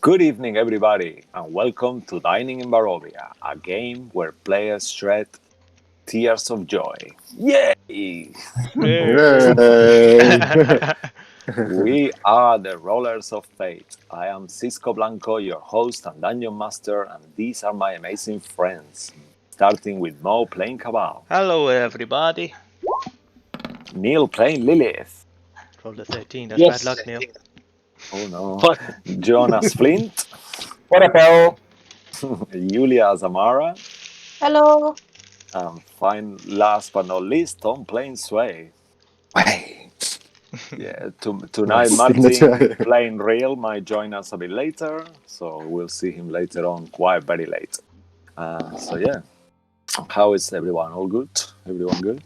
Good evening, everybody, and welcome to Dining in Barovia, a game where players shed tears of joy. Yay! Yay! We are the Rollers of Fate. I am Cisco Blanco, your host and dungeon master, and these are my amazing friends. Starting with Mo playing Kabal, Hello, everybody. Neil playing Lilith. Roll the 13. That's Yes. bad luck, Neil. Oh no. Fuck. Jonas Flint, What up, Al? Julia Zamara, Hello. and last but not least, Tom playing Sway. Yeah, tonight Nice Martin signature. playing real might join us a bit later, so we'll see him later on, quite very late. So yeah, how is everyone? All good? Everyone good?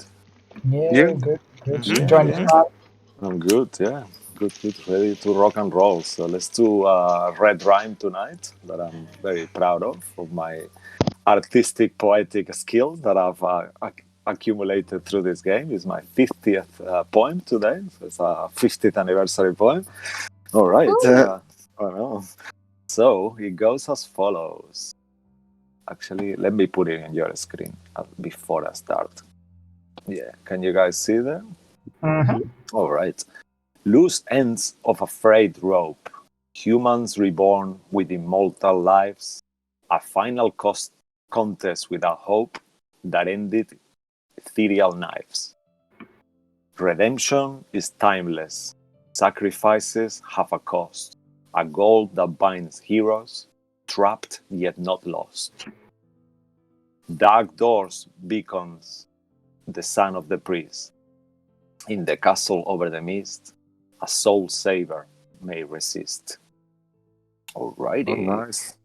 Yeah, You? good. Good. Mhm. Join Yeah. the tribe. I'm good. Yeah, good. Ready to rock and roll. So let's do Red Rhyme tonight. That I'm very proud of my artistic, poetic skill that I've accumulated through this game. It's my 50th poem today. So it's a 50th anniversary poem. All right. I know. So it goes as follows. Actually, let me put it in your screen before I start. Yeah, can you guys see that? Mm-hmm. All right. Loose ends of a frayed rope. Humans reborn with immortal lives. A final contest without hope that ended ethereal knives. Redemption is timeless. Sacrifices have a cost. A goal that binds heroes, trapped yet not lost. Dark doors beacons the son of the priest. In the castle over the mist, a soul saver may resist. Alrighty. Oh, nice.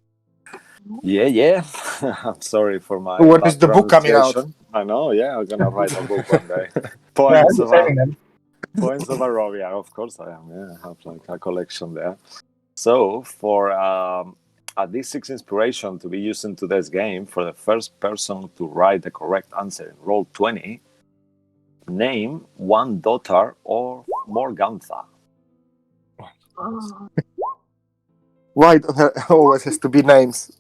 Yeah. I'm sorry for my When bad is the book coming out? pronunciation. I know, yeah, I'm gonna write a book one day. Yeah, Poems of saving them. Barovia, of course I am. Yeah, I have like a collection there. So for a D6 inspiration to be used in today's game, for the first person to write the correct answer in roll 20, name one daughter or Morgantha. Why there always has to be names?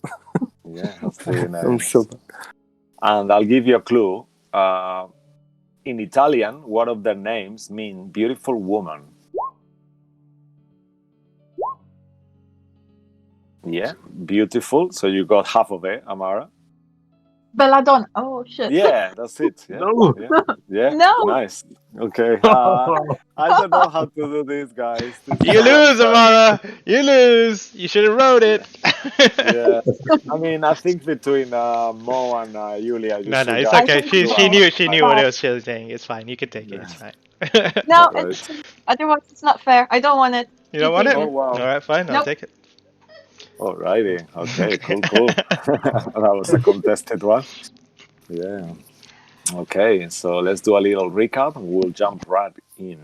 Yeah, has three I'm names. so bad. And I'll give you a clue. In Italian, one of their names mean beautiful woman. Yeah, beautiful. So you got half of it, Amara. Belladonna. Oh shit. Yeah, that's it. Yeah, No. yeah. No. Nice. Okay. I don't know how to do this, guys. This is You so lose, unfair. Amara. You lose. You should have wrote it. Yeah. I mean, I think between Mo and Julia, you No, two it's guys okay. think can do She a- knew I- what it was she was saying. It's fine. You can take it. Yeah. It's fine. No, Alright. it's otherwise it's not fair. I don't want it. You don't want it? Oh Cheating. wow. All right, fine. I'll Nope. take it. Alrighty. Okay. Cool. That was a contested one. Yeah. Okay. So let's do a little recap and we'll jump right in.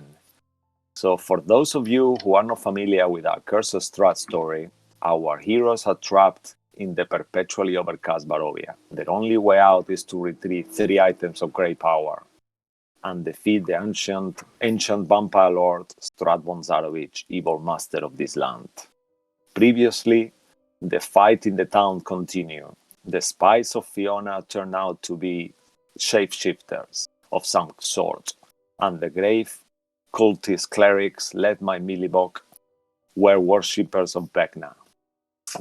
So for those of you who are not familiar with our Curse of Strahd story, our heroes are trapped in the perpetually overcast Barovia. Their only way out is to retrieve 3 items of great power and defeat the ancient vampire lord Strahd von Zarovich, evil master of this land. Previously, the fight in the town continued. The spies of Fiona turned out to be shapeshifters of some sort, and the grave cultist clerics led by Millibok were worshippers of Vecna.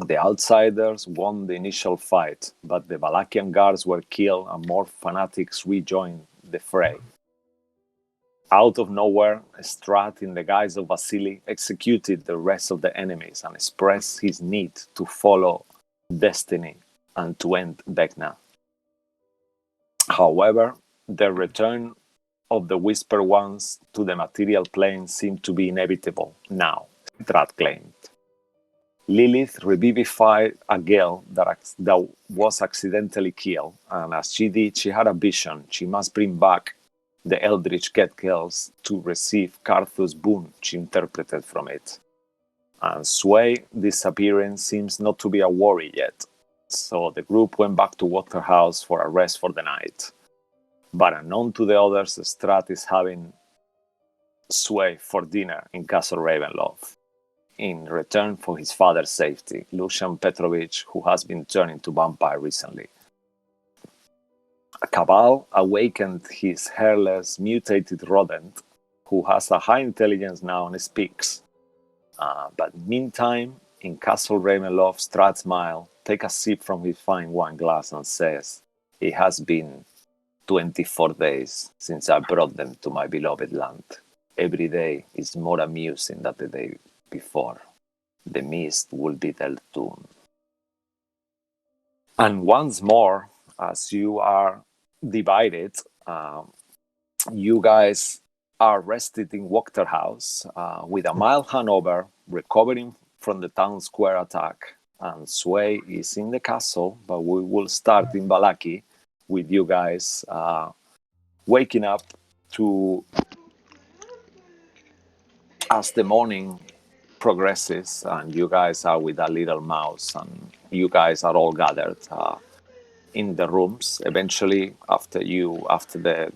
The outsiders won the initial fight, but the Valakian guards were killed and more fanatics rejoined the fray. Out of nowhere, Strahd, in the guise of Vasily, executed the rest of the enemies and expressed his need to follow destiny and to end Vecna. However, the return of the Whisper Ones to the material plane seemed to be inevitable now, Strahd claimed. Lilith revivified a girl that was accidentally killed, and as she did, she had a vision. She must bring back the Eldritch Cat Girls to receive Carthus' boon she interpreted from it. And Sway disappearance seems not to be a worry yet, so the group went back to Waterhouse for a rest for the night. But unknown to the others, Strahd is having Sway for dinner in Castle Ravenloft. in return for his father's safety, Lucian Petrovich, who has been turned into vampire recently. Kabal awakened his hairless, mutated rodent, who has a high intelligence now and speaks. But meantime, in Castle Ravenloft, Strahd smiles, takes a sip from his fine wine glass and says, "It has been 24 days since I brought them to my beloved land. Every day is more amusing than the day before. The mist will be their doom." And once more, as you are divided, you guys are rested in Wachter House with a mild hangover, recovering from the town square attack. And Sway is in the castle, but we will start in Balaki with you guys waking up to, as the morning progresses, and you guys are with a little mouse, and you guys are all gathered in the rooms. Eventually, after the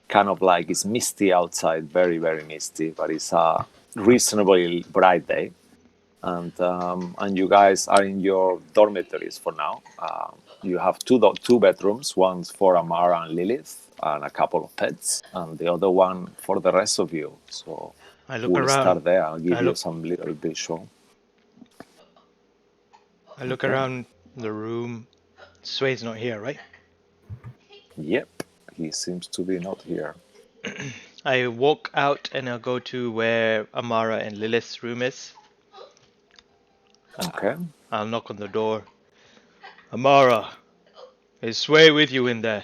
kind of like, it's misty outside, very, very misty, but it's a reasonably bright day. And you guys are in your dormitories for now. You have two bedrooms, one for Amara and Lilith, and a couple of pets, and the other one for the rest of you. So I look we'll around. start there. I'll give I you look- some little visual. I look around the room. Sway's not here, right? Yep, he seems to be not here. I walk out and I'll go to where Amara and Lilith's room is. Okay. I'll knock on the door. Amara, is Sway with you in there?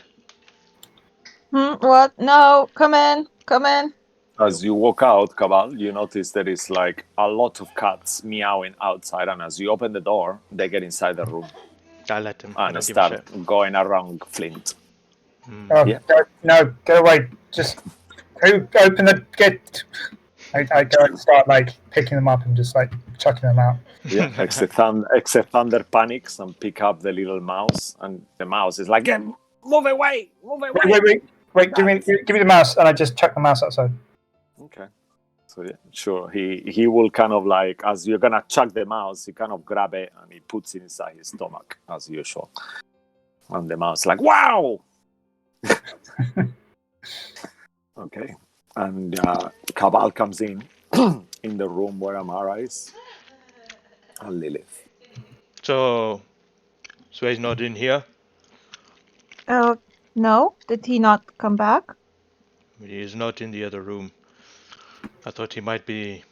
What? No, come in. Come in. As you walk out, Kabal, you notice there is like a lot of cats meowing outside, and as you open the door, they get inside the room I'll let them. I and don't give a start shit. going around Flint. Oh, Yeah. no, go away. Just open the gate. I go and start like picking them up and just like chucking them out. Yeah, except Thunder panics and pick up the little mouse, and the mouse is like, "Yeah, move away, move away." Wait, give me the mouse, and I just chuck the mouse outside. Okay. So yeah, sure. He will kind of like, as you're gonna chuck the mouse, he kind of grab it and he puts it inside his stomach as usual. And the mouse like, "Wow!" Okay. And Kabal comes in the room where Amara is, and Lilith. So, Sway's not in here? No. Did he not come back? He is not in the other room. I thought he might be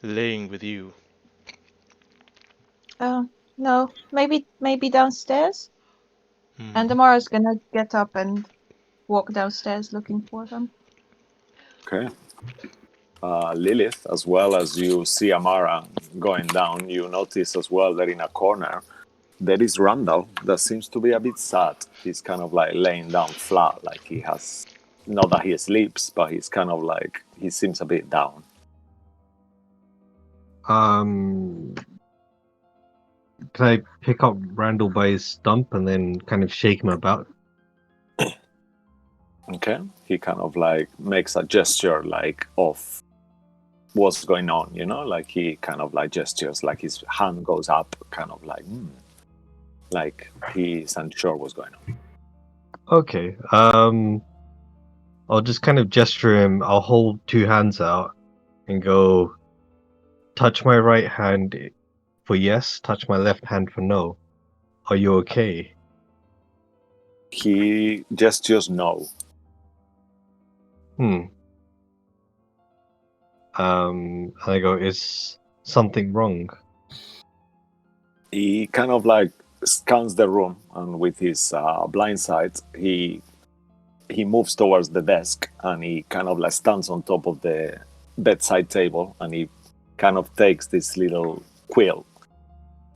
laying with you. No. Maybe downstairs. And Amara's gonna get up and walk downstairs looking for him. Okay. Lilith, as well as you see Amara going down, you notice as well that in a corner there is Randall that seems to be a bit sad. He's kind of like laying down flat, like he has, not that he sleeps, but he's kind of like, he seems a bit down. Can I pick up Randall by his stump and then kind of shake him about? Okay. He kind of like makes a gesture like of what's going on, you know, like he kind of like gestures, like his hand goes up, kind of like he's unsure what's going on. Okay. I'll just kind of gesture him. I'll hold two hands out and go, touch my right hand for yes, touch my left hand for no. Are you okay? He gestures no. And I go, is something wrong? He kind of like scans the room, and with his blind sight, he moves towards the desk, and he kind of like stands on top of the bedside table, and he kind of takes this little quill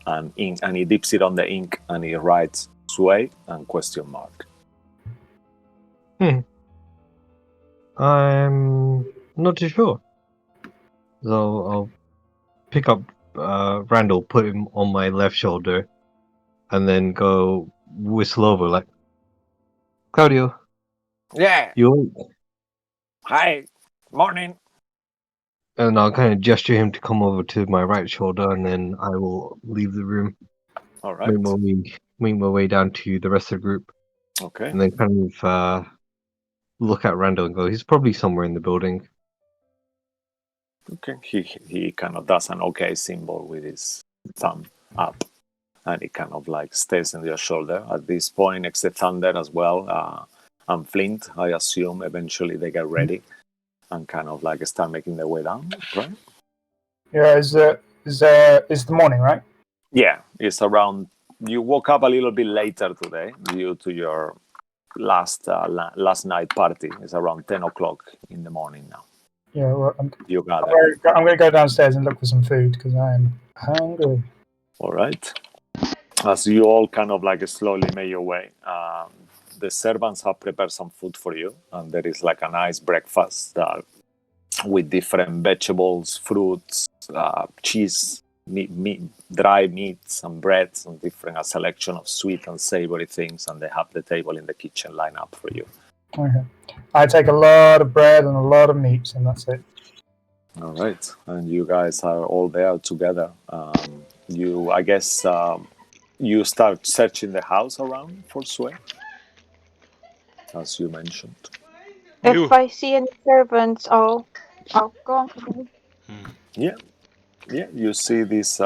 and ink, and he dips it on the ink, and he writes "Sway" and question mark. I'm not too sure. So I'll pick up Randall, put him on my left shoulder, and then go whistle over like, Claudio, Yeah. you awake? Hi. Morning. And I'll kind of gesture him to come over to my right shoulder, and then I will leave the room. All right. Make my way down to the rest of the group, Okay. and then kind of look at Randall and go, he's probably somewhere in the building. Okay. He kind of does an okay symbol with his thumb up, and he kind of like stays in your shoulder. At this point, except Thunder as well, and Flint, I assume eventually they get ready and kind of like start making their way down, right? Yeah, is the morning, right? Yeah, it's around. You woke up a little bit later today due to your last night party. It's around 10 o'clock in the morning now. Yeah, well, You got I'm it. going to go downstairs and look for some food because I am hungry. All right. As you all kind of like slowly make your way, the servants have prepared some food for you, and there is like a nice breakfast with different vegetables, fruits, cheese, meat, dry meats, and breads, and different a selection of sweet and savory things, and they have the table in the kitchen line up for you. Okay. I take a lot of bread and a lot of meats, and that's it. All right, and you guys are all there together. I guess, you start searching the house around for Sway, as you mentioned. You. If I see any servants, I'll go on. Yeah, you see this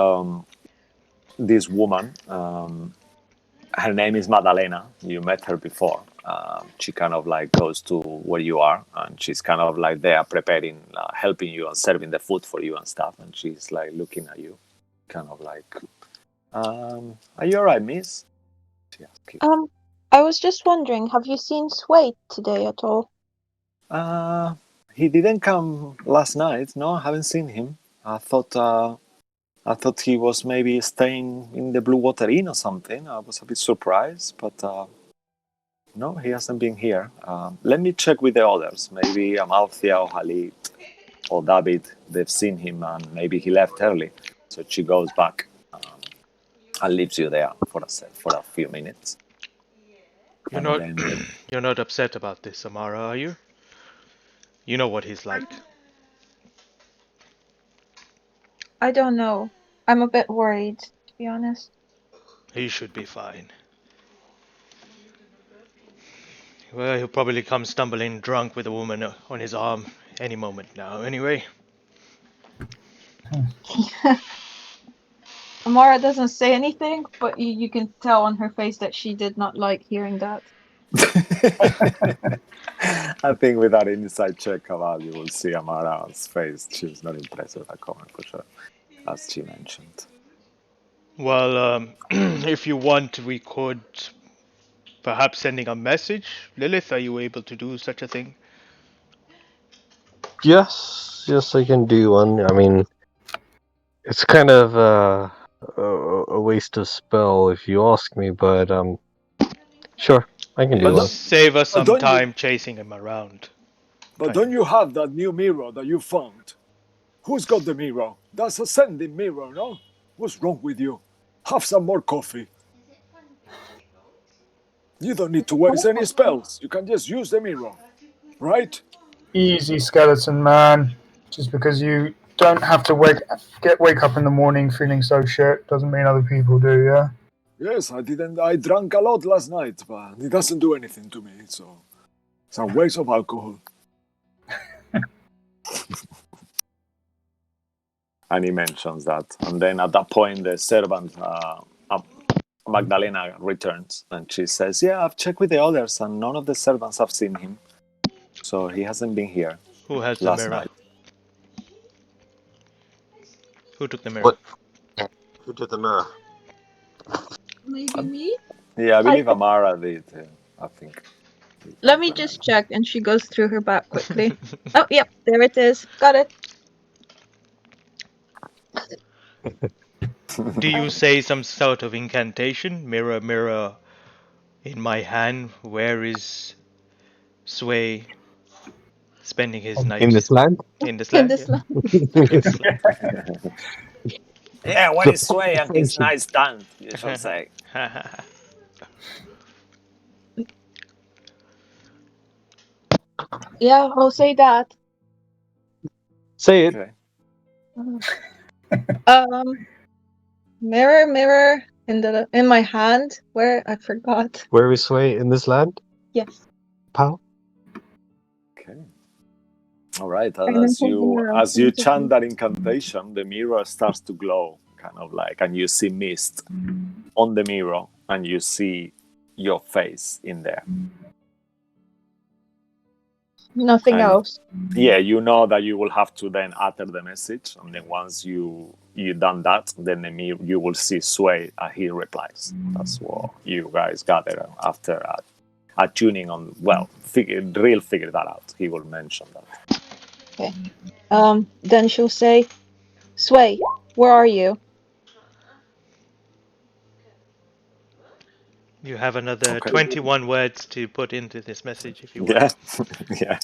this woman. Her name is Madalena. You met her before. She kind of like goes to where you are, and she's kind of like there preparing, helping you and serving the food for you and stuff. And she's like looking at you, kind of like, "Are you alright, miss?" She asks you. I was just wondering, have you seen Sway today at all? He didn't come last night. No, I haven't seen him. I thought he was maybe staying in the Blue Water Inn or something. I was a bit surprised, but no, he hasn't been here. Let me check with the others. Maybe Amalthea or Halit or David, they've seen him, and maybe he left early. So she goes back and leaves you there for a few minutes. You're not you're not upset about this, Amara, are you? You know what he's like. I don't know. I'm a bit worried, to be honest. He should be fine. Well, he'll probably come stumbling drunk with a woman on his arm any moment now, anyway. Amara doesn't say anything, but you can tell on her face that she did not like hearing that. I think with that inside check, Kabal, you will see Amara's face. She's not impressed with that comment for sure, as she mentioned. Well, if you want, we could perhaps sending a message. Lilith, are you able to do such a thing? Yes, I can do one. I mean, it's kind of a waste of spell if you ask me, but sure, I can do It'll one. save us some don't you- time chasing him around. But don't you have that new mirror that you found? Who's got the mirror? That's a sending mirror, no? What's wrong with you? Have some more coffee. You don't need to waste any spells. You can just use the mirror, right? Easy, skeleton man. Just because you don't have to wake up in the morning feeling so shit doesn't mean other people do, yeah? Yes, I didn't. I drank a lot last night, but it doesn't do anything to me, so it's a waste of alcohol. And he mentions that. And then at that point, the servant, Magdalena, returns and she says, "Yeah, I've checked with the others, and none of the servants have seen him. So he hasn't been here Who has the last mirror? night." Who took the mirror? What? Who did the mirror? Maybe me? Yeah, I believe Amara did, I think. Let me just check, and she goes through her back quickly. Oh, yep, there it is. Got it. Do you say some sort of incantation? Mirror, mirror in my hand, where is Sway spending his night? In this land? In this In land? this Yeah. land. In this land. Yeah, where is Sway and his nice stand, you shall say. Yeah, I'll say that. Say it. Okay. Mirror, mirror in my hand. Where I forgot. Where is Sway in this land, Yes. pal? Okay. All right. And then As hold the you mirror as in you front of chant me. that incantation, the mirror starts to glow, kind of like, and you see mist on the mirror, and you see your face in there. Nothing And else. yeah, you know that you will have to then utter the message, and then once you done that, then the mirror, you will see Sway, and he replies. That's what you guys gather after a tuning on. Well, real figure that out. He will mention that. Okay. Then she'll say, Sway, where are you? You have another Okay. 21 words to put into this message if you want. Yeah, yeah.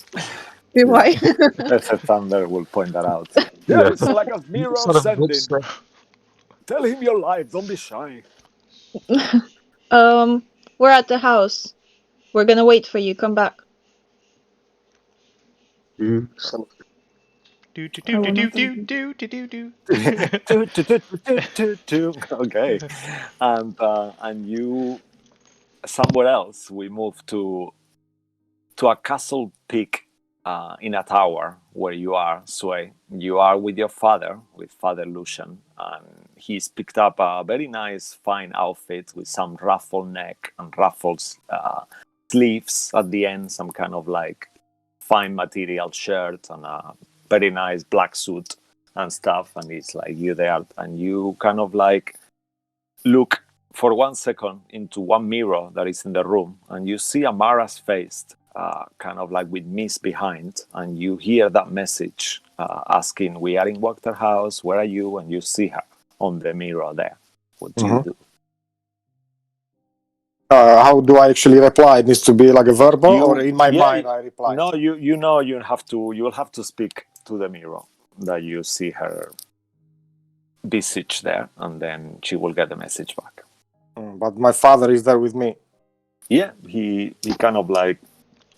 Do I? That's a thunder will point that out. Yeah, Yeah. it's like a mirror Son of a bitch, sending. Sway. Tell him your life. Don't be shy. We're at the house. We're gonna wait for you. Come back. You son of Do do I do do will do not do leave you. do do do do. Okay, and you somewhere else. We move to a castle peak in a tower where you are, Sway. You are with your father, with Father Lucian, and he's picked up a very nice, fine outfit with some ruffled neck and ruffled sleeves at the end, some kind of like fine material shirt and a very nice black suit and stuff. And it's like you there, and you kind of like look for 1 second into one mirror that is in the room, and you see Amara's face, kind of like with mist behind, and you hear that message asking, "We are in Wachter House. Where are you?" And you see her on the mirror there. What do you do? How do I actually reply? It needs to be like a verbal, or in my mind I reply. No, you know you have to. You will have to speak to the mirror that you see her visage there, and then she will get the message back. But my father is there with me. Yeah, he kind of like,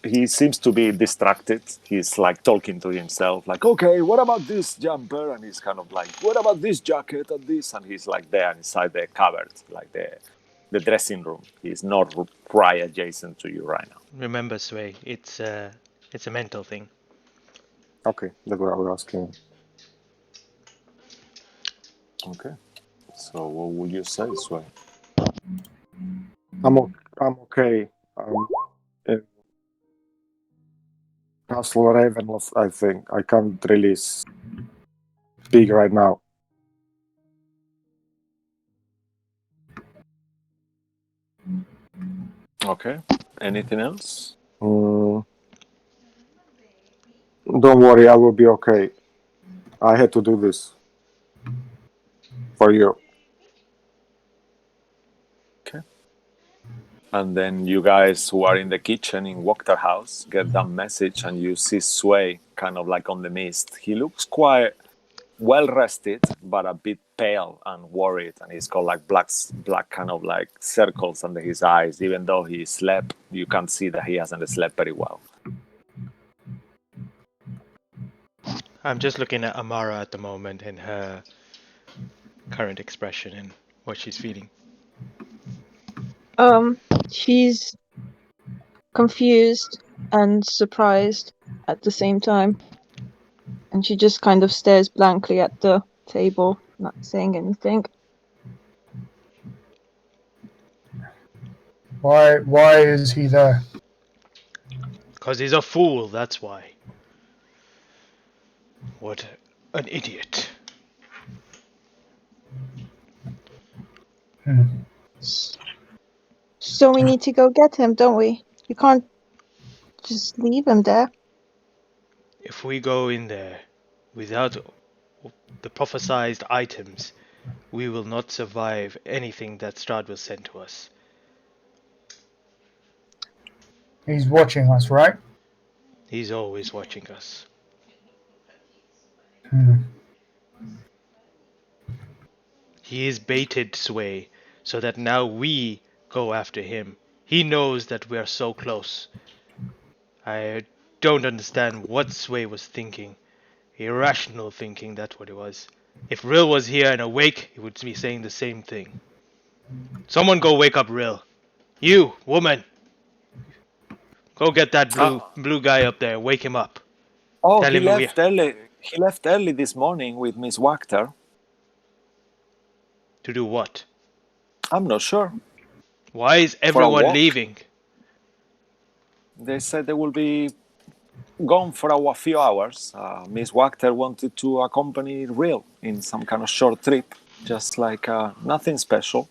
he seems to be distracted. He's like talking to himself, like, okay, what about this jumper? And he's kind of like, what about this jacket and this? And he's like there inside the cupboard, like the dressing room. He's not right adjacent to you right now. Remember, Sway, it's a mental thing. Okay, that's what I was asking. Okay. So what would you say, Sway? I'm okay. In Castle Ravenloft, I think. I can't really speak right now. Okay. Anything else? Don't worry, I will be okay. I had to do this for you. Okay. And then you guys who are in the kitchen in Wachter House get that message, and you see Sway kind of like on the mist. He looks quite well rested, but a bit pale and worried, and he's got like black kind of like circles under his eyes. Even though he slept, you can see that he hasn't slept very well. I'm just looking at Amara at the moment and her current expression and what she's feeling. She's confused and surprised at the same time. And she just kind of stares blankly at the table, not saying anything. Why is he there? Because he's a fool, that's why. What an idiot. So we need to go get him, don't we? You can't just leave him there. If we go in there without the prophesized items, we will not survive anything that Strahd will send to us. He's watching us, right? He's always watching us. He is baited, Sway, so that now we go after him. He knows that we are so close. I don't understand what Sway was thinking. Irrational thinking, that's what it was. If Rill was here and awake, he would be saying the same thing. Someone go wake up Rill. You, woman! Go get that blue guy up there, wake him up. Oh, Tell he him we... left early. He left early this morning with Miss Wachter. To do what? I'm not sure. Why is For a everyone walk. leaving? They said they will be gone for a few hours. Miss Wachter wanted to accompany Real in some kind of short trip, just like nothing special.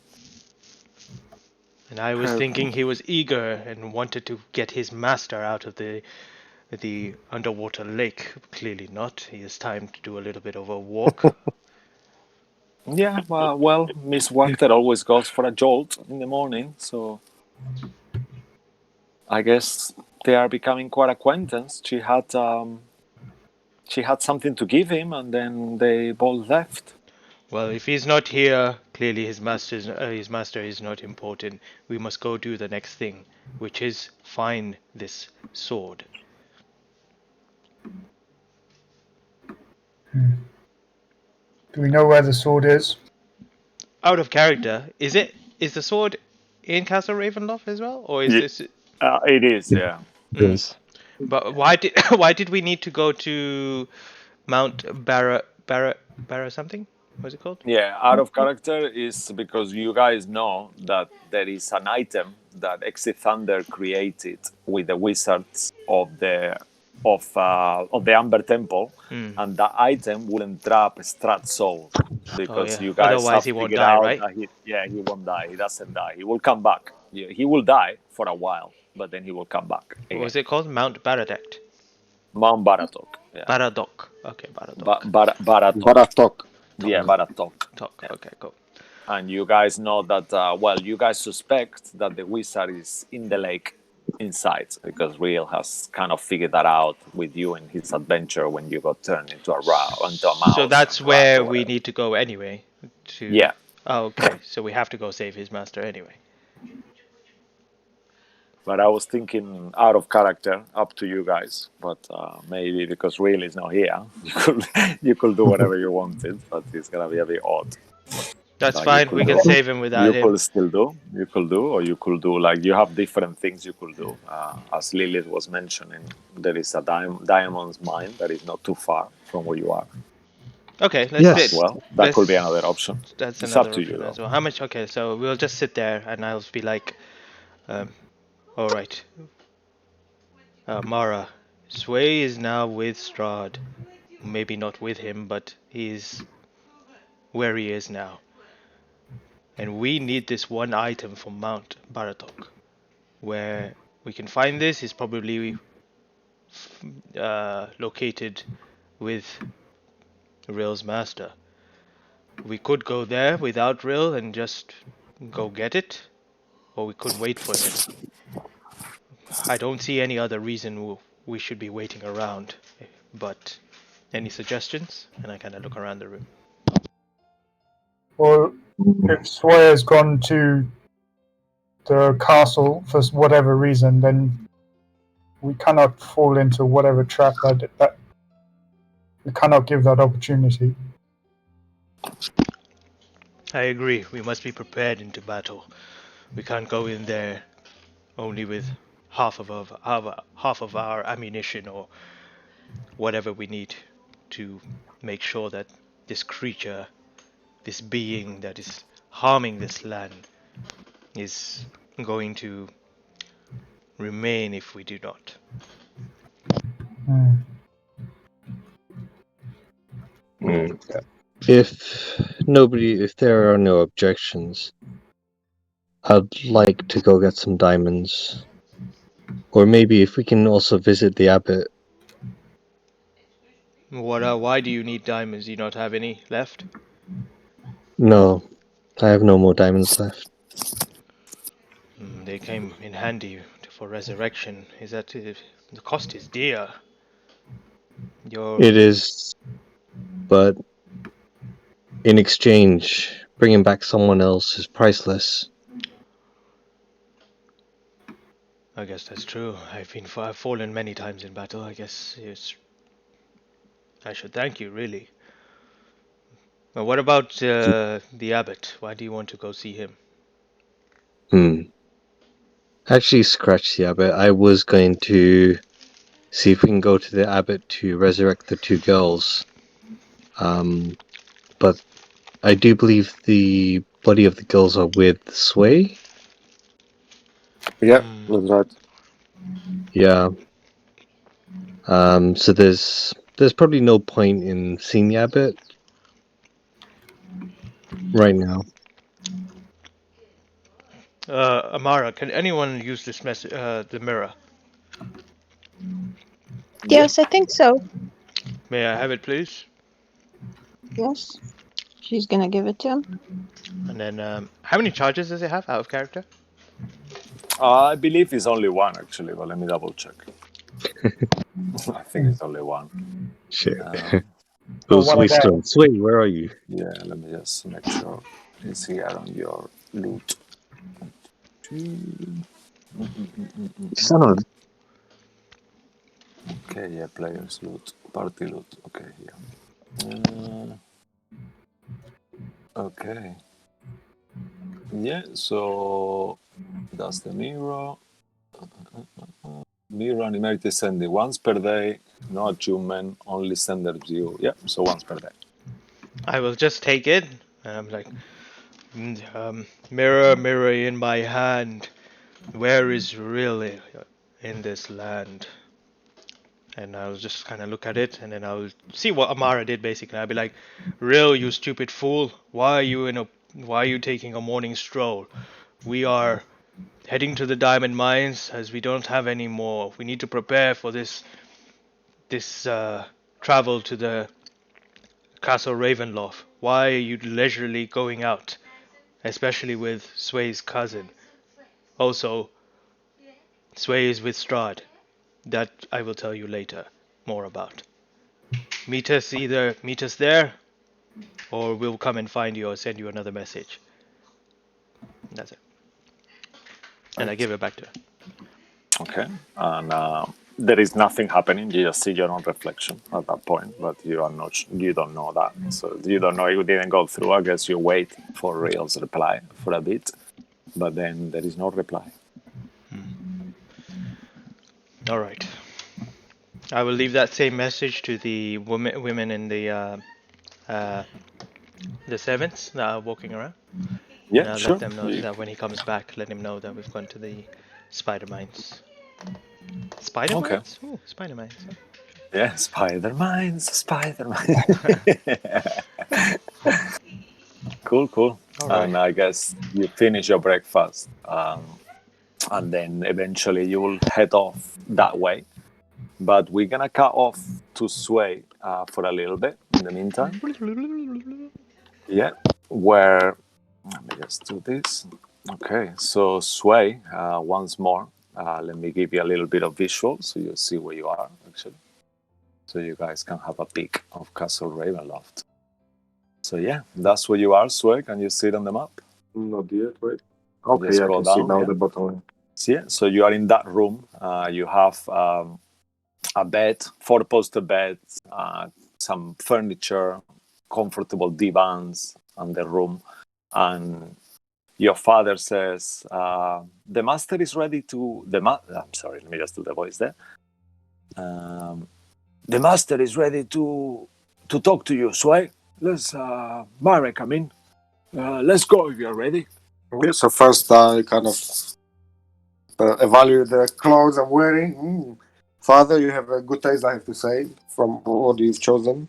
And I was Her- thinking he was eager and wanted to get his master out of the underwater lake. Clearly not. He has time to do a little bit of a walk. Yeah, well, Miss Wachter always goes for a jolt in the morning, so I guess they are becoming quite acquaintance. She had something to give him, and then they both left. Well, if he's not here, clearly his master is not important. We must go do the next thing, which is find this sword. Do we know where the sword is? Out of character, is the sword in Castle Ravenloft as well, or is Ye- this? It is, yeah. Yes. But why did we need to go to Mount Barra something? What's it called? Yeah, out of character is because you guys know that there is an item that Exit Thunder created with the wizards of the Amber Temple, and that item wouldn't trap Strahd's soul because you guys Otherwise have he won't figured die, out right? that he won't die. He doesn't die. He will come back. He will die for a while, but then he will come back What again. was it called? Mount Baradect. Mount Baratok. Yeah. Baradok. Okay, Baradok. Baratok. Baratok. Yeah, Baratok. Talk. Okay, cool. And you guys know that, you guys suspect that the wizard is in the lake inside because Real has kind of figured that out with you in his adventure when you got turned into a mouse. So that's and rat where or we whatever. need to go anyway. Yeah. Oh, okay. So we have to go save his master anyway. But I was thinking out of character, up to you guys. But maybe because Real is not here, you could do whatever you wanted, but it's gonna be a bit odd. That's You fine. could We can do- save him without You him. could still do. You could do, or you could do like you have different things you could do. As Lilith was mentioning, there is a diamond's mine that is not too far from where you are. Okay, let's Yes. sit. Well, that could be another option. That's It's up another to you, option though. as well. How much? Okay, so we'll just sit there and I'll be like, all right. Mara, Sway is now with Strahd. Maybe not with him, but he's where he is now. And we need this one item from Mount Baratok. Where we can find this is probably located with Ril's master. We could go there without Ril and just go get it, or we could wait for him. I don't see any other reason we should be waiting around. But any suggestions? And I kind of look around the room. Well, if Swaya's gone to the castle for whatever reason, then we cannot fall into whatever trap that we cannot give that opportunity. I agree. We must be prepared into battle. We can't go in there only with half of our ammunition or whatever we need to make sure that this creature, this being that is harming this land, is going to remain if we do not. If there are no objections, I'd like to go get some diamonds. Or maybe if we can also visit the abbot. Why do you need diamonds? Do you not have any left? No, I have no more diamonds left. They came in handy for resurrection. Is that the cost is dear? It is, but in exchange, bringing back someone else is priceless. I guess that's true. I've fallen many times in battle. I guess I should thank you, really. Now, what about the abbot? Why do you want to go see him? Actually, scratch the abbot. I was going to see if we can go to the abbot to resurrect the two girls. But I do believe the body of the girls are with Sway. Yeah, Hmm. that's right. Yeah. So there's probably no point in seeing the abbot right now. Amara, can anyone use this message? The mirror. Yes, I think so. May I have it, please? Yes. She's gonna give it to him. And then, how many charges does it have out of character? I believe it's only one, actually, but let me double check. I think it's only one. Shit. Um, Those one of Sway them. Sway, where are you? yeah, let me just make sure it's here on your loot. Son of Okay, yeah, players loot, party loot. Okay, yeah. Okay. Yeah, so that's the mirror. Mirror animated sending once per day, no achievement, only sender view. Yeah, so once per day. I will just take it, and I'm like, mirror, mirror in my hand, where is really in this land? And I'll just kind of look at it, and then I'll see what Amara did. Basically, I'll be like, "Real, you stupid fool! Why are you taking a morning stroll? We are heading to the diamond mines as we don't have any more. We need to prepare for this travel to the Castle Ravenloft. Why are you leisurely going out, especially with Sway's cousin? Also, Sway is with Strahd. That I will tell you later more about. Meet us there, or we'll come and find you or send you another message." And that's it. And I give it back to her. Okay, and there is nothing happening. You just see your own reflection at that point, but you are not. You don't know that, so you don't know. It didn't go through. I guess you wait for Real's reply for a bit, but then there is no reply. All right. I will leave that same message to the women in the servants that are walking around. And Yeah, I'll sure. let them know that when he comes back, let him know that we've gone to the spider mines. Spider Okay. mines? Ooh, spider mines. Huh? Yeah, Spider Mines, Spider Mines. Cool, cool. All right. And I guess you finish your breakfast, and then eventually you will head off that way. But we're gonna cut off to Sway for a little bit in the meantime. Yeah, where let me just do this. Okay, so Sway, once more. Let me give you a little bit of visual so you see where you are actually. So you guys can have a peek of Castle Ravenloft. So yeah, that's where you are, Sway. Can you see it on the map? Not yet, wait. Okay, Just I scroll can see down, now yeah. the bottom. So yeah, so you are in that room. You have a bed, 4-poster beds, some furniture, comfortable divans in the room, and your father says, "The master is ready to." I'm sorry, let me just do the voice there. The master is ready to talk to you, Sway. Let's, Marek, come in. Let's go if you're ready. Okay, so first I kind of evaluate the clothes I'm wearing. Father, you have a good taste, I have to say, from what you've chosen.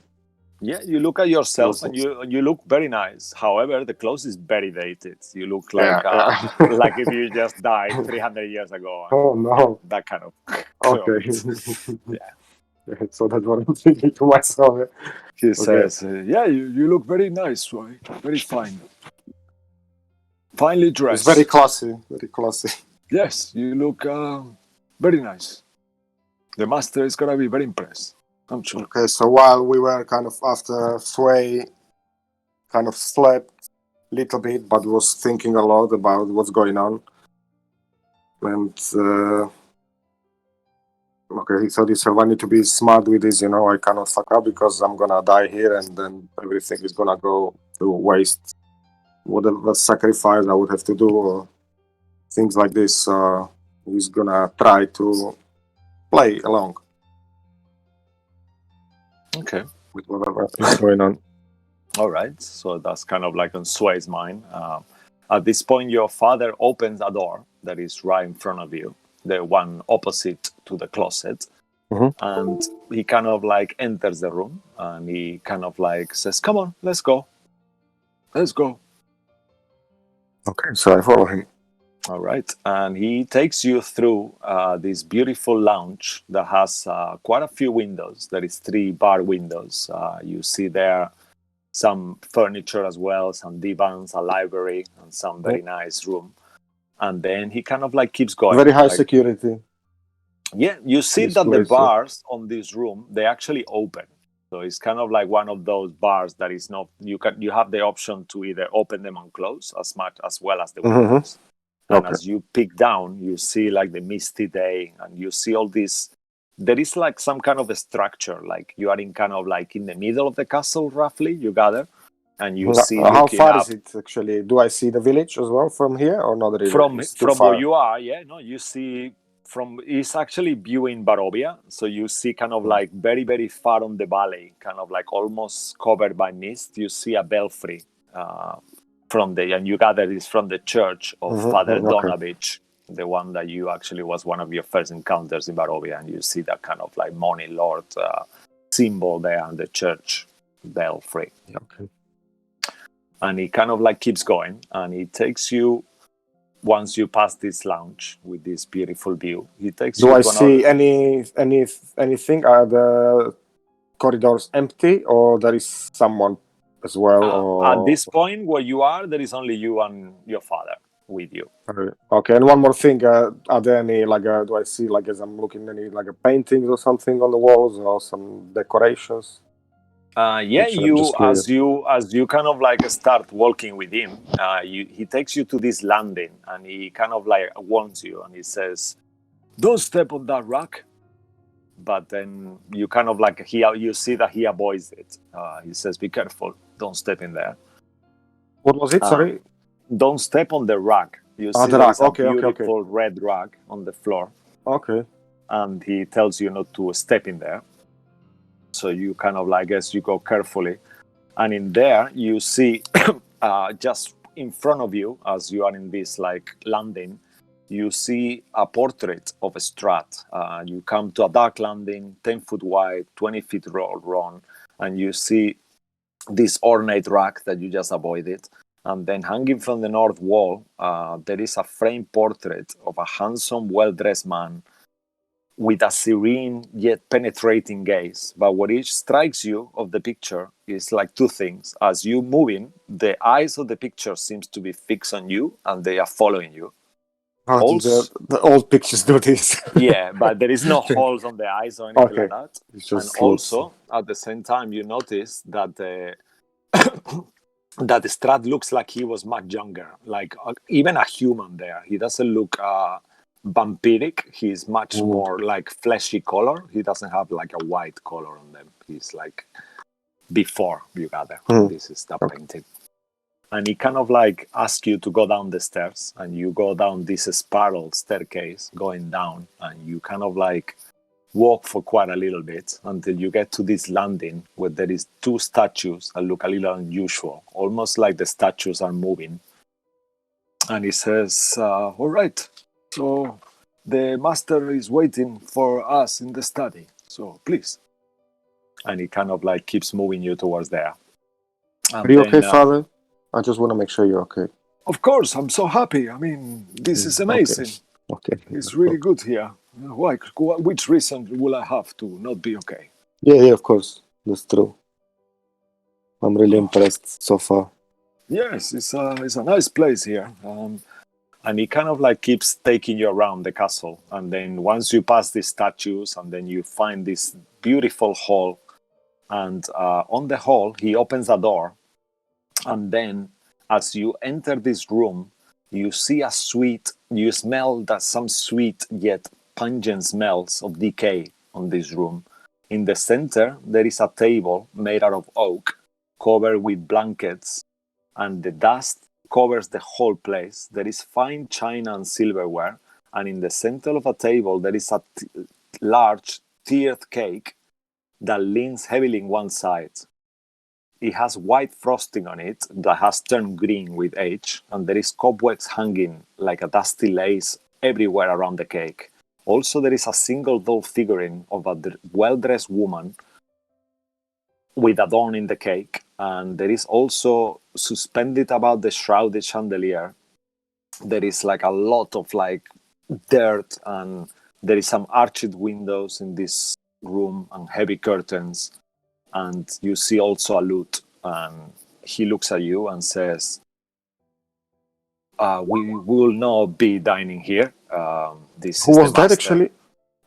Yeah, you look at yourself Awesome. and you look very nice. However, the clothes is very dated. You look like Yeah. like if you just died 300 years ago. Oh, no. That kind of Okay. clothes. Yeah. So that's what I'm thinking to myself. He says, "Yeah, you look very nice, right? Very fine. Finely It's dressed. very classy. Very classy. Yes, you look very nice. The master is gonna be very impressed. I'm sure." Okay, so while we were kind of after Sway, kind of slept a little bit, but was thinking a lot about what's going on. And Okay, so this I need to be smart with this. I cannot fuck up because I'm gonna die here, and then everything is gonna go to waste. Whatever sacrifice I would have to do, or things like this. He's gonna try to play along Okay. with whatever is going on. All right. So that's kind of like on Sway's mind. At this point, your father opens a door that is right in front of you, the one opposite to the closet. Mhm. And he kind of like enters the room and he kind of like says, "Come on, let's go. Let's go." Okay, so I follow him. All right. And he takes you through this beautiful lounge that has quite a few windows. There is 3 bar windows. You see there some furniture as well, some divans, a library, and some very nice room. And then he kind of like keeps going. Very high like, security. Yeah, you see This that the place, yeah. bars on this room, they actually open. So it's kind of like one of those bars that is not, you have the option to either open them and close as much as well as the windows. And Okay. as you peek down, you see like the misty day and you see all this. There is like some kind of a structure, like you are in kind of like in the middle of the castle, roughly, you gather. And you see How looking far up is it actually? Do I see the village as well from here, or not really? from It's too from far. where you are. Yeah, no, you see from it's actually viewing Barovia, so you see kind of like very very far on the valley, kind of like almost covered by mist. You see a belfry from the, and you gather it's from the church of Father Okay. Donavich, the one that you actually was one of your first encounters in Barovia, and you see that kind of like Money Lord symbol there on the church belfry. Okay. And he kind of like keeps going, and he takes you. Once you pass this lounge with this beautiful view, he takes Do you I to see another. anything? Are the corridors empty, or there is someone as well? At Or this point, where you are, there is only you and your father with you. okay. And one more thing: are there any do I see as I'm looking any paintings or something on the walls or some decorations? Yeah, I'm just curious. as you kind of like start walking with him, he takes you to this landing and he kind of like warns you and he says, "Don't step on that rock." But then you kind of like you see that he avoids it. He says, "Be careful, don't step in there. What was it? Sorry. Don't step on the rug." You see The there rug. is a Okay. beautiful red rug on the floor. Okay. And he tells you not to step in there. So you kind of like, as you go carefully. And in there, you see just in front of you, as you are in this like landing, you see a portrait of a Strahd. You come to a dark landing, 10 foot wide, 20 feet long, and you see this ornate rack that you just avoided. And then hanging from the north wall, there is a framed portrait of a handsome, well-dressed man with a serene yet penetrating gaze. But what each strikes you of the picture is like 2 things. As you moving, the eyes of the picture seems to be fixed on you and they are following you. How do Also, the old pictures do this? yeah, but there is no holes on the eyes or anything like that. It's And just also, at the same time, you notice that the that the Strahd looks like he was much younger, like even a human there. He doesn't look vampiric. He's much more like fleshy color. He doesn't have like a white color on them. He's like before you gather. This is the painting. And he kind of like asks you to go down the stairs, and you go down this spiral staircase going down, and you kind of like walk for quite a little bit until you get to this landing where there is 2 statues that look a little unusual, almost like the statues are moving. And he says, all right, so the master is waiting for us in the study, so please. And he kind of like keeps moving you towards there. And Are you then, okay, Father? I just want to make sure you're okay. Of course, I'm so happy. I mean, this is amazing. Okay. It's really good here. Why? Which reason will I have to not be okay? Yeah, of course. That's true. I'm really impressed so far. Yes, it's a nice place here. And he kind of like keeps taking you around the castle. And then once you pass these statues, and then you find this beautiful hall. And on the hall, he opens a door. And then as you enter this room, you see you smell that some sweet yet pungent smells of decay on this room. In the center, there is a table made out of oak, covered with blankets, and the dust covers the whole place. There is fine china and silverware, and in the center of a table, there is a large tiered cake that leans heavily in one side. It has white frosting on it that has turned green with age, and there is cobwebs hanging like a dusty lace everywhere around the cake. Also, there is a single doll figurine of a well-dressed woman with a dawn in the cake, and there is also suspended above the shrouded chandelier. There is like a lot of like dirt, and there is some arched windows in this room and heavy curtains. And you see also a lute, and he looks at you and says, "We will not be dining here. This Who is was the that master." actually?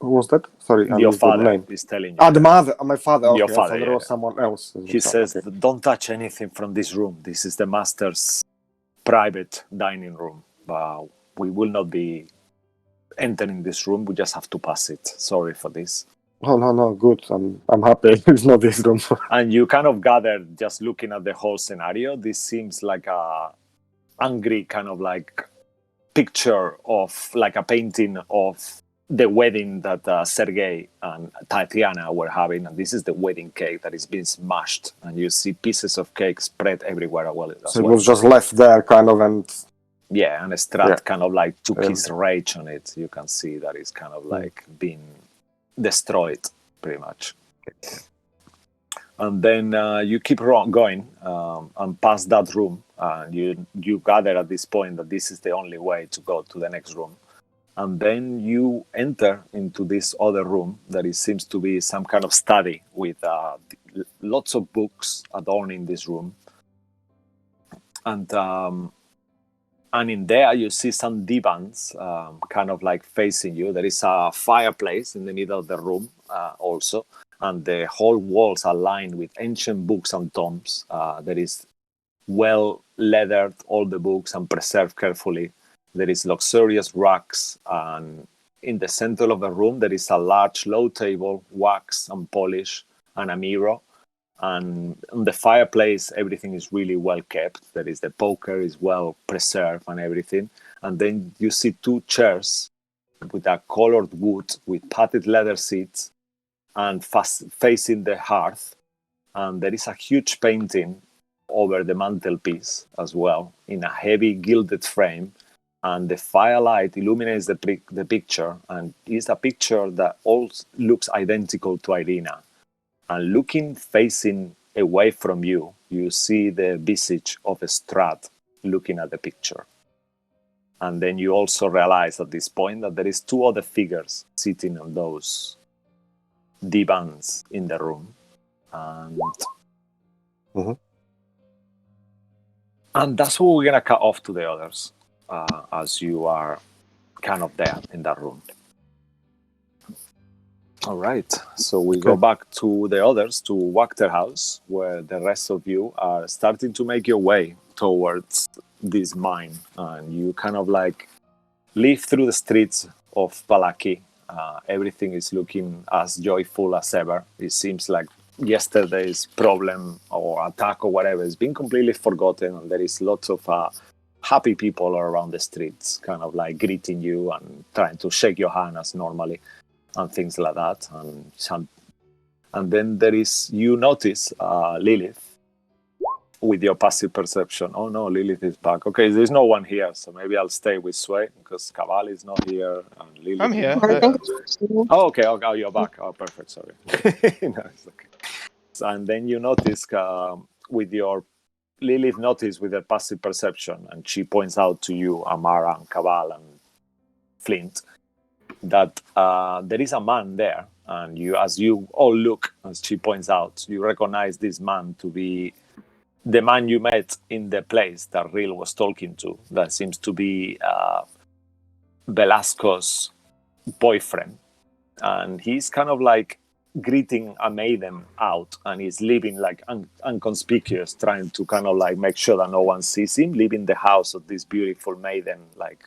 Who was that? Sorry, I Your missed the father name. is telling you. Ah, the mother, my father. Okay, Your I father, thought there was someone else. He says, Okay. "Don't touch anything from this room. This is the master's private dining room. We will not be entering this room. We just have to pass it. Sorry for this." Oh no, good. I'm happy. It's not this room. And you kind of gather, just looking at the whole scenario, this seems like a angry kind of like picture of like a painting of the wedding that Sergei and Tatiana were having, and this is the wedding cake that is being smashed, and you see pieces of cake spread everywhere. So it was just left there, kind of, and yeah, and Strahd kind of like took Yeah. his rage on it. You can see that it's kind of like being destroyed, pretty much. And then you keep going and pass that room, and you gather at this point that this is the only way to go to the next room. And then you enter into this other room that it seems to be some kind of study with lots of books adorning this room. And in there you see some divans kind of like facing you. There is a fireplace in the middle of the room also, and the whole walls are lined with ancient books and tomes. There is well leathered, all the books, and preserved carefully. There is luxurious rugs, and in the center of the room there is a large low table, wax and polish, and a mirror. And on the fireplace, everything is really well kept. There is the poker is well preserved and everything. And then you see two chairs with a colored wood with padded leather seats and facing the hearth. And there is a huge painting over the mantelpiece as well in a heavy gilded frame. And the firelight illuminates the picture, and it's a picture that all looks identical to Irina. And looking, facing away from you, you see the visage of Strahd looking at the picture. And then you also realize at this point that there is two other figures sitting on those divans in the room. And that's where we're going to cut off to the others, as you are kind of there in that room. All right, so we go back to the others, to Wachter House, where the rest of you are starting to make your way towards this mine. And you kind of like leave through the streets of Balaki. Everything is looking as joyful as ever. It seems like yesterday's problem or attack or whatever has been completely forgotten, and there is lots of happy people around the streets, kind of like greeting you and trying to shake your hand as normally. And things like that, and then there is, you notice Lilith with your passive perception. Oh no, Lilith is back. Okay, there's no one here, so maybe I'll stay with Sway because Kabal is not here and Lilith. I'm here. I think it's Oh, okay. Oh, you're back. Oh, perfect. Sorry. Nice. Okay. So, and then you notice with your Lilith notice with her passive perception, and she points out to you Amara and Kabal and Flint that there is a man there, and you, as you all look, as she points out, you recognize this man to be the man you met in the place that Real was talking to. That seems to be Velasco's boyfriend, and he's kind of like greeting a maiden out, and he's leaving like inconspicuous, trying to kind of like make sure that no one sees him, leaving the house of this beautiful maiden like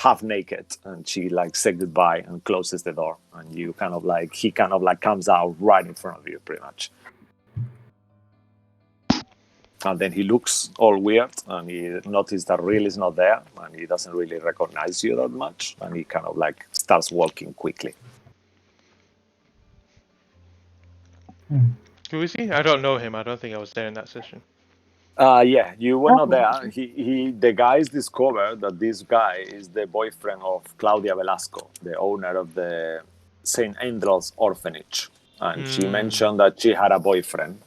half naked, and she like said goodbye and closes the door, and he kind of like comes out right in front of you, pretty much. And then he looks all weird, and he notices that Real is not there, and he doesn't really recognize you that much, and he kind of like starts walking quickly. Who is he? I don't know him. I don't think I was there in that session. Yeah, you were not there. The guys discovered that this guy is the boyfriend of Claudia Velasco, the owner of the St. Andrew's orphanage. And she mentioned that she had a boyfriend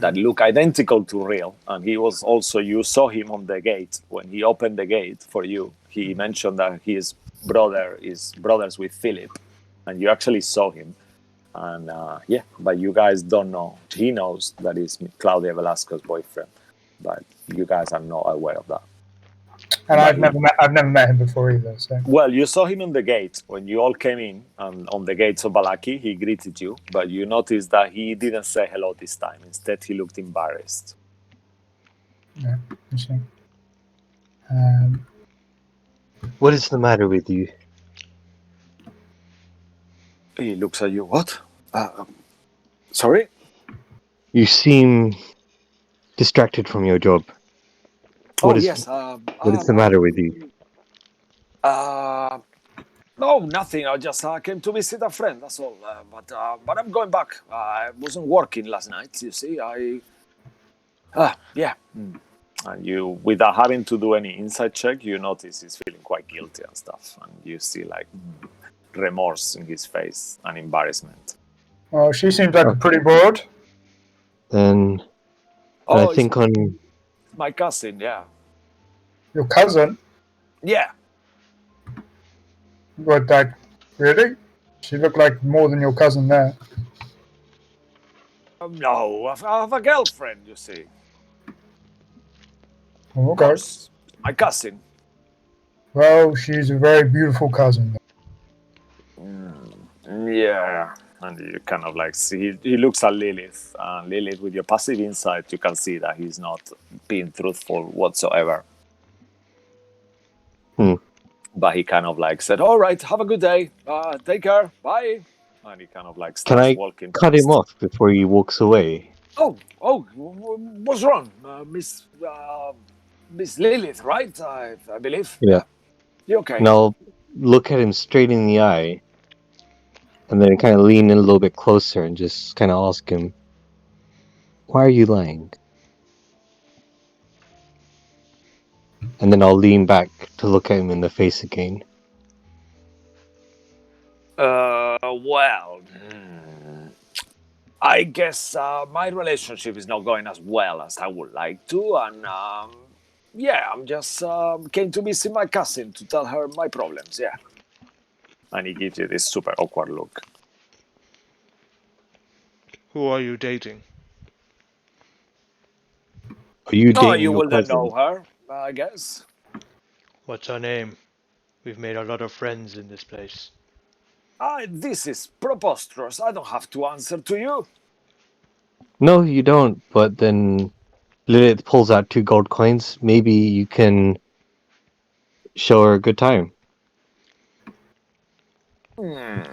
that looked identical to Real. And he was also, you saw him on the gate. When he opened the gate for you, he mentioned that his brother is brothers with Philip. And you actually saw him. And yeah, but you guys don't know. He knows that he's Claudia Velasco's boyfriend. But you guys are not aware of that. And I've never met him before either. So. Well, you saw him on the gate when you all came in, and on the gates of Balaki, he greeted you, but you noticed that he didn't say hello this time. Instead, he looked embarrassed. Yeah, interesting. What is the matter with you? He looks at you. What? Sorry? You seem distracted from your job. What is the matter with you? No, nothing. I just came to visit a friend. That's all. But I'm going back. I wasn't working last night. You see, yeah. And you, without having to do any inside check, you notice he's feeling quite guilty and stuff, and you see like remorse in his face and embarrassment. Well, she seems like pretty bored. Then I think on my cousin, yeah. Your cousin? Yeah. What, like, really? She looked like more than your cousin there. No, I have a girlfriend, you see. Oh, okay. Of course, my cousin. Well, she's a very beautiful cousin. Yeah. And you kind of like see, he looks at Lilith. And Lilith, with your passive insight, you can see that he's not being truthful whatsoever. But he kind of like said, all right, have a good day. Take care. Bye. And he kind of like starts walking. Cut him off before he walks away? Oh, what's wrong? Miss Lilith, right? I believe. Yeah. You okay? And I'll look at him straight in the eye, and then kind of lean in a little bit closer and just kind of ask him, why are you lying? And then I'll lean back to look at him in the face again. Well, I guess my relationship is not going as well as I would like to, and yeah, I'm just came to visit my cousin to tell her my problems, yeah. And he gives you this super awkward look. Who are you dating? Are you dating you your will cousin? know her, I guess. What's her name? We've made a lot of friends in this place. This is preposterous. I don't have to answer to you. No, you don't. But then Lilith pulls out 2 gold coins. Maybe you can show her a good time. Yeah,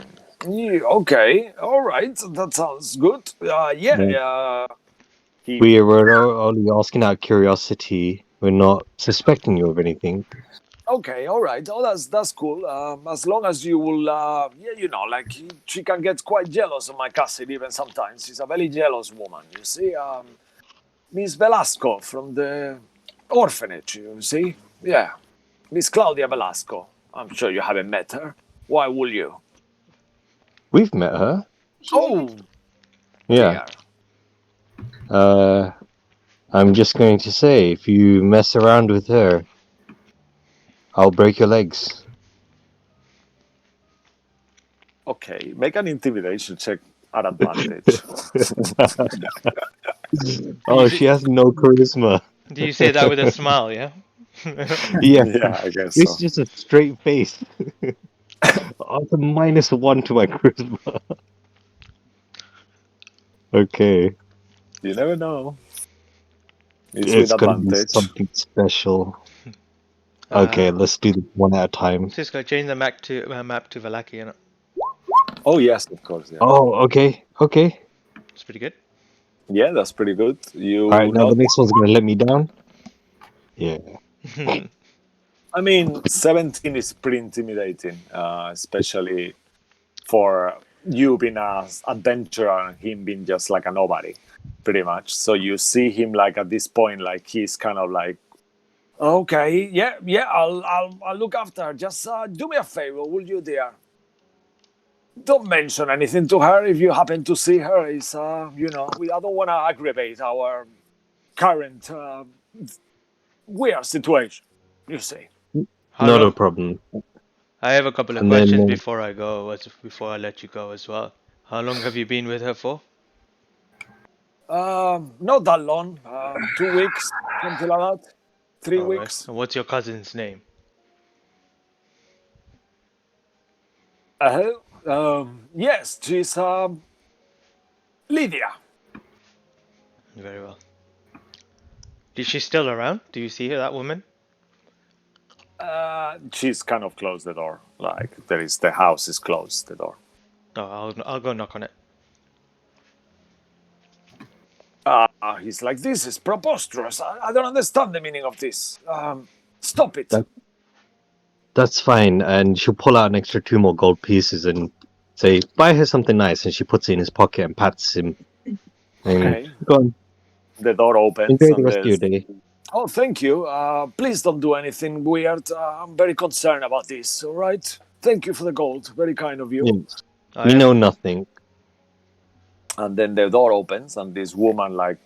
okay, all right. That sounds good. Yeah. We were only asking out of curiosity. We're not suspecting you of anything. Okay, all right. Oh, that's cool. As long as you will, she can get quite jealous of my cousin even sometimes. She's a very jealous woman. You see, Miss Velasco from the orphanage. You see, yeah, Miss Claudia Velasco. I'm sure you haven't met her. Why would you? We've met her. Oh, yeah. I'm just going to say, if you mess around with her, I'll break your legs. Okay, make an intimidation check at advantage. Oh, she has no charisma. Do you say that with a smile, yeah? Yeah, I guess It's so. just a straight face. It's a -1 to my charisma. Okay. You never know. It's It's with gonna be advantage. something special. Okay, let's do this one at a time. Cisco, change the map to Valaki. Oh yes, of course. Yeah. Oh, okay. It's pretty good. Yeah, that's pretty good. You All right, now know, the next one's gonna let me down. Yeah. I mean, 17 is pretty intimidating, especially for you being an adventurer and him being just like a nobody, pretty much. So you see him like at this point, like he's kind of like, okay, yeah, I'll look after her. Just do me a favor, will you, dear? Don't mention anything to her if you happen to see her. It's we don't want to aggravate our current weird situation. You see. How Not long? a problem. I have a couple of And then, questions before I go, before I let you go as well. How long have you been with her for? Not that long. 2 weeks, something like that. 3 All right. weeks. And what's your cousin's name? Yes, she's Lydia. Very well. Is she still around? Do you see her, that woman? She's kind of closed the door. Like the house is closed, the door. Oh, I'll go knock on it. He's like, this is preposterous. I don't understand the meaning of this. Stop it. that's fine. And she'll pull out an extra 2 more gold pieces and say, "Buy her something nice." And she puts it in his pocket and pats him. And Okay. go on, The door opens. enjoy the and rest of your there's- day. Oh, thank you. Please don't do anything weird. I'm very concerned about this, all right? Thank you for the gold. Very kind of you. Yeah. We know nothing. And then the door opens, and this woman, like,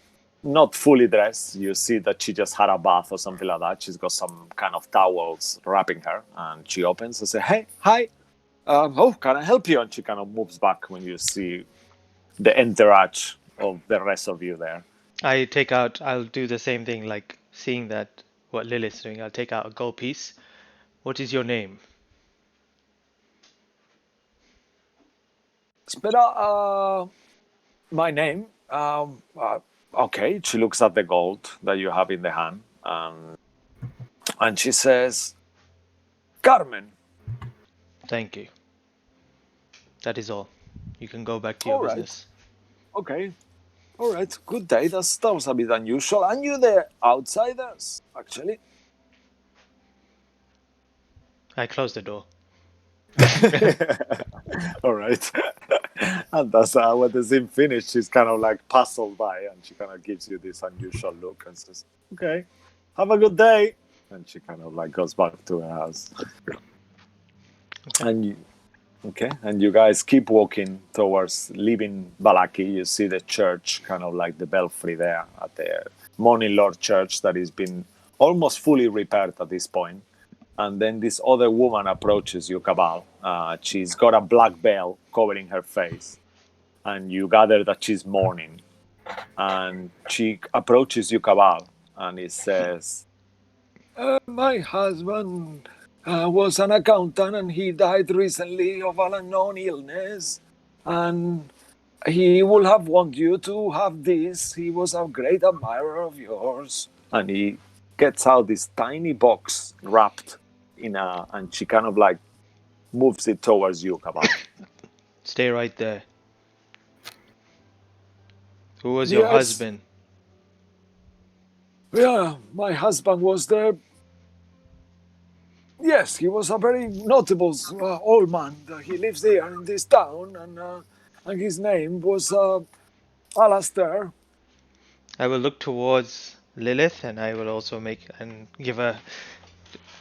not fully dressed. You see that she just had a bath or something like that. She's got some kind of towels wrapping her, and she opens and says, "Hey, hi. Can I help you?" And she kind of moves back when you see the entourage of the rest of you there. I'll do the same thing, like seeing that what Lilith's doing. I'll take out a gold piece. What is your name? Spera, my name. Okay, she looks at the gold that you have in the hand, and she says, "Carmen." Thank you. That is all. You can go back to your All right. business. Okay. All right. Good day. That was a bit unusual. And you the outsiders, actually. I close the door. All right. And that's when the scene finished. She's kind of like puzzled by, and she kind of gives you this unusual look and says, "Okay, have a good day." And she kind of like goes back to her house. And you guys keep walking towards leaving Balaki. You see the church, kind of like the belfry there at the Morning Lord Church that has been almost fully repaired at this point. And then this other woman approaches you, Kabal. She's got a black veil covering her face, and you gather that she's mourning. And she approaches you, Kabal, and it says, "My husband was an accountant, and he died recently of an unknown illness. And he would have wanted you to have this. He was a great admirer of yours." And he gets out this tiny box wrapped and she kind of like moves it towards you, Kabal. Stay right there. Who was your Yes. husband? Yeah, my husband was there. Yes, he was a very notable old man. He lives there in this town, and his name was Alastair. I will look towards Lilith, and I will also give her.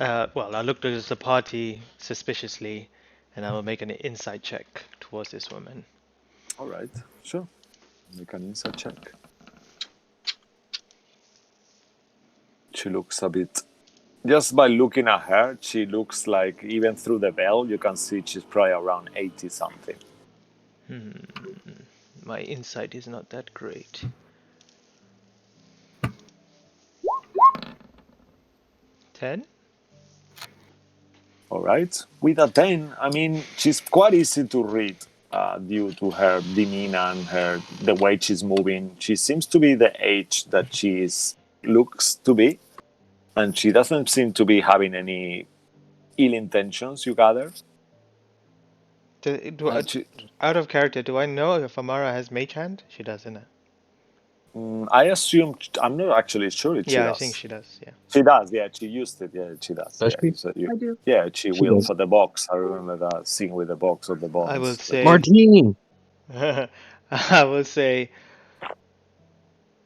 I'll look towards the party suspiciously, and I will make an insight check towards this woman. All right, sure. Make an insight check. She looks a bit... Just by looking at her, she looks like, even through the veil, you can see she's probably around 80-something. My insight is not that great. 10? All right. With a 10, I mean, she's quite easy to read due to her demeanor and the way she's moving. She seems to be the age that she looks to be. And she doesn't seem to be having any ill intentions, you gather. Out of character, do I know if Amara has Mage Hand? She does, isn't it? I assume, I'm not actually sure if she does. Yeah, I think she does, yeah. She does, yeah, she used it, yeah, she does. Does she? So I do. yeah, she She will does. for the box. I remember that scene with the box of the bombs. I will say... Martine! I will say...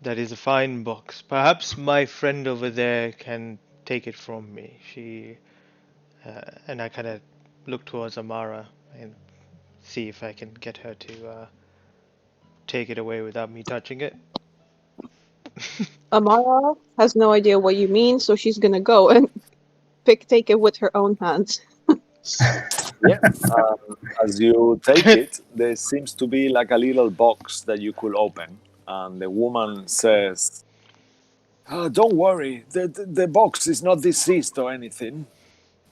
That is a fine box. Perhaps my friend over there can take it from me. And I kind of look towards Amara and see if I can get her to take it away without me touching it. Amara has no idea what you mean, so she's gonna go and take it with her own hands. Yeah, as you take it, there seems to be like a little box that you could open, and the woman says, "Don't worry, the box is not diseased or anything.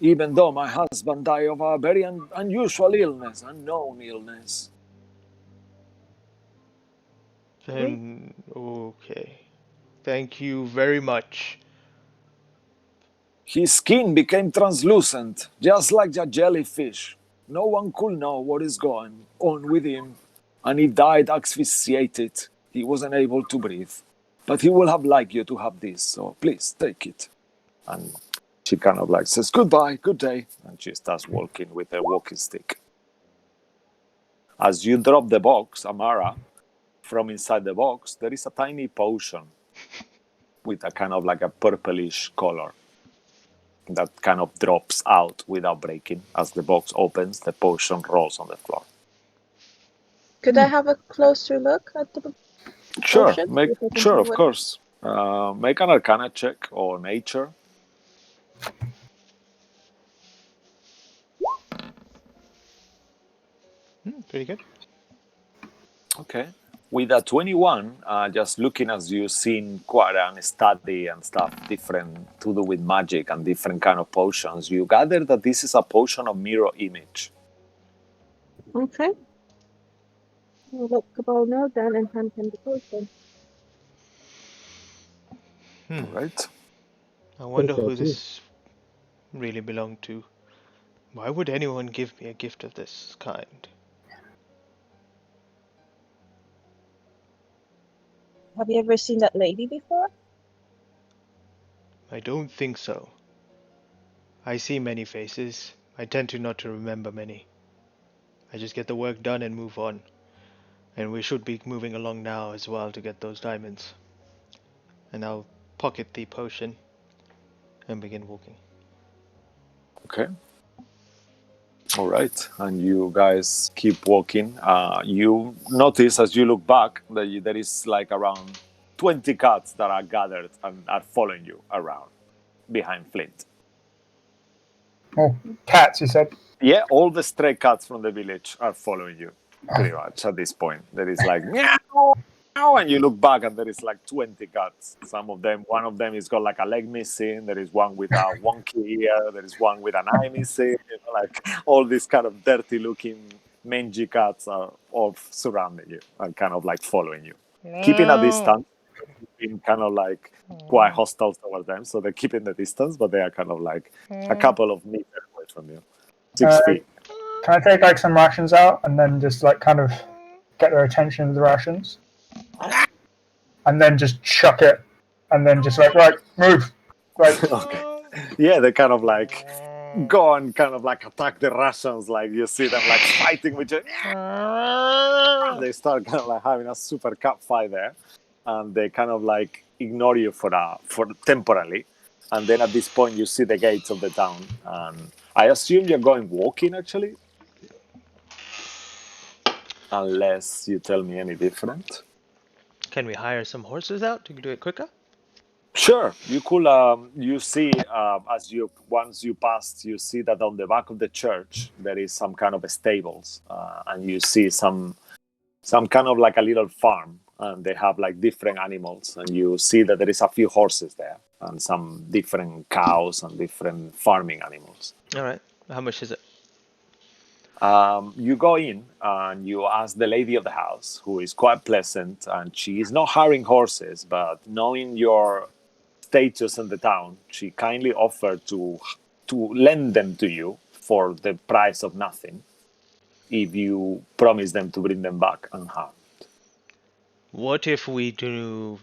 Even though my husband died of a very unusual illness, unknown illness." Then, okay. Thank you very much. His skin became translucent, just like a jellyfish. No one could know what is going on with him, and he died asphyxiated. He wasn't able to breathe. But he will have liked you to have this, so please take it. And she kind of like says, "Goodbye, good day," and she starts walking with her walking stick. As you drop the box, Amara, from inside the box, there is a tiny potion with a kind of like a purplish color that kind of drops out without breaking. As the box opens, the potion rolls on the floor. Could I have a closer look at the Sure, potion? make If I can sure, see of what- course. Make an Arcana check or Nature. Pretty good. Okay. With a 21, just looking as you've seen quite an study and stuff different to do with magic and different kind of potions, you gather that this is a potion of mirror image. Okay. I'll let Kabal know then and hand him the potion. All right. I wonder so who too. this really belonged to. Why would anyone give me a gift of this kind? Have you ever seen that lady before? I don't think so. I see many faces. I tend to not to remember many. I just get the work done and move on. And we should be moving along now as well to get those diamonds. And I'll pocket the potion and begin walking. Okay. All right. And you guys keep walking. You notice as you look back that there is like around 20 cats that are gathered and are following you around behind Flint. Oh, cats, you said? Yeah, all the stray cats from the village are following you pretty much at this point. There is like meow, meow, and you look back and there is like 20 cats. Some of them, one of them has got like a leg missing. There is one with a wonky ear. There is one with an eye missing. Like all these kind of dirty looking mangy cats are all surrounding you and kind of like following you. Keeping a distance, being kind of like quite hostile towards them. So they're keeping the distance, but they are kind of like a couple of meters away from you. 6 feet. Can I take like some rations out and then just like kind of get their attention with the rations? And then just chuck it and then just like, right, move. Right. Okay. Yeah, they kind of like go and kind of like attack the Russians. Like you see them like fighting with you. They start kind of like having a super cat fight there, and they kind of like ignore you for temporarily. And then at this point, you see the gates of the town. And I assume you're going walking actually, unless you tell me any different. Can we hire some horses out to do it quicker? Sure, you could. You see, once you pass, you see that on the back of the church there is some kind of stables, and you see some kind of like a little farm, and they have like different animals, and you see that there is a few horses there, and some different cows and different farming animals. All right. How much is it? You go in and you ask the lady of the house, who is quite pleasant, and she is not hiring horses, but knowing your status in the town, she kindly offered to lend them to you for the price of nothing if you promise them to bring them back unharmed. What if we do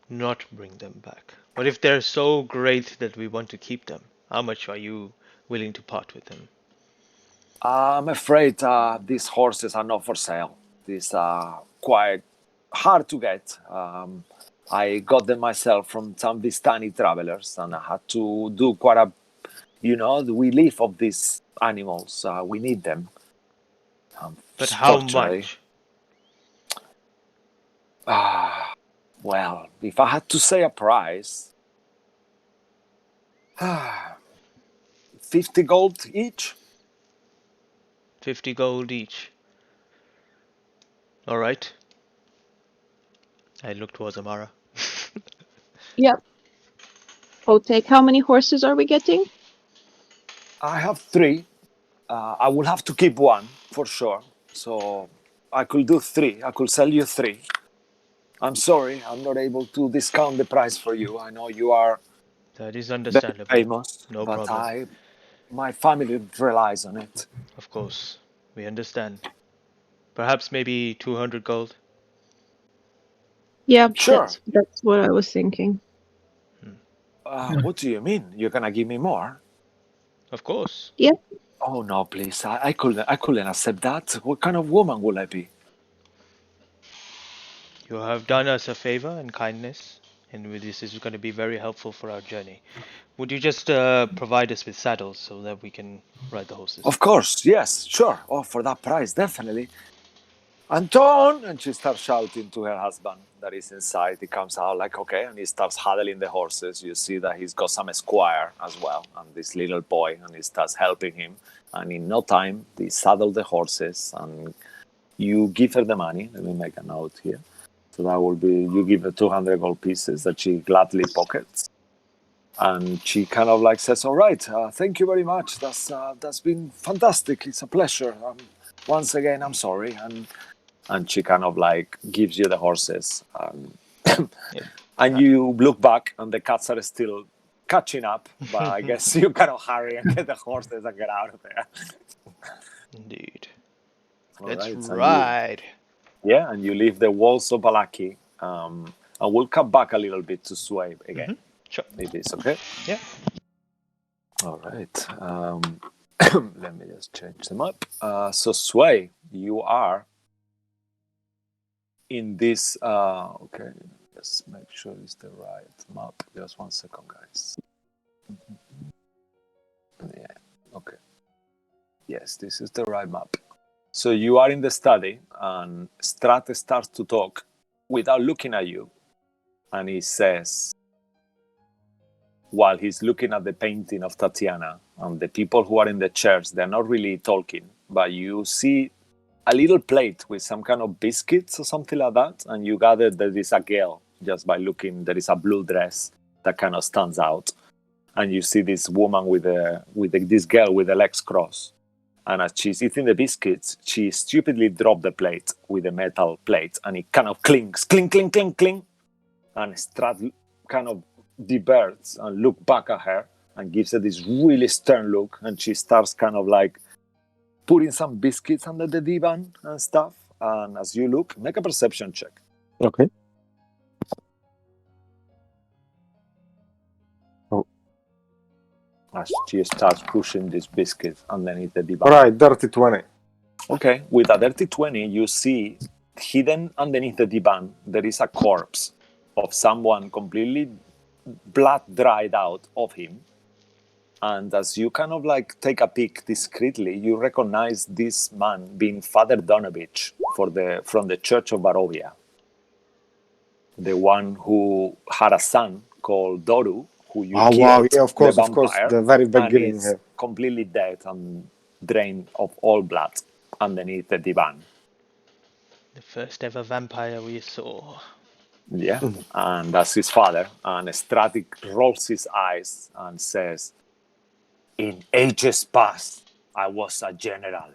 not bring them back? What if they're so great that we want to keep them? How much are you willing to part with them? I'm afraid these horses are not for sale. These are quite hard to get. I got them myself from some Vistani travelers, and I had to do quite a, we live of these animals. We need them. But how Fortunately, much? well, if I had to say a price, 50 gold each. 50 gold each. All right. I look towards Amara. Yep. Otek, how many horses are we getting? I have 3. I will have to keep one for sure. So I could do 3. I could sell you 3. I'm sorry, I'm not able to discount the price for you. I know you are That is very understandable. famous, No but problem. my family relies on it. Of course. We understand. Perhaps maybe 200 gold? Yeah, Sure. that's what I was thinking. What do you mean? You're gonna give me more? Of course. Yeah. Oh no, please! I couldn't accept that. What kind of woman will I be? You have done us a favor and kindness, and this is going to be very helpful for our journey. Would you just provide us with saddles so that we can ride the horses? Of course, yes, sure. Oh, for that price, definitely. Anton! And she starts shouting to her husband that is inside. He comes out like, okay, and he starts huddling the horses. You see that he's got some squire as well, and this little boy, and he starts helping him. And in no time, they saddle the horses, and you give her the money. Let me make a note here. So that will be, you give her 200 gold pieces that she gladly pockets. And she kind of like says, all right, thank you very much. That's been fantastic. It's a pleasure. Once again, I'm sorry. And she kind of like gives you the horses. And you look back and the cats are still catching up. But I guess you kind of hurry and get the horses and get out of there. Indeed. All Let's right, ride. And you leave the walls of Balaki. And we'll come back a little bit to Sway again. Sure. It is okay? Yeah. All right. Let me just change them up. So Sway, you are in this. Okay, let's make sure it's the right map. Just 1 second, guys. Yeah. Okay. Yes, this is the right map. So you are in the study, and Strahd starts to talk without looking at you, and he says, while he's looking at the painting of Tatiana, and the people who are in the chairs, they're not really talking, but you see a little plate with some kind of biscuits or something like that, and you gather that there is a girl, just by looking, there is a blue dress that kind of stands out, and you see this woman this girl with the legs crossed, and as she's eating the biscuits, she stupidly dropped the plate with the metal plate, and it kind of clinks, clink, clink, clink, clink, and Strahd kind of diverts and look back at her and gives her this really stern look, and she starts kind of like putting some biscuits under the divan and stuff. And as you look, make a perception check. Okay. Oh. As she starts pushing this biscuit underneath the divan. All right, dirty 20. Okay, with a dirty 20, you see hidden underneath the divan, there is a corpse of someone completely blood dried out of him. And as you kind of like take a peek discreetly, you recognize this man being Father Donovich from the Church of Barovia. The one who had a son called Doru, who you killed. Wow, yeah, of course, the vampire, the very beginning. and is completely dead and drained of all blood underneath the divan. The first ever vampire we saw. Yeah, and that's his father. And Strahd rolls his eyes and says, in ages past, I was a general.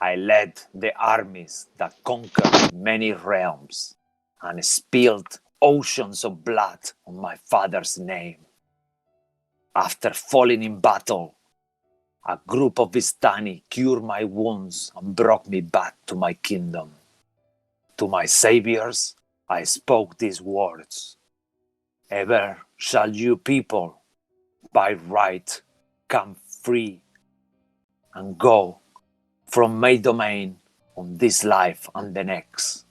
I led the armies that conquered many realms and spilled oceans of blood on my father's name. After falling in battle, a group of Vistani cured my wounds and brought me back to my kingdom. To my saviors, I spoke these words. Ever shall you people, by right, come free and go from my domain on this life and the next.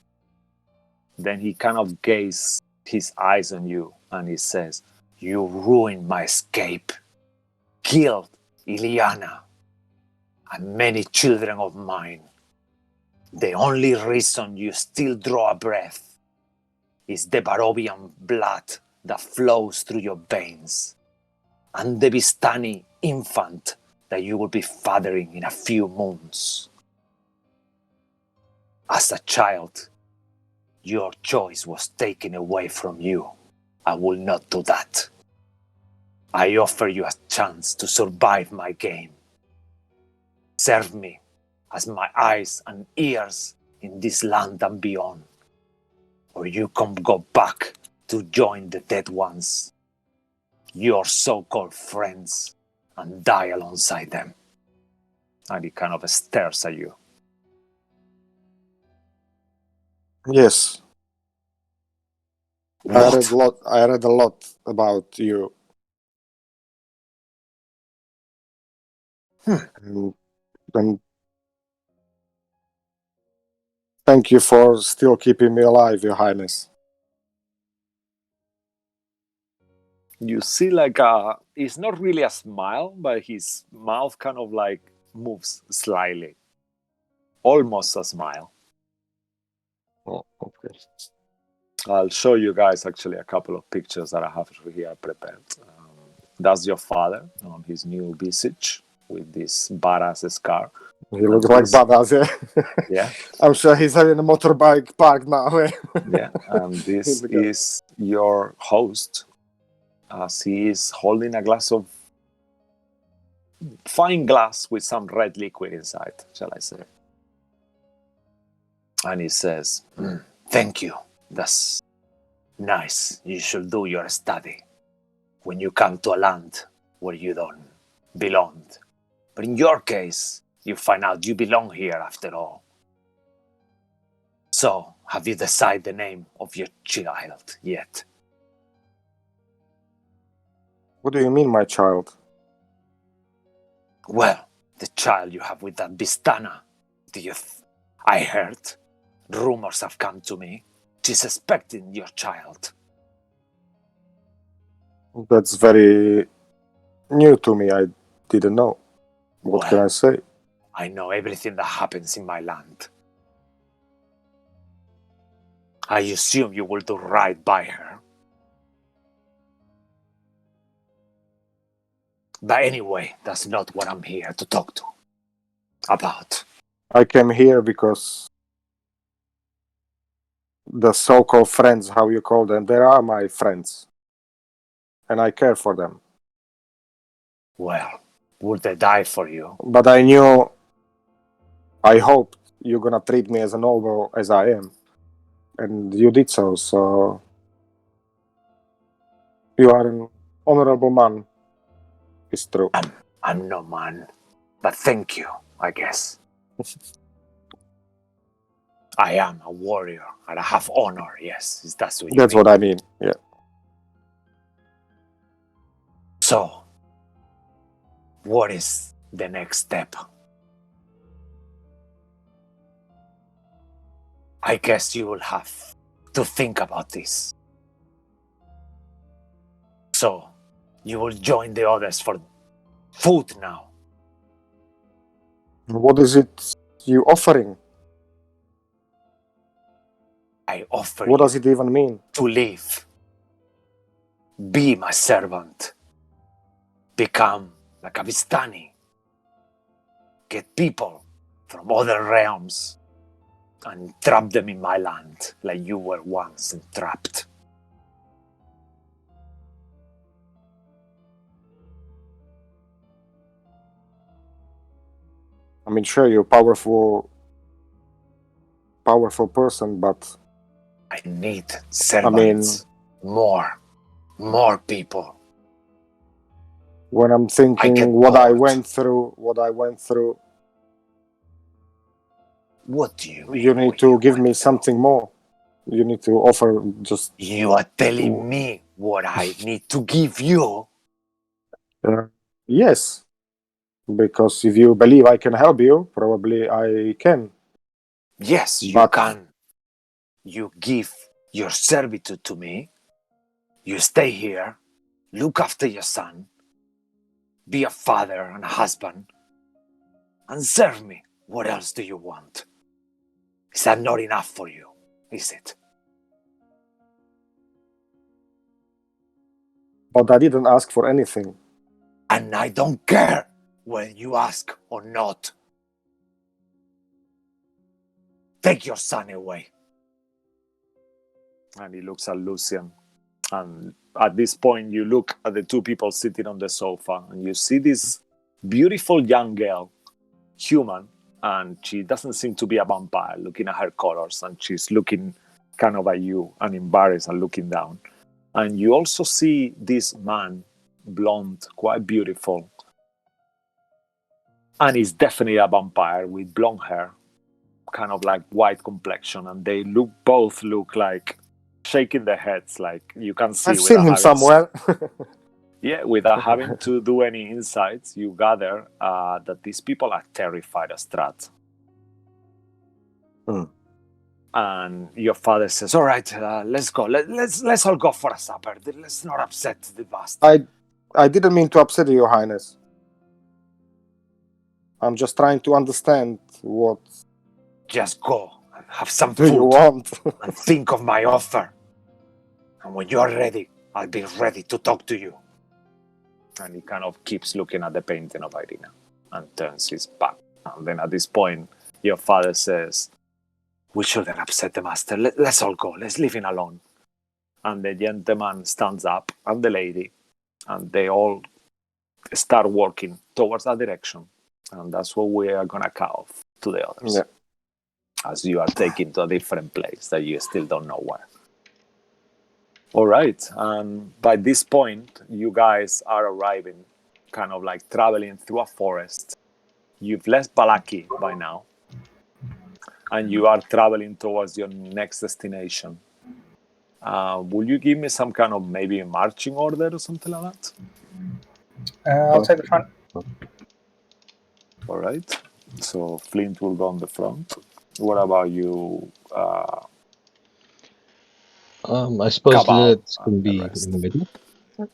Then he kind of gazes his eyes on you and he says, you ruined my escape, killed Iliana and many children of mine. The only reason you still draw a breath is the Barovian blood that flows through your veins and the Vistani infant that you will be fathering in a few months. As a child, your choice was taken away from you. I will not do that. I offer you a chance to survive my game. Serve me as my eyes and ears in this land and beyond, or you can go back to join the dead ones, your so-called friends, and die alongside them. And he kind of stares at you. Yes. What? I read a lot about you. And thank you for still keeping me alive, Your Highness. You see it's not really a smile, but his mouth kind of like moves slightly. Almost a smile. Oh, okay. I'll show you guys actually a couple of pictures that I have here prepared. That's your father on his new visage with this badass scar. He looks like badass, yeah. Yeah. I'm sure he's having a motorbike park now. Yeah, and this is your host as he is holding a glass of fine glass with some red liquid inside, shall I say. And he says, thank you. That's nice. You should do your study when you come to a land where you don't belong. But in your case, you find out you belong here after all. So, have you decided the name of your child yet? What do you mean, my child? Well, the child you have with that Bistana. I heard. Rumors have come to me. She's expecting your child. That's very new to me. I didn't know. What can I say? I know everything that happens in my land. I assume you will do right by her. But anyway, that's not what I'm here to talk to about. I came here because the so-called friends, how you call them, they are my friends. And I care for them. Well, would they die for you? But I hoped you're gonna treat me as a noble as I am. And you did so you are an honorable man. It's true. I'm no man, but thank you, I guess. I am a warrior, and I have honor, yes, that's what you That's mean. what I mean, yeah. So, what is the next step? I guess you will have to think about this. So, you will join the others for food now. What is it you offering? I offer What you does it even mean? to live. Be my servant. Become like a Vistani. Get people from other realms and trap them in my land like you were once entrapped. I mean, sure, you're a powerful person, but I need servants. More people. When I'm thinking get what I bored. went through, What do you mean? you need to give me something more. You need to offer just. You are telling me what I need to give you? Yes, because if you believe I can help you, probably I can. Yes, you But- can. You give your servitude to me. You stay here. Look after your son. Be a father and a husband. And serve me. What else do you want? Is that not enough for you? Is it? But I didn't ask for anything. And I don't care whether you ask or not. Take your son away. And he looks at Lucian. And at this point, you look at the two people sitting on the sofa, and you see this beautiful young girl, human, and she doesn't seem to be a vampire, looking at her colors, and she's looking kind of at you and embarrassed and looking down. And you also see this man, blonde, quite beautiful, and he's definitely a vampire with blonde hair, kind of like white complexion, and they both look like shaking their heads, like you can see. I've seen him somewhere. Yeah, without having to do any insights, you gather that these people are terrified of Strahd. And your father says, "All right, let's go. Let's all go for a supper. Let's not upset the bastard." I didn't mean to upset you, Your Highness. I'm just trying to understand what Just go and have some do food you want. and think of my offer. And when you're ready, I'll be ready to talk to you. And he kind of keeps looking at the painting of Irina and turns his back. And then at this point, your father says, "We shouldn't upset the master. Let's all go. Let's leave him alone." And the gentleman stands up and the lady, and they all start walking towards that direction. And that's what we are going to cut off to the others. Yeah. As you are taken to a different place that you still don't know where. All right. And by this point, you guys are arriving, kind of like traveling through a forest. You've left Balaki by now. And you are traveling towards your next destination. Will you give me some kind of maybe marching order or something like that? I'll take the front. All right. So Flint will go on the front. What about you? I suppose Kabal Lilith can and the be rest. in the middle.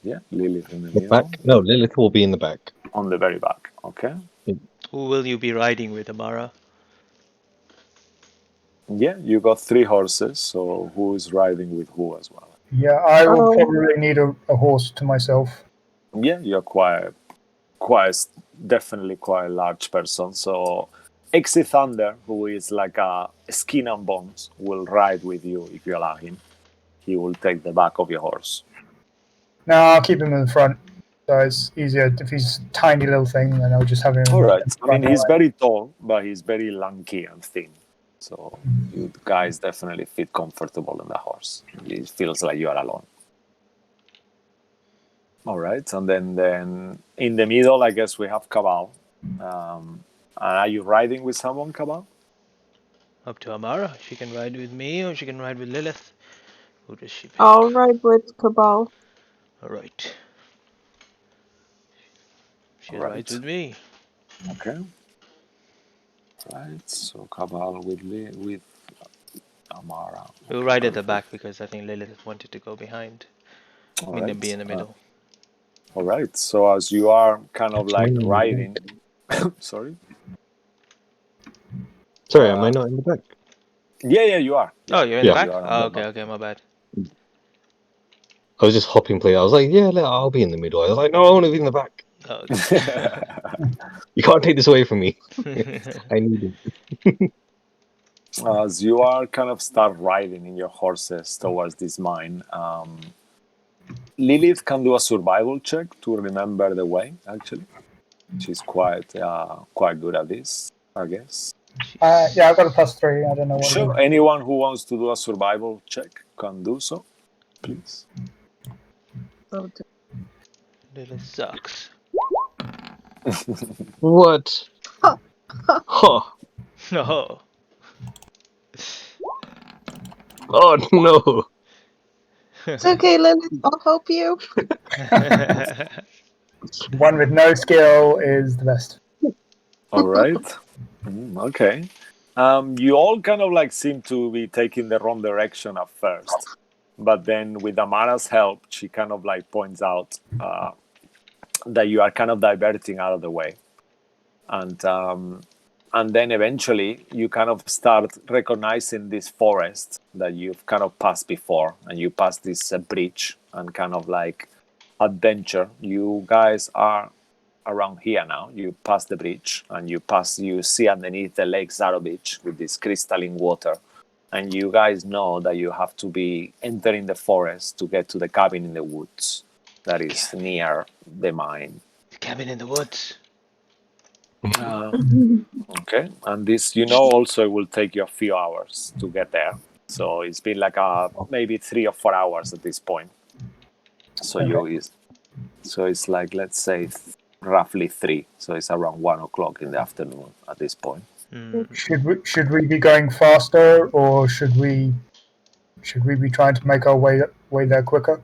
Yeah, Lilith in the The middle. back? No, Lilith will be in the back. On the very back. Okay. Who will you be riding with, Amara? Yeah, you got 3 horses. So who is riding with who as well? Yeah, I will Oh. probably need a horse to myself. Yeah, you're definitely quite a large person. So Exy Thunder, who is like a skin and bones, will ride with you if you allow him. He will take the back of your horse. No, I'll keep him in the front. So it's easier. If he's a tiny little thing, then I'll just have him in All the right. I mean, front. he's very tall, but he's very lanky and thin. So you guys definitely feel comfortable on the horse. It feels like you are alone. All right. And then in the middle, I guess we have Kabal. Are you riding with someone, Kabal? Up to Amara. She can ride with me or she can ride with Lilith. Who does she pick? I'll ride with Kabal. Alright. She Alright. rides with me. Okay. Right. So Kabal with Amara. We'll ride at the back because I think Lilith wanted to go behind. All Me right. and be in the middle. All right. So as you are kind of like riding, sorry. Sorry, am I not in the back? Yeah, you are. Oh, you're in Yeah. the back? You are on Oh, the okay, back. okay, my bad. I was just hopping play. I was like, yeah, I'll be in the middle. I was like, no, I want to be in the back. Oh, okay. You can't take this away from me. I need it. As you are kind of start riding in your horses towards this mine, Lilith can do a survival check to remember the way. Actually, she's quite good at this, I guess. Yeah, I've got a +3. I don't know what it Sure. is. Anyone who wants to do a survival check can do so, please. Little sucks. What? Huh. No. Oh no. It's okay, Lilith. I'll help you. One with no skill is the best. All right. Okay. You all kind of like seem to be taking the wrong direction at first, but then with Amara's help, she kind of like points out that you are kind of diverting out of the way, and then eventually you kind of start recognizing this forest that you've kind of passed before, and you pass this bridge and kind of like adventure. You guys are around here now. You pass the bridge and you see underneath the Lake Zaro Beach with this crystalline water, and you guys know that you have to be entering the forest to get to the cabin in the woods that is near the mine. Cabin in the woods. Okay, and this, also it will take you a few hours to get there. So it's been like maybe 3 or 4 hours at this point. So so it's like, let's say, roughly 3. So it's around 1 o'clock in the afternoon at this point. Should we be going faster, or should we be trying to make our way there quicker?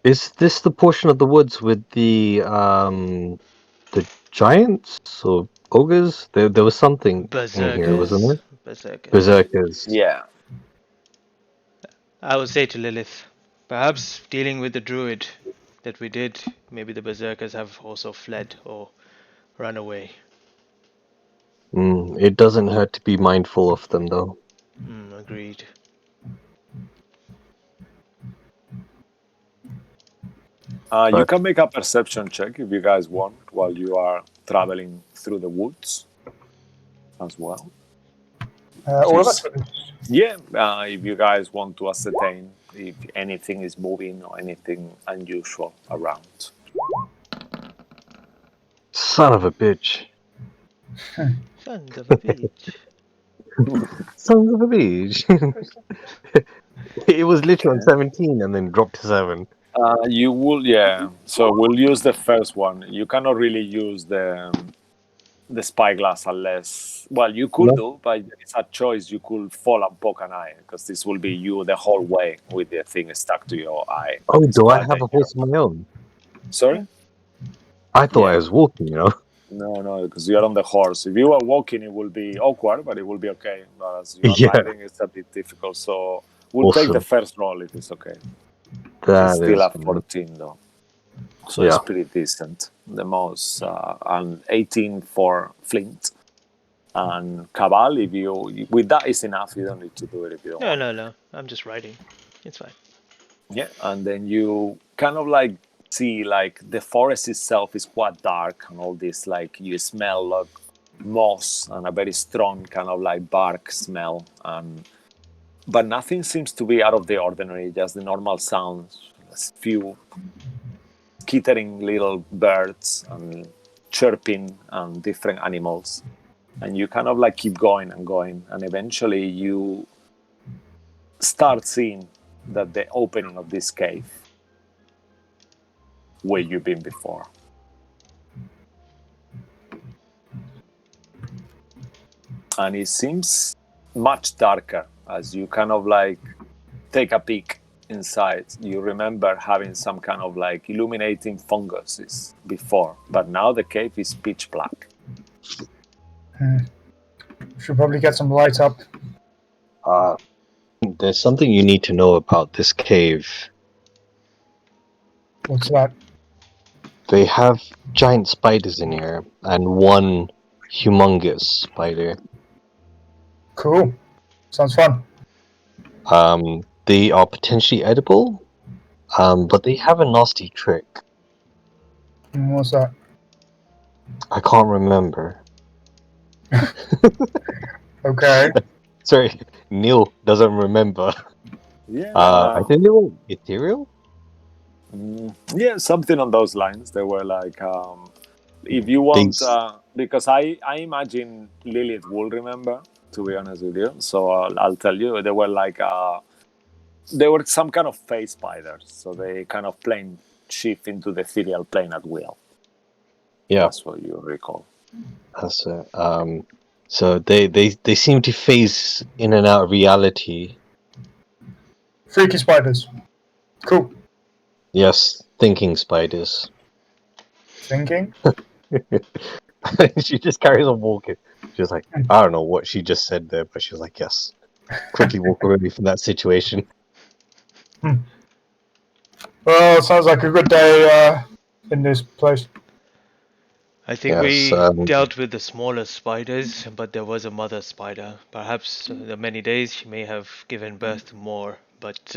Is this the portion of the woods with the giants or ogres? There was something in here, wasn't there? Berserkers. Yeah. I would say to Lilith, perhaps dealing with the druid that we did, maybe the berserkers have also fled or run away. It doesn't hurt to be mindful of them, though. Agreed. You can make a perception check if you guys want while you are traveling through the woods as well. All of us? Yeah, if you guys want to ascertain if anything is moving or anything unusual around. Son of a bitch. Sons of a bitch. Sons of a bitch. It was literally on 17 and then dropped to 7. You will, yeah. So we'll use the first one. You cannot really use the spyglass unless, well, you could do, but it's a choice. You could fall and poke an eye, because this will be you the whole way with the thing stuck to your eye. Oh, It's do I quite have a horse of my own? Sorry? I thought Yeah. I was walking, No, because you're on the horse. If you are walking, it will be awkward, but it will be okay. But as you are Yeah. riding, it's a bit difficult. So we'll take the Awesome. first roll if it's okay. It's That still is. at 14, though. So it's Yeah. pretty decent. The most, and 18 for Flint. And Kabal, with that is enough. You don't need to do it if you don't want. No. I'm just writing. It's fine. Yeah, and then you kind of like see like the forest itself is quite dark, and all this like you smell like moss and a very strong kind of like bark smell, but nothing seems to be out of the ordinary. Just the normal sounds, a few skittering little birds and chirping and different animals, and you kind of like keep going and going, and eventually you start seeing that the opening of this cave where you've been before. And it seems much darker as you kind of like take a peek inside. You remember having some kind of like illuminating funguses before, but now the cave is pitch black. Should probably get some light up. There's something you need to know about this cave. What's that? They have giant spiders in here, and one humongous spider. Cool. Sounds fun. They are potentially edible, but they have a nasty trick. What's that? I can't remember. Okay. Sorry, Neil doesn't remember. Yeah. Ethereal? Yeah, something on those lines. They were like if you want, These- because I imagine Lilith will remember. To be honest with you, so I'll tell you, they were like they were some kind of phase spiders, so they kind of plane shift into the ethereal plane at will. Yeah, That's what you recall. that's it. So they seem to phase in and out of reality. Freaky spiders. Cool. Yes, thinking spiders. Thinking. She just carries on walking. She's like, I don't know what she just said there, but she was like, yes. Quickly walk away from that situation. Well, sounds like a good day in this place. I think Yes, we dealt with the smaller spiders, but there was a mother spider. Perhaps the many days she may have given birth to more, but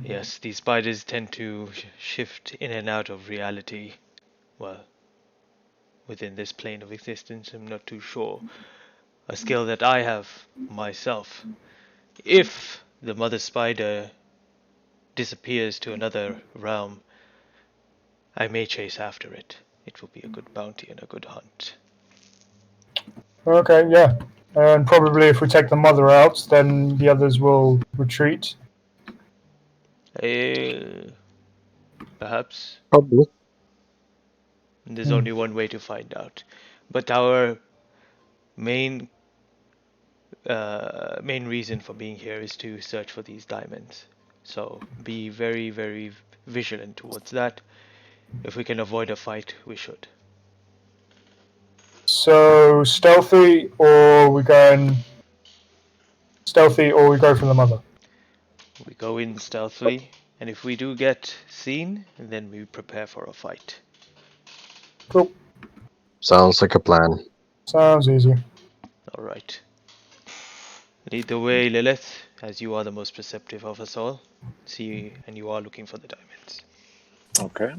yes, these spiders tend to shift in and out of reality. Well, within this plane of existence, I'm not too sure. A skill that I have myself. If the mother spider disappears to another realm, I may chase after it. It will be a good bounty and a good hunt. Okay, yeah. And probably if we take the mother out, then the others will retreat. Perhaps. probably. There's only one way to find out. But our main main reason for being here is to search for these diamonds. So be very, very vigilant towards that. If we can avoid a fight, we should. So stealthy, or we go for the mother. We go in stealthily, and if we do get seen, then we prepare for a fight. Cool. Sounds like a plan. Sounds easy. All right. Lead the way, Lilith, as you are the most perceptive of us all. See, and you are looking for the diamonds. Okay.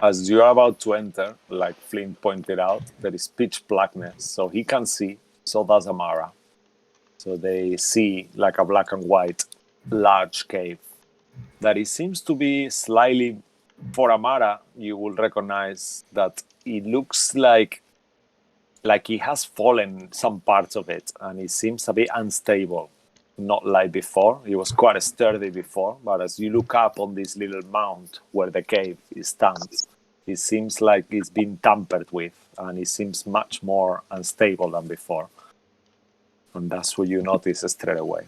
As you are about to enter, like Flint pointed out, there is pitch blackness, so he can see. So does Amara. So they see like a black and white large cave that it seems to be slightly, for Amara, you will recognize that it looks like it has fallen some parts of it, and it seems a bit unstable. Not like before. It was quite sturdy before, but as you look up on this little mound where the cave stands, it seems like it's been tampered with, and it seems much more unstable than before. And that's what you notice straight away,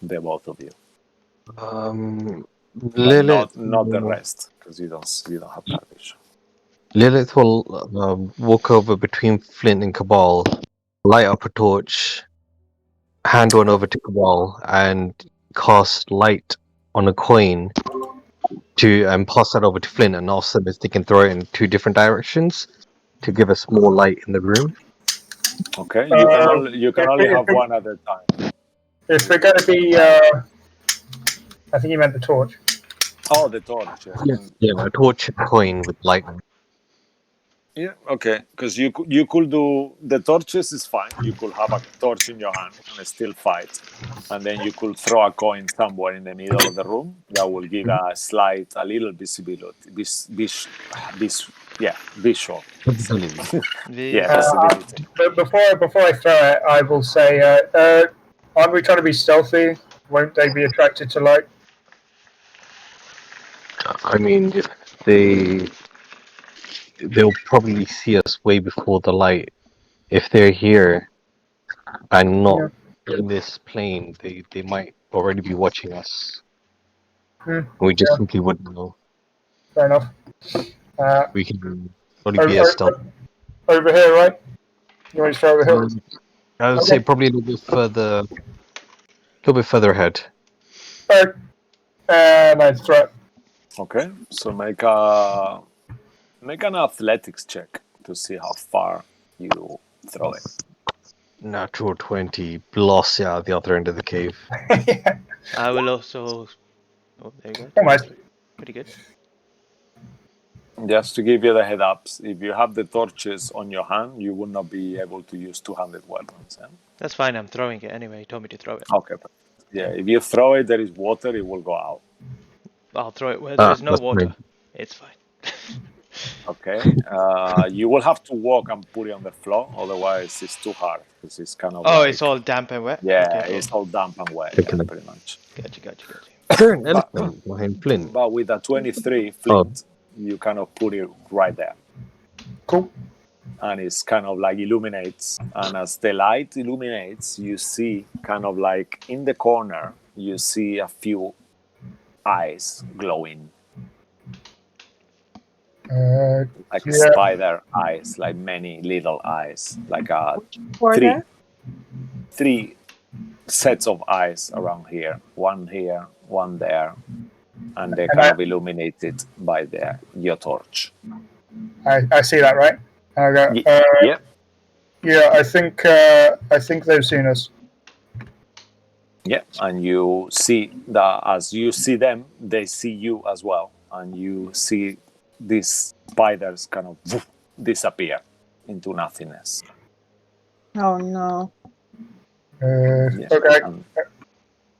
the both of you. But Lilith, not the rest, because you don't have that vision. Lilith will walk over between Flint and Kabal, light up a torch, hand one over to Kabal, and cast light on a coin and pass that over to Flint, and ask them if they can throw it in two different directions to give us more light in the room. Okay, you can only have one at a time. If we're going to be, I think you meant the torch. Oh, the torch. Yeah, a torch and a coin with lightning. Yeah, okay, because you could do the torches is fine. You could have a torch in your hand and still fight, and then you could throw a coin somewhere in the middle of the room. That will give a little visibility. Visual. Yeah, visibility. But before I throw it, I will say, aren't we trying to be stealthy? Won't they be attracted to light? I mean, they'll probably see us way before the light. If they're here and not in this plane, they might already be watching us. We just simply wouldn't know. Fair enough. We can only be as stealth. Over here, right? You want to throw over here? I would say probably a little bit further ahead. Alright. And I throw it. Okay, so make an athletics check to see how far you throw it. Natural 20, blast it out the other end of the cave. Yeah. I will also. Oh, there you go. Almost. Pretty good. Just to give you the head ups, if you have the torches on your hand, you will not be able to use two-handed weapons. Yeah? That's fine. I'm throwing it anyway. You told me to throw it. Okay. Yeah, if you throw it, there is water. It will go out. I'll throw it where there's no that's water. fine. It's fine. Okay. You will have to walk and put it on the floor, otherwise it's too hard because it's kind of Oh, like it's all damp and wet? yeah, Okay, cool. it's all damp and wet. Okay. Yeah, pretty much. Gotcha. Turn elephant behind Flint. But with a 23 flint, you kind of put it right there. Cool. And it's kind of like illuminates. And as the light illuminates, you see kind of like in the corner, you see a few eyes glowing. Like Yeah. spider eyes, like many little eyes, like Order? three sets of eyes around here, one there, and they're And kind I- of illuminated by your torch. I see that, right? And I go, Yeah. yeah, I think they've seen us. Yeah, and you see that as you see them, they see you as well, and you see these spiders kind of disappear into nothingness. Oh no. Yeah. Okay.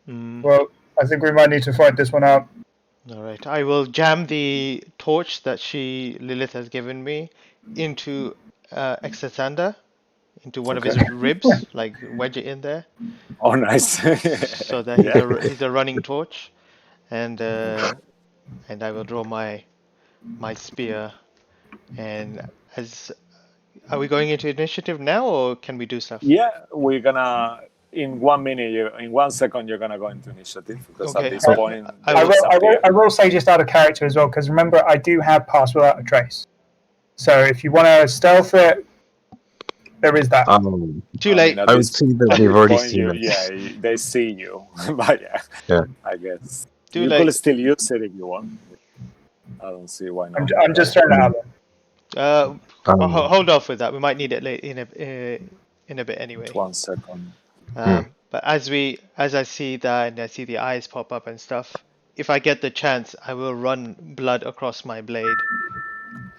And Well, I think we might need to fight this one out. Alright, I will jam the torch that Lilith has given me into Exasander, into one of his ribs, like wedge it in there, oh, nice. so that he's a running torch, and I will draw my spear. And are we going into initiative now, or can we do stuff? Yeah, we're gonna in 1 minute, in 1 second, you're gonna go into initiative because Okay. at this point I they will- disappear. I will say just out of character as well, because remember, I do have Pass Without a Trace. So if you want to stealth it, there is that. Too late. at I would this- see that at they've this already point, seen us. Yeah, they see you, but Yeah. I guess Too you late. could still use it if you want. I don't see why not. I'm just throwing it out there. Hold off with that. We might need it late in a bit anyway. 1 second. But as I see that and I see the eyes pop up and stuff, if I get the chance, I will run blood across my blade.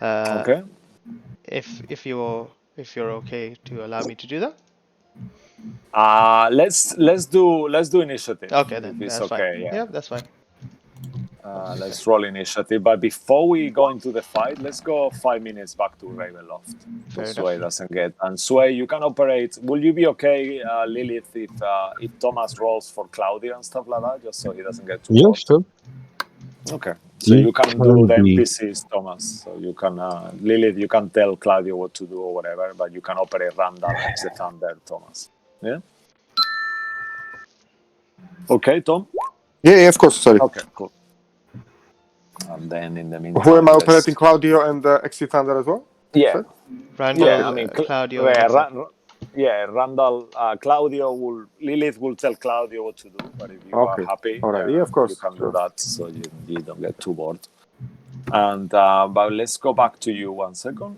Okay. If you're okay to allow me to do that. Let's do initiative. Okay, then if it's that's okay. fine. Yeah. That's fine. Let's roll initiative. But before we go into the fight, let's go 5 minutes back to Ravenloft. Fair So enough. Sway doesn't get. And Sway, you can operate. Will you be okay, Lilith, if Thomas rolls for Claudia and stuff like that, just so he doesn't get too Yeah, bored? sure. Okay. So you can do can the be- NPCs, Thomas. So you can, Lilith, you can tell Claudia what to do or whatever, but you can operate Randall, the Thunder, Thomas. Yeah? Okay, Tom? Yeah, of course. Sorry. Okay, cool. And then in the meantime, Who am I let's- operating? Claudio and Exit Thunder as well? Yeah. Sir? Randall, Yeah, I mean, Claudio. yeah, and Exit. Randall, Lilith will tell Claudio what to do, but if you Okay. are happy, All right. Yeah, of course. you can Sure. do that so you don't get too bored. And but let's go back to you 1 second,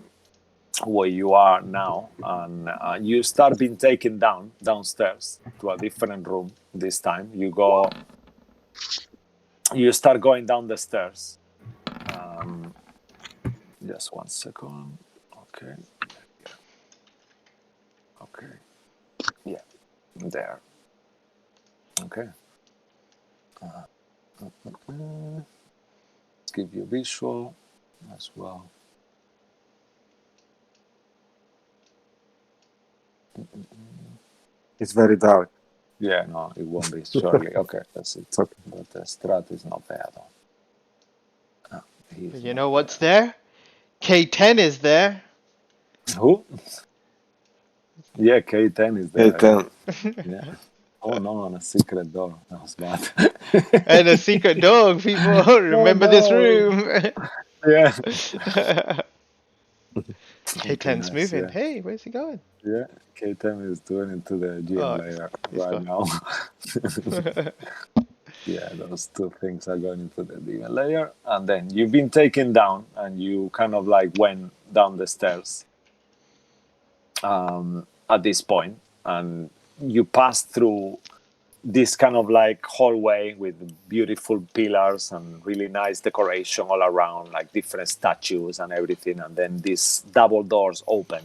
where you are now, and you start being taken downstairs to a different room. This time, you start going down the stairs. Just 1 second. Okay. Okay. Yeah. There. Okay. Let's give you a visual as well. It's very dark. Yeah, no, it won't be surely. Okay, that's it. Okay. But the Strahd is not there though. You know what's there? K10 is there. Who? Yeah, K10 is there. K10. Yeah. Oh no, on a secret door. That was bad. And a secret dog, people. Remember this room. Yeah. K10's nice, moving. yeah. Hey, where's he going? Yeah, K10 is doing it to the GM Oh, layer he's right gone. now. Yeah, those two things are going into the demon layer. And then you've been taken down and you kind of like went down the stairs at this point. And you passed through this kind of like hallway with beautiful pillars and really nice decoration all around, like different statues and everything. And then these double doors open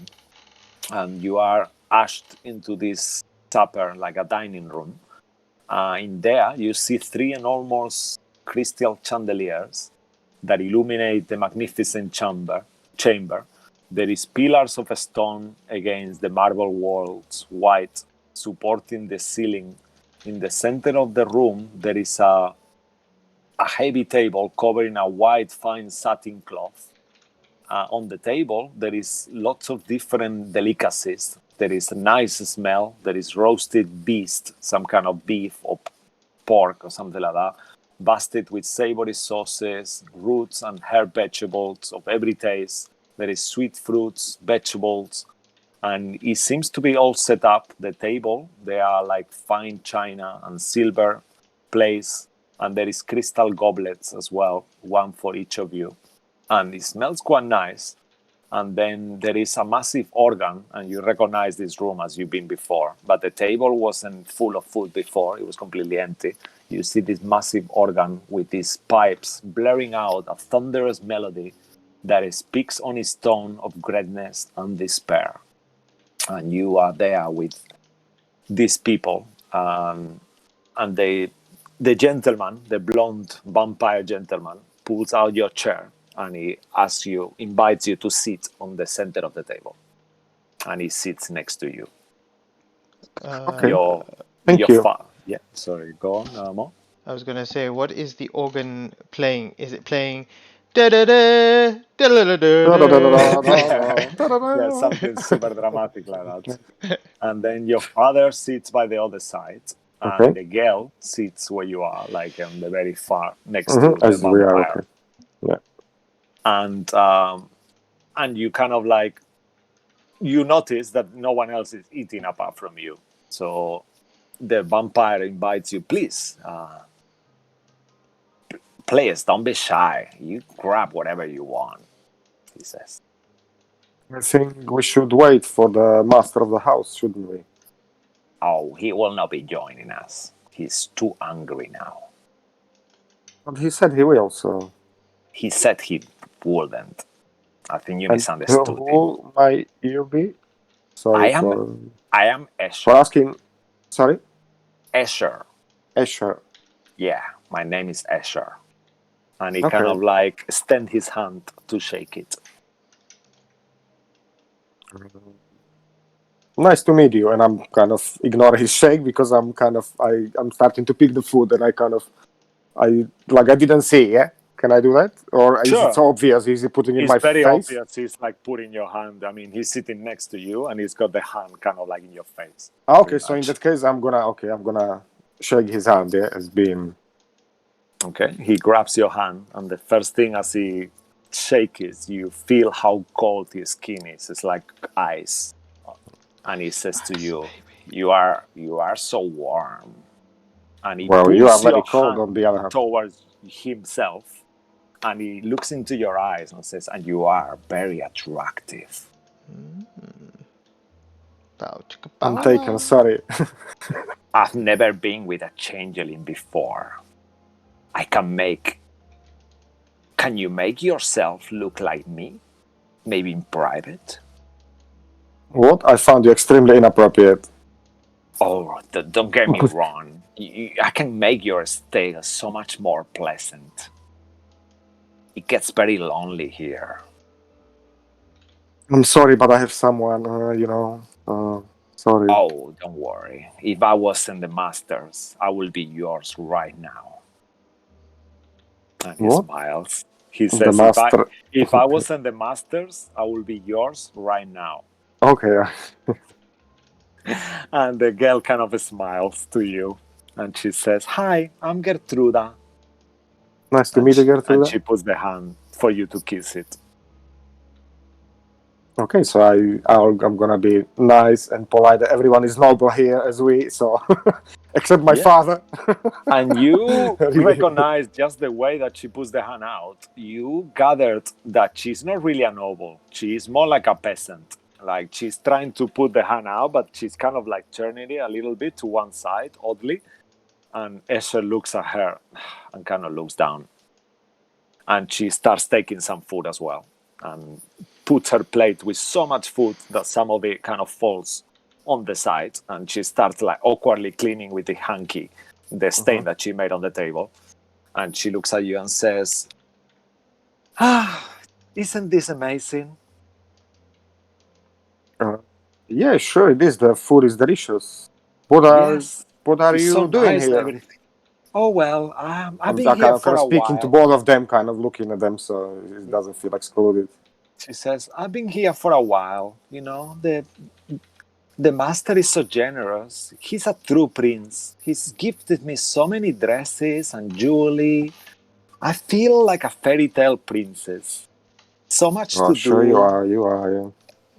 and you are ushered into this supper, like a dining room. In there, you see 3 enormous crystal chandeliers that illuminate the magnificent chamber. There is pillars of stone against the marble walls, white, supporting the ceiling. In the center of the room, there is a heavy table covering a white fine satin cloth. On the table, there is lots of different delicacies. There is a nice smell. There is roasted beast, some kind of beef or pork or something like that, basted with savory sauces, roots and herb vegetables of every taste. There is sweet fruits, vegetables, and it seems to be all set up. The table, they are like fine china and silver plates, and there is crystal goblets as well, one for each of you. And it smells quite nice. And then there is a massive organ, and you recognize this room as you've been before. But the table wasn't full of food before, it was completely empty. You see this massive organ with these pipes blaring out a thunderous melody that speaks on its tone of greatness and despair. And you are there with these people. And the gentleman, the blonde vampire gentleman, pulls out your chair and he invites you to sit on the center of the table. And he sits next to you. Okay. Thank you. Yeah, sorry, go on, Mo. I was gonna say, what is the organ playing? Is it playing da-da-da, da-da-da-da-da? Yeah, something super dramatic like that. And then your father sits by the other side, and the girl sits where you are, like on the very far next to the As we are, vampire. okay. Yeah. And you kind of like, you notice that no one else is eating apart from you. So the vampire invites you, please, don't be shy. You grab whatever you want, he says. I think we should wait for the master of the house, shouldn't we? Oh, he will not be joining us. He's too angry now. But he said he will, so... He said he wouldn't. I think you misunderstood him. Who might you be? Sorry I am Escher. For asking... Sorry? Escher. Escher. Yeah, my name is Escher. And he kind of like extend his hand to shake it. Nice to meet you. And I'm kind of ignore his shake because I'm starting to pick the food and I didn't see, yeah? Can I do that? Or is it so obvious? Is he putting in my face? It's very obvious. He's like putting your hand. I mean, he's sitting next to you and he's got the hand kind of like in your face. Okay, so in that case, I'm gonna shake his hand, yeah, as being... Okay, he grabs your hand, and the first thing as he shakes, you feel how cold his skin is. It's like ice. And he says to you, you are so warm. And he pulls you are very your cold hand on the other hand. towards himself, and he looks into your eyes and says, and you are very attractive. I'm taken, sorry. I've never been with a changeling before. Can you make yourself look like me? Maybe in private? What? I found you extremely inappropriate. Oh, don't get me wrong. I can make your stay so much more pleasant. It gets very lonely here. I'm sorry, but I have someone, sorry. Oh, don't worry. If I wasn't the master's, I will be yours right now. And he smiles. He says, if I wasn't the master's, I will be yours right now. Okay. And the girl kind of smiles to you. And she says, hi, I'm Gertruda. Nice to meet you, Gertruda. And she puts the hand for you to kiss it. Okay, so I'm gonna be nice and polite. Everyone is noble here except my father. And you recognize just the way that she puts the hand out. You gathered that she's not really a noble. She's more like a peasant. Like she's trying to put the hand out, but she's kind of like turning it a little bit to one side, oddly. And Escher looks at her and kind of looks down. And she starts taking some food as well. And puts her plate with so much food that some of it kind of falls on the side. And she starts like awkwardly cleaning with the hanky the stain that she made on the table. And she looks at you and says, Isn't this amazing? Yeah, sure it is. The food is delicious. What are Yes. It's you so doing nice and here? everything. Oh, well, I've I'm been here kind for of a speaking to while. both of them, kind of looking at them, so it doesn't feel excluded. She says, I've been here for a while. The master is so generous. He's a true prince. He's gifted me so many dresses and jewelry. I feel like a fairy tale princess. So much Oh, to sure do. you are. Yeah.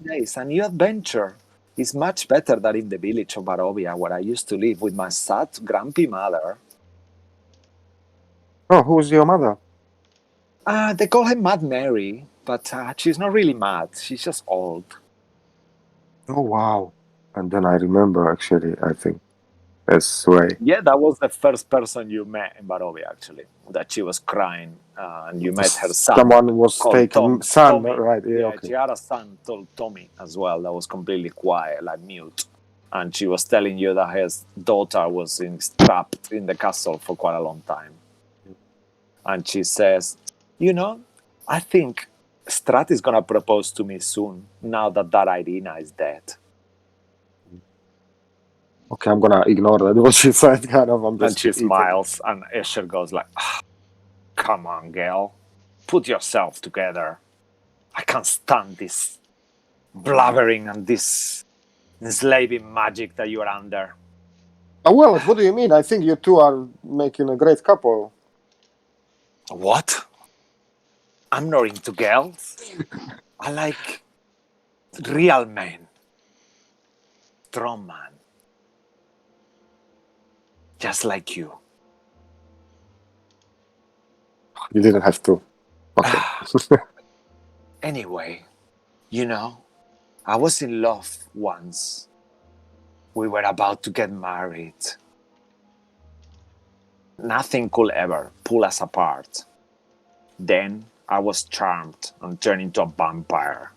Yeah, it's a new adventure. It's much better than in the village of Barovia, where I used to live with my sad, grumpy mother. Oh, who's your mother? They call her Mad Mary, but she's not really mad. She's just old. Oh, wow. And then I remember, actually, I think that's way. Yeah, that was the first person you met in Barovia, actually. That she was crying, and you met her son Someone was called taking son, Tommy. right? Yeah, Yeah, okay. she had a son called Tommy as well. That was completely quiet, like mute. And she was telling you that his daughter was trapped in the castle for quite a long time. And she says, I think Strahd is gonna propose to me soon. Now that Irina is dead. Okay, I'm gonna ignore that. What she said, kind of. I'm And just she eating. smiles, and Escher goes like, "Come on, girl, put yourself together. I can't stand this blabbering and this enslaving magic that you are under." Oh, well, what do you mean? I think you two are making a great couple. What? I'm not into girls. I like real men. Strong man. Just like you. You didn't have to. Okay. Anyway, I was in love once. We were about to get married. Nothing could ever pull us apart. Then I was charmed and turned into a vampire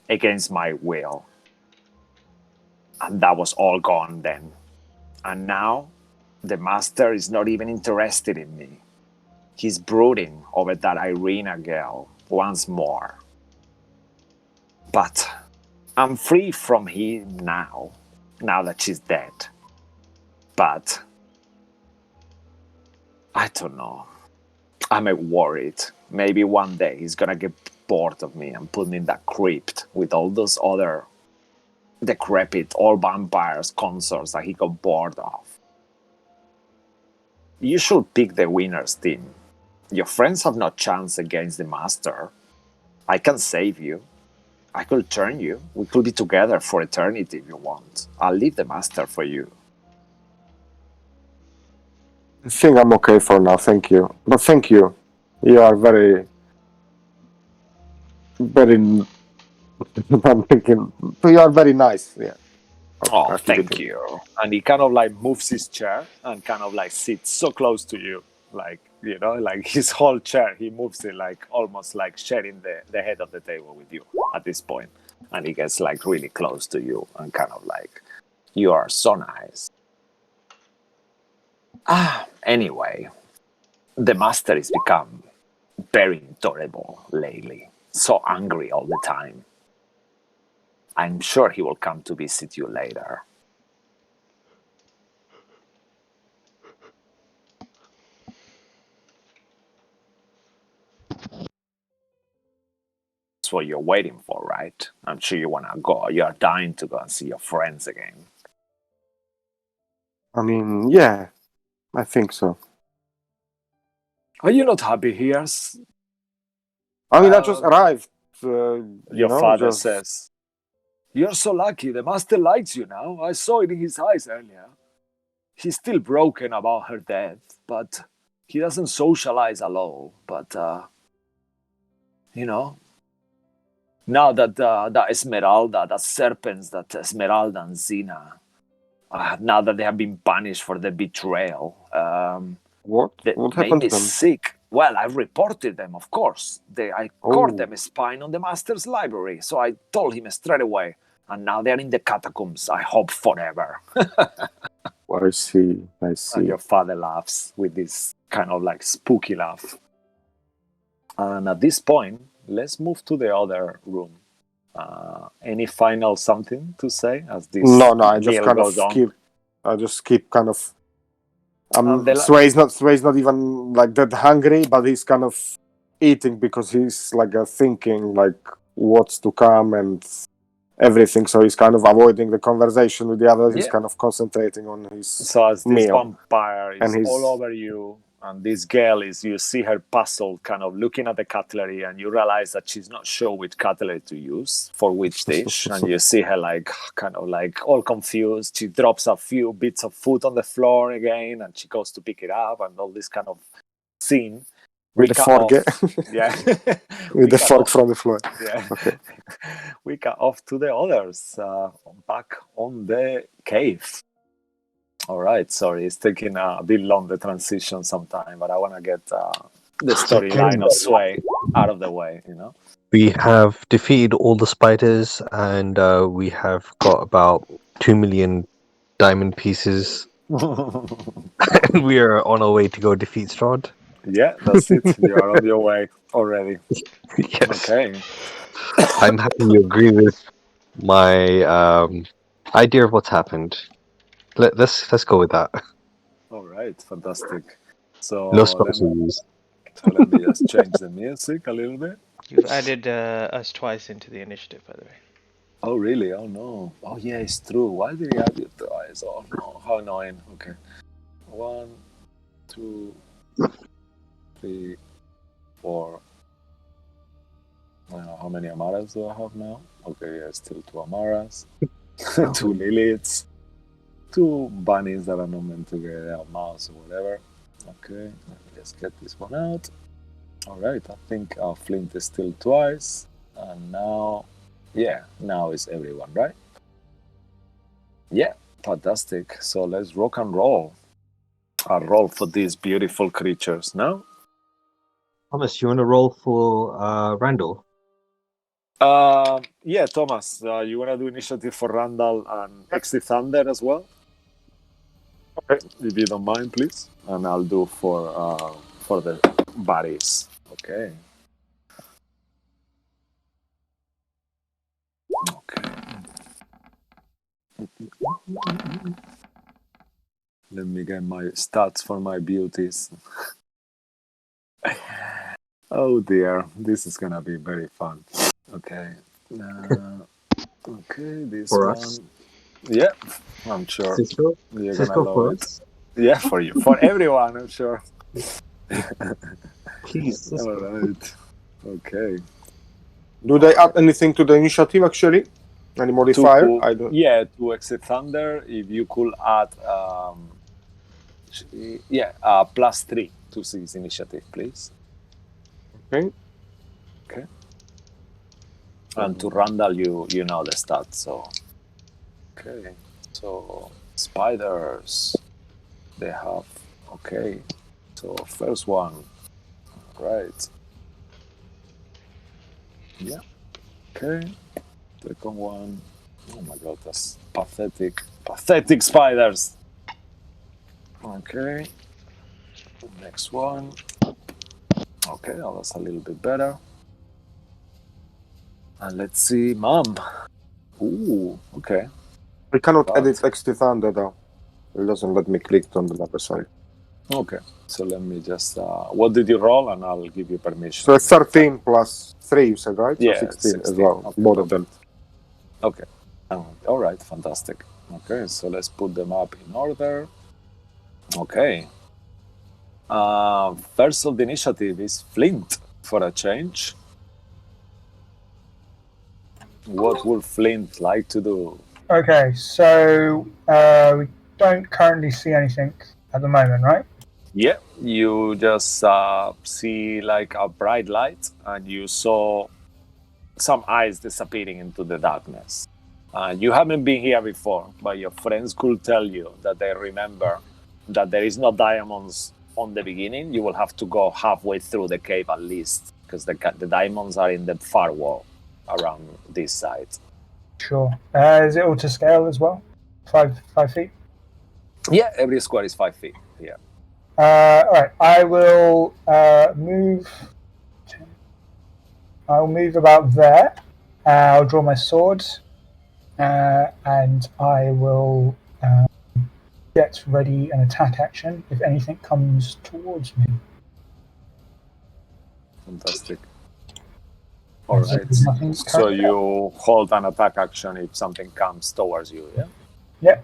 against my will. And that was all gone then. And now the master is not even interested in me. He's brooding over that Irina girl once more. But I'm free from him now that she's dead. But I don't know. I'm worried. Maybe one day he's gonna get bored of me and put me in that crypt with all those other decrepit old vampires consorts that he got bored of. You should pick the winner's team. Your friends have no chance against the master. I can save you. I could turn you. We could be together for eternity if you want. I'll leave the master for you. I think I'm okay for now, thank you. But thank you. You are very... I'm thinking... You are very nice, yeah. Okay, Oh, I keep thank it. you. And he kind of like moves his chair and kind of like sits so close to you. Like, like his whole chair, he moves it like almost like sharing the head of the table with you at this point. And he gets like really close to you and kind of like, you are so nice. Anyway, the master has become very intolerable lately. So angry all the time. I'm sure he will come to visit you later. That's what you're waiting for, right? I'm sure you want to go. You're dying to go and see your friends again. I mean, yeah, I think so. Are you not happy here? I mean, I just arrived. Your father just... says. You're so lucky. The master likes you now. I saw it in his eyes earlier. He's still broken about her death, but he doesn't socialize at all. But, now that that Esmeralda, that serpents, that Esmeralda and Xena, now that they have been punished for the betrayal, What? they What made happened me to them? sick. Well, I reported them, of course. I Oh. caught them spying on the master's library, so I told him straight away. And now they're in the catacombs, I hope forever. I see. And your father laughs with this kind of like spooky laugh. And at this point, let's move to the other room. Any final something to say as this No, I just meal kind goes of on? keep. I just keep kind of. The Sway's not even like that hungry, but he's kind of eating because he's like thinking like what's to come and everything. So he's kind of avoiding the conversation with the others. He's Yeah. kind of concentrating on his So as this meal. vampire is And he's- all over you, and this girl is, you see her puzzled, kind of looking at the cutlery, and you realize that she's not sure which cutlery to use for which dish. And you see her like kind of like all confused. She drops a few bits of food on the floor again, and she goes to pick it up, and all this kind of scene. with the fork, Yeah. with the fork from the floor. Yeah. Okay. We cut off to the others, back on the cave. All right, sorry, it's taking a bit long, the transition sometime, but I want to get the storyline of Sway out of the way, you know? We have defeated all the spiders, and we have got about 2 million diamond pieces. And we are on our way to go defeat Strahd. Yeah, that's it. You are on your way already. Yes. Okay. I'm happy you agree with my idea of what's happened. Let's go with that. All right, fantastic. So, No spells were used. let me just change the music a little bit. You've added us twice into the initiative, by the way. Oh, really? Oh, no. Oh, yeah, it's true. Why did he add you twice? Oh, no. How annoying. Okay. 1, 2, 3, 4. I don't know how many Amaras do I have now? Okay, yeah, still 2 Amaras, 2 Liliths, 2 bunnies that are not meant to get out, mouse or whatever. Okay, let me just get this one out. All right, I think our Flint is still twice, and now, yeah, now is everyone, right? Yeah, fantastic. So let's rock and roll. A roll for these beautiful creatures now. Thomas, you want to roll for Randall? Yeah, Thomas, you want to do initiative for Randall and XD Thunder as well? Okay, if you don't mind, please. And I'll do for the bodies. Okay. Okay. Let me get my stats for my beauties. Oh dear, this is gonna be very fun. Okay. Okay, this For one. us? Yeah, I'm sure Cisco? you're Cisco gonna for love it. us? Yeah, for you, for everyone, I'm sure. Please, Cisco. All right. Okay. Do they add anything to the initiative actually? Any modifier? I don't. Yeah, to Exit Thunder, if you could add, +3 to his initiative, please. Okay. Okay. And to Randall, you know the stats, so. Okay. So, spiders, they have. Okay. So, first one. Right. Yeah. Okay. Second one. Oh my god, that's pathetic. Pathetic spiders. Okay. Next one. Okay, oh, that's a little bit better. And let's see, Mom. Ooh, okay. I cannot But- edit XT Thunder though. It doesn't let me click on the number, sorry. Okay, so let me just. What did you roll? And I'll give you permission. So it's 13 plus 3, you said, right? Yeah, So 16 as 16. well, Okay, both of them. Okay. All right, fantastic. Okay, so let's put them up in order. Okay. First of the initiative is Flint for a change. What would Flint like to do? Okay, so we don't currently see anything at the moment, right? Yeah, you just see like a bright light, and you saw some eyes disappearing into the darkness. You haven't been here before, but your friends could tell you that they remember that there is no diamonds on the beginning. You will have to go halfway through the cave at least, because the diamonds are in the far wall around this side. Sure. Is it all to scale as well? 5 feet? Yeah, every square is 5 feet. Yeah. Alright, I will move 10, I'll move about there. I'll draw my sword, and I will get ready an attack action if anything comes towards me. Fantastic. All So right. there's nothing So currently there. you hold an attack action if something comes towards you, yeah?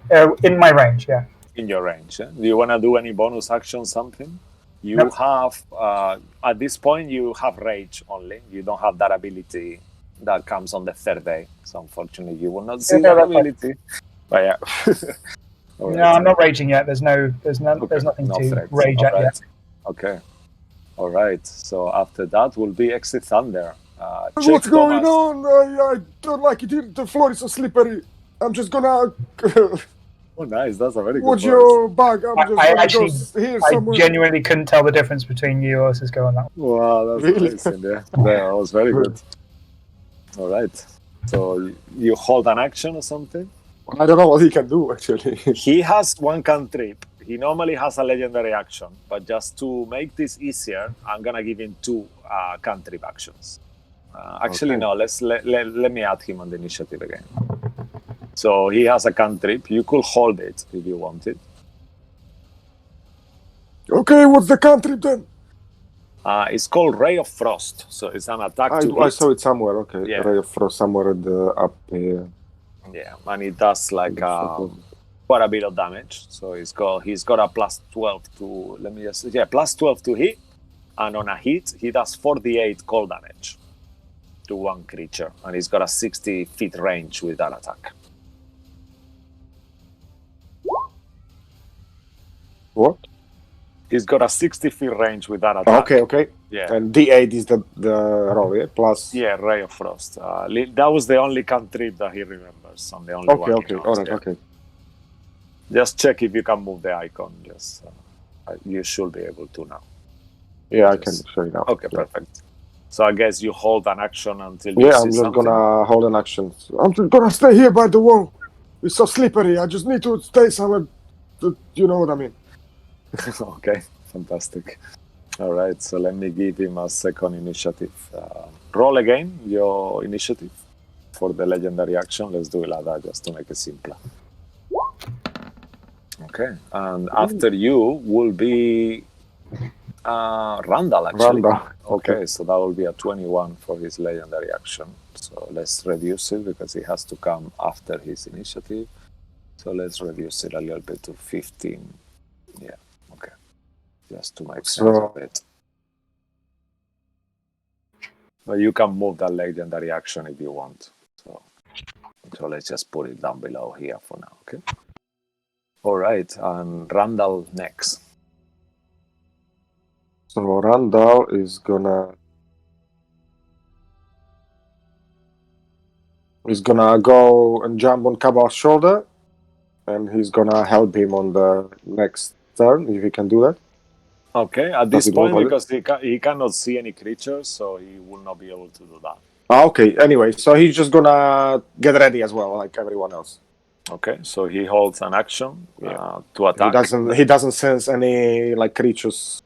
Yeah, in my range, yeah. In your range. Yeah? Do you want to do any bonus action, something? You Nope. have, at this point, you have rage only. You don't have that ability that comes on the third day. So unfortunately, you will not see Yeah, that that's fine. ability. But yeah. All No, right. I'm not raging yet. There's nothing No to threats. rage All at right. yet. Okay. All right. So after that will be Exit Thunder. What's Check going Thomas. on? I don't like it here. The floor is so slippery. I'm just gonna Oh, nice. That's a very good watch voice. your bag. I'm just I gonna actually- go here I somewhere. genuinely couldn't tell the difference between you or Cisco and that. Wow, that's Really? amazing. Yeah, that was very good. All right. So you hold an action or something? I don't know what he can do actually. He has one cantrip. He normally has a legendary action, but just to make this easier, I'm gonna give him two cantrip actions. Actually, Okay. no. Let me add him on the initiative again. So he has a cantrip. You could hold it if you wanted. Okay, what's the country then? It's called Ray of Frost. So it's an attack to I hit. saw it somewhere. Okay, Yeah. Ray of Frost somewhere at the up here. Yeah, and it does like quite a bit of damage. So he's got a plus 12 to plus 12 to hit, and on a hit he does 48 cold damage to one creature, and he's got a 60 feet range with that attack. What? He's got a 60 feet range with that attack. Okay. Yeah. And D8 is the roll, yeah? Plus. Yeah, Ray of Frost. That was the only cantrip that he remembers, and the only one. Okay. he knows, Alright, yeah. okay. Just check if you can move the icon. Just you should be able to now. Yeah, I Just- can show you now. Okay, Yeah. perfect. So I guess you hold an action until you Yeah, see I'm just something. gonna hold an action. I'm just gonna stay here by the wall. It's so slippery. I just need to stay somewhere. You know what I mean? Okay, fantastic. All right, so let me give him a second initiative. Roll again your initiative for the legendary action. Let's do it like that just to make it simpler. Okay, and after you will be Randall, actually. Randall. Okay, so that will be a 21 for his legendary action. So let's reduce it because he has to come after his initiative. So let's reduce it a little bit to 15. Yeah, okay. Just to make sense of it. But you can move that legendary action if you want. So let's just put it down below here for now, okay? All right, and Randall next. So Randall is gonna go and jump on Kabal's shoulder, and he's gonna help him on the next turn if he can do that. Okay, at Does this it work point, like because he cannot see any creatures, so he will not be able to do that. Okay. Anyway, so he's just gonna get ready as well, like everyone else. Okay, so he holds an action to He attack. He doesn't sense any like creatures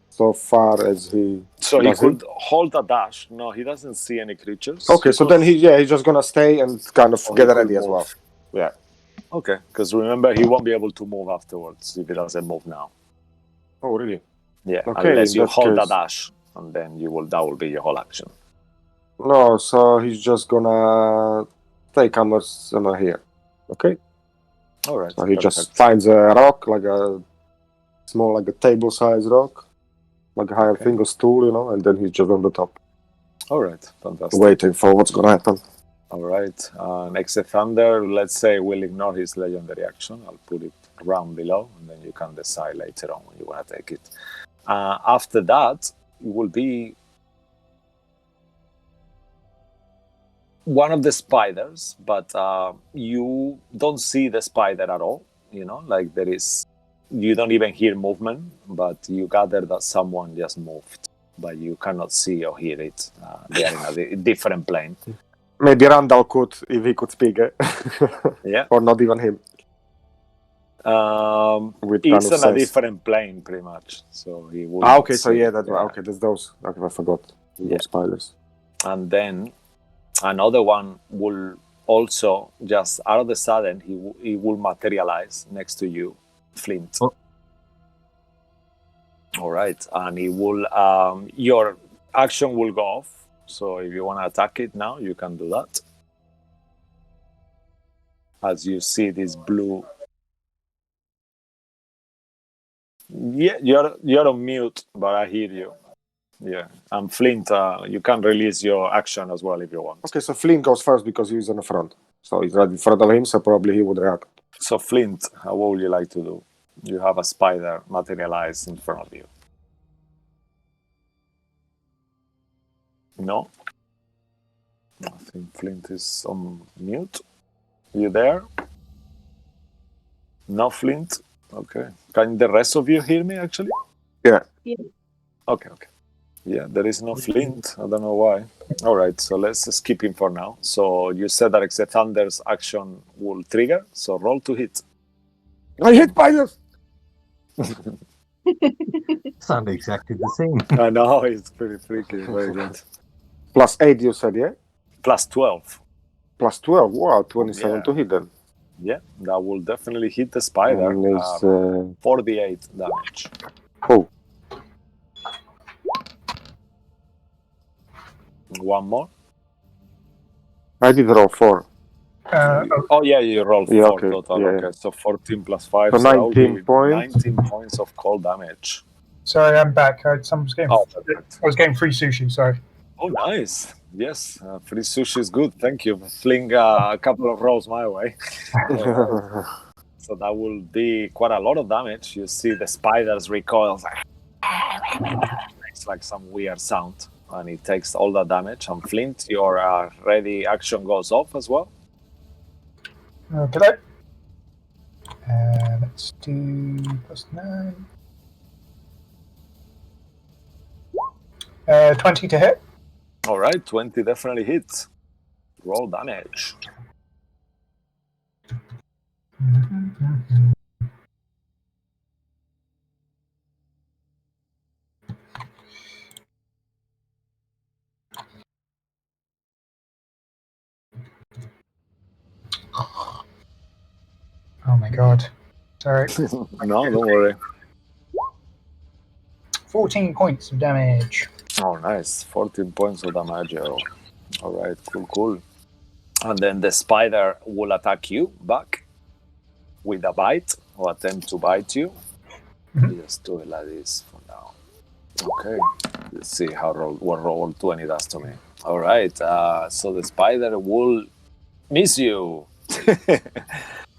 so far as he. So he does could hold a dash. No, he doesn't see any creatures. Okay, so then he's just gonna stay and kind of Or get he could ready as well. move. Yeah. Okay, because remember, he won't be able to move afterwards if he doesn't move now. Oh, really? Yeah, Okay, unless in you that hold a case- dash, and then that will be your whole action. No, so he's just gonna take Amazon here. Okay. All right. So he just perfect. finds a rock, like a small, like a table-sized rock, like a higher Okay. finger stool, and then he's just on the top, All right, fantastic. waiting for what's gonna happen. All right. Next Thunder, let's say we'll ignore his legendary action. I'll put it round below, and then you can decide later on when you want to take it. After that, it will be one of the spiders, but you don't see the spider at all. Like you don't even hear movement, but you gather that someone just moved, but you cannot see or hear it. They are in a different plane. Maybe Randall could, if he could speak, Yeah. or not even him. With kind It's of on a sense. different plane, pretty much. So he will. Okay, so yeah, that's right. Okay, there's those. Okay, I forgot. Yeah. Those spiders. and then another one will also just out of the sudden he will materialize next to you, Flint. Oh. All right, and he will. Your action will go off. So if you want to attack it now, you can do that. As you see this blue. Yeah, you're on mute, but I hear you. Yeah, and Flint, you can release your action as well if you want. Okay, so Flynn goes first because he's in the front. So he's right in front of him, so probably he would react. So Flint, what would you like to do? You have a spider materialize in front of you. No? I think Flint is on mute. You there? No, Flint? Okay. Can the rest of you hear me, actually? Yeah. Okay. Yeah, there is no Flint. I don't know why. All right, so let's skip him for now. So you said that except Thunder's action will trigger, so roll to hit. I hit spiders! Sound exactly the same. I know, it's pretty freaky. Very good. +8, you said, yeah? Plus 12. +12, wow, 27 Yeah. to hit then. Yeah, that will definitely hit the spider. And it's, 48 damage. oh, One more. I did roll 4. Oh, yeah, you rolled Yeah, 4 okay, total. yeah, Okay, yeah. so 14 plus 5. So that will 19 be points. 19 points of cold damage. Sorry, I'm back. I Perfect. was getting free sushi. Sorry. Oh, nice. Yes, free sushi is good. Thank you. Fling a couple of rolls my way. So that will be quite a lot of damage. You see the spiders recoil. Makes like some weird sound. And it takes all that damage. And Flint, your ready action goes off as well. Okay. Let's do +9. 20 to hit. All right, 20 definitely hits. Roll damage. Oh my god. Sorry. No, don't worry. 14 points of damage. Oh, nice. 14 points of damage. All right, cool. And then the spider will attack you back with a bite or attempt to bite you. Just do it like this for now. Okay. Let's see what roll 20 does to me. All right. So the spider will miss you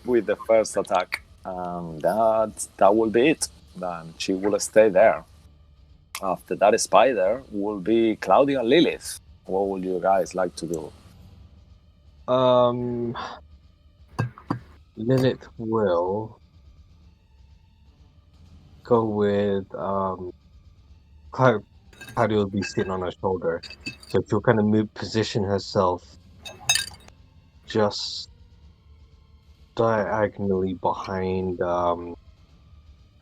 with the first attack. And that will be it. Then she will stay there. After that spider will be Claudia and Lilith. What would you guys like to do? Lilith will go with Claudia will be sitting on her shoulder, so she'll kind of position herself just diagonally behind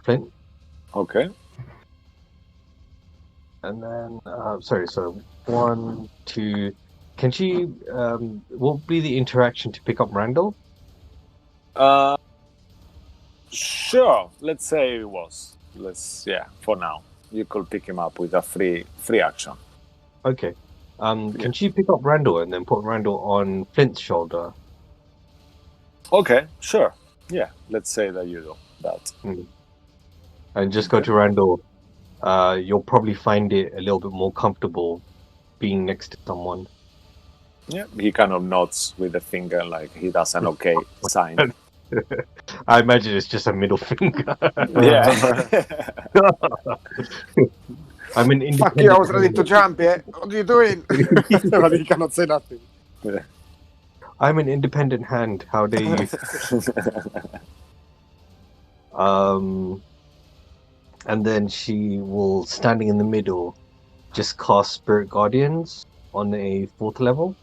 Flint. Okay. And then, so 1, 2. Can she? What will be the interaction to pick up Randall? Sure. Let's say it was. For now. You could pick him up with a free action. Okay. Can she pick up Randall and then put Randall on Flint's shoulder? Okay, sure. Yeah, let's say that you do that. And just go to Randall. You'll probably find it a little bit more comfortable being next to someone. Yeah, he kind of nods with the finger like he does an okay sign. I imagine it's just a middle finger. Yeah. I'm an independent. Fuck you, I was ready to jump, yeah? What are you doing? But he cannot say nothing. Yeah. I'm an independent hand. How dare you? And then she will, standing in the middle, just cast Spirit Guardians on a 4th level.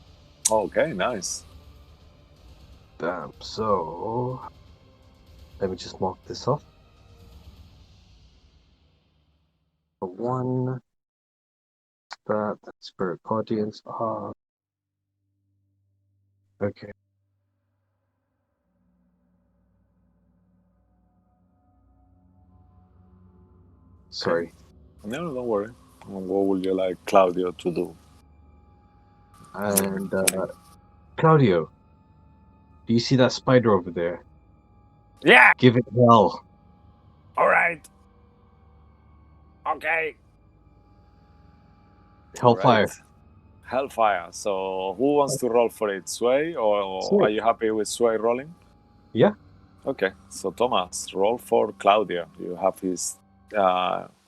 Okay, nice. So let me just mark this off. 1, that. Spirit Guardians. Okay. Sorry. No, don't worry. What would you like Claudio to do? And Claudio, do you see that spider over there? Yeah. Give it hell. All right. Okay. Hellfire. Right. Hellfire. So who wants to roll for it? Sway, or Sway. are you happy with Sway rolling? Yeah. Okay. So Thomas, roll for Claudio. You have his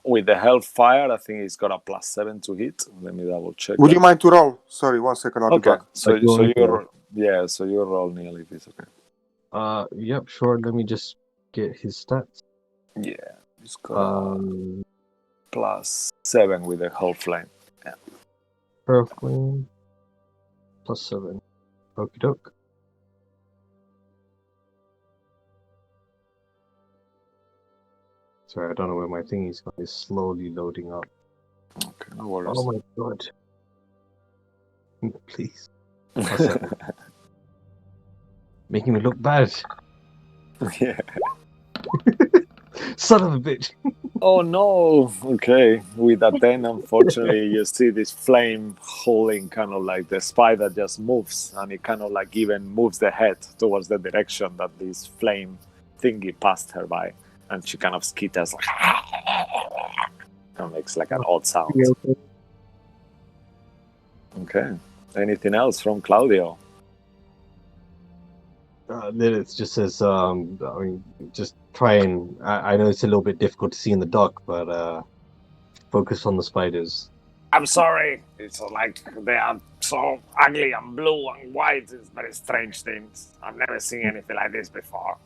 with the Hellfire. I think he's got a +7 to hit. Let me double check. Would you mind to roll? Sorry, 1 second. I'll be Okay. back. So you want me to roll? So you roll Neil if it's okay. Yep, sure. Let me just get his stats. Yeah. He's got +7 with the Hell Flame. Earthling +7. Okie doke. Sorry, I don't know where my thingy's gone. It's slowly loading up. Okay, no worries. Oh my god. Please. +7. Making me look bad. Yeah. Son of a bitch. Oh no! Okay, with that 10, unfortunately, you see this flame holding kind of like the spider just moves, and it kind of like even moves the head towards the direction that this flame thingy passed her by, and she kind of skitters like and makes like an odd sound. Okay. Anything else from Claudio? Then it just says, I mean, just try and. I know it's a little bit difficult to see in the dark, but focus on the spiders. I'm sorry. It's like they are so ugly and blue and white. It's very strange things. I've never seen anything like this before.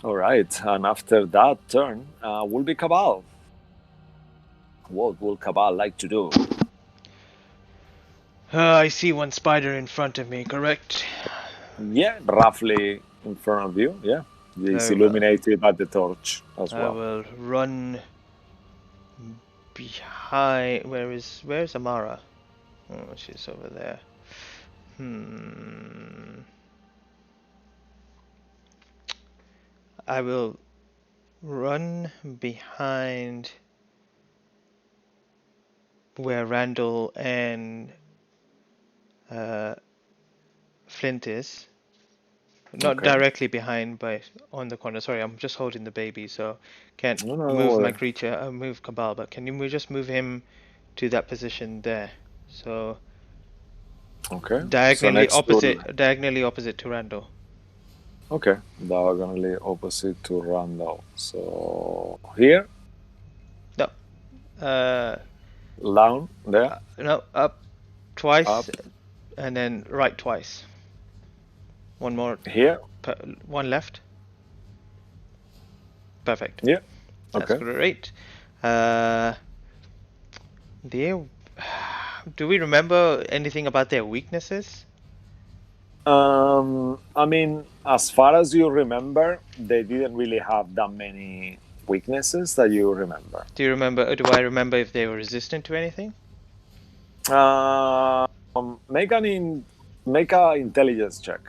All right, and after that turn will be Kabal. What will Kabal like to do? I see one spider in front of me, correct? Yeah, roughly in front of you. Yeah, it's Very well. illuminated by the torch as I well. will run behind. Where's Amara? Oh, she's over there. I will run behind where Randall and Flint is. Not Okay. directly behind, but on the corner. Sorry, I'm just holding the baby, so can't No, move don't my worry. creature. I'll move Kabal, but can you just move him to that position there? So Okay. diagonally So next diagonally opposite to Randall. Okay, diagonally opposite to Randall. So here, No, down there, no, up twice, up and then right twice. One more, here. one left. Perfect. Yeah. That's Okay. great. Do we remember anything about their weaknesses? I mean, as far as you remember, they didn't really have that many weaknesses that you remember. Do you remember? Do I remember if they were resistant to anything? Make an intelligence check.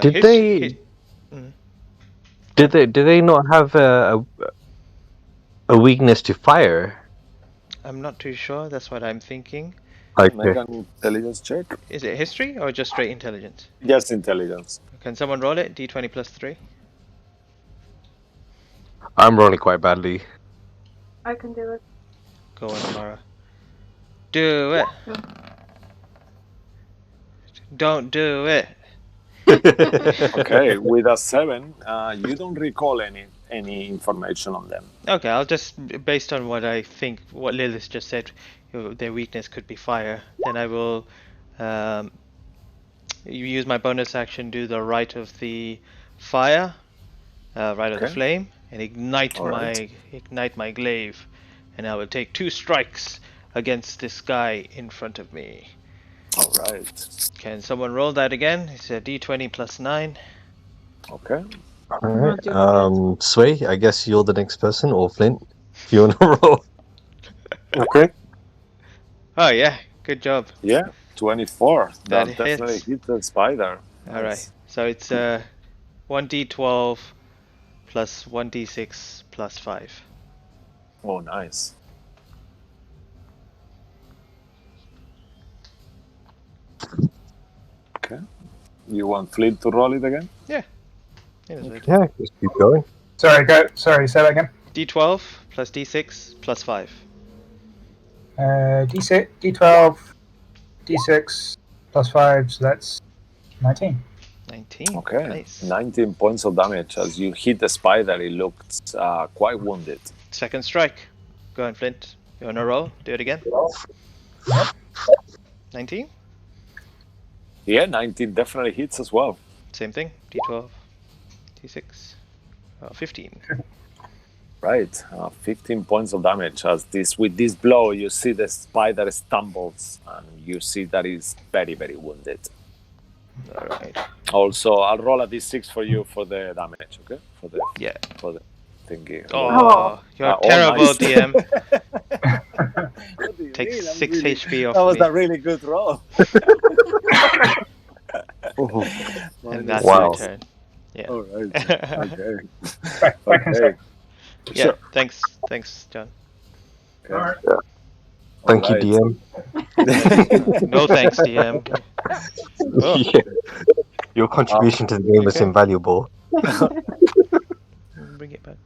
Did they not have a weakness to fire? I'm not too sure. That's what I'm thinking. Make Okay. an intelligence check. Is it history or just straight intelligence? Just intelligence. Can someone roll it? D20 plus 3. I'm rolling quite badly. I can do it. Go on, Amara. Do it. Don't do it. Okay, with a 7, you don't recall any information on them. Okay, I'll just, based on what I think, what Lilith just said, their weakness could be fire. Then I will use my bonus action, do the right of the fire, right of the flame, and ignite my glaive, and I will take 2 strikes against this guy in front of me. All right. Can someone roll that again? It's a D20 plus 9. Okay. Alright. Sway, I guess you're the next person, or Flint, if you want to roll. Okay. Oh yeah, good job. Yeah, 24. That That definitely hits. hit the spider. All right. Nice. So it's 1d12 plus 1d6 plus 5. Oh, nice. Okay. You want Flint to roll it again? Yeah, that's right. Yeah, just keep going. Sorry, sorry, say that again. D12 plus D6 plus 5. D6, D12, D6 plus 5, so that's 19. 19. Okay. Nice. 19 points of damage. As you hit the spider, it looked quite wounded. Second strike. Go on, Flint. You want to roll? Do it again. 19? Yeah, 19 definitely hits as well. Same thing. D12, D6. 15. Right. 15 points of damage. With this blow, you see the spider stumbles, and you see that he's very, very wounded. All right. Also, I'll roll a d6 for you for the damage, okay? For the thingy. Oh, you're Oh, terrible, nice. DM. What do you Take mean? 6 HP off That was me. a really good roll. And that's Wow. my turn. Yeah. All right. Okay. Back in Okay. Yeah. Sure. Thanks, John. Okay. Thank you, Alright. DM. No thanks, DM. Oh. Yeah. Your contribution to the game is Okay. invaluable. Bring it back.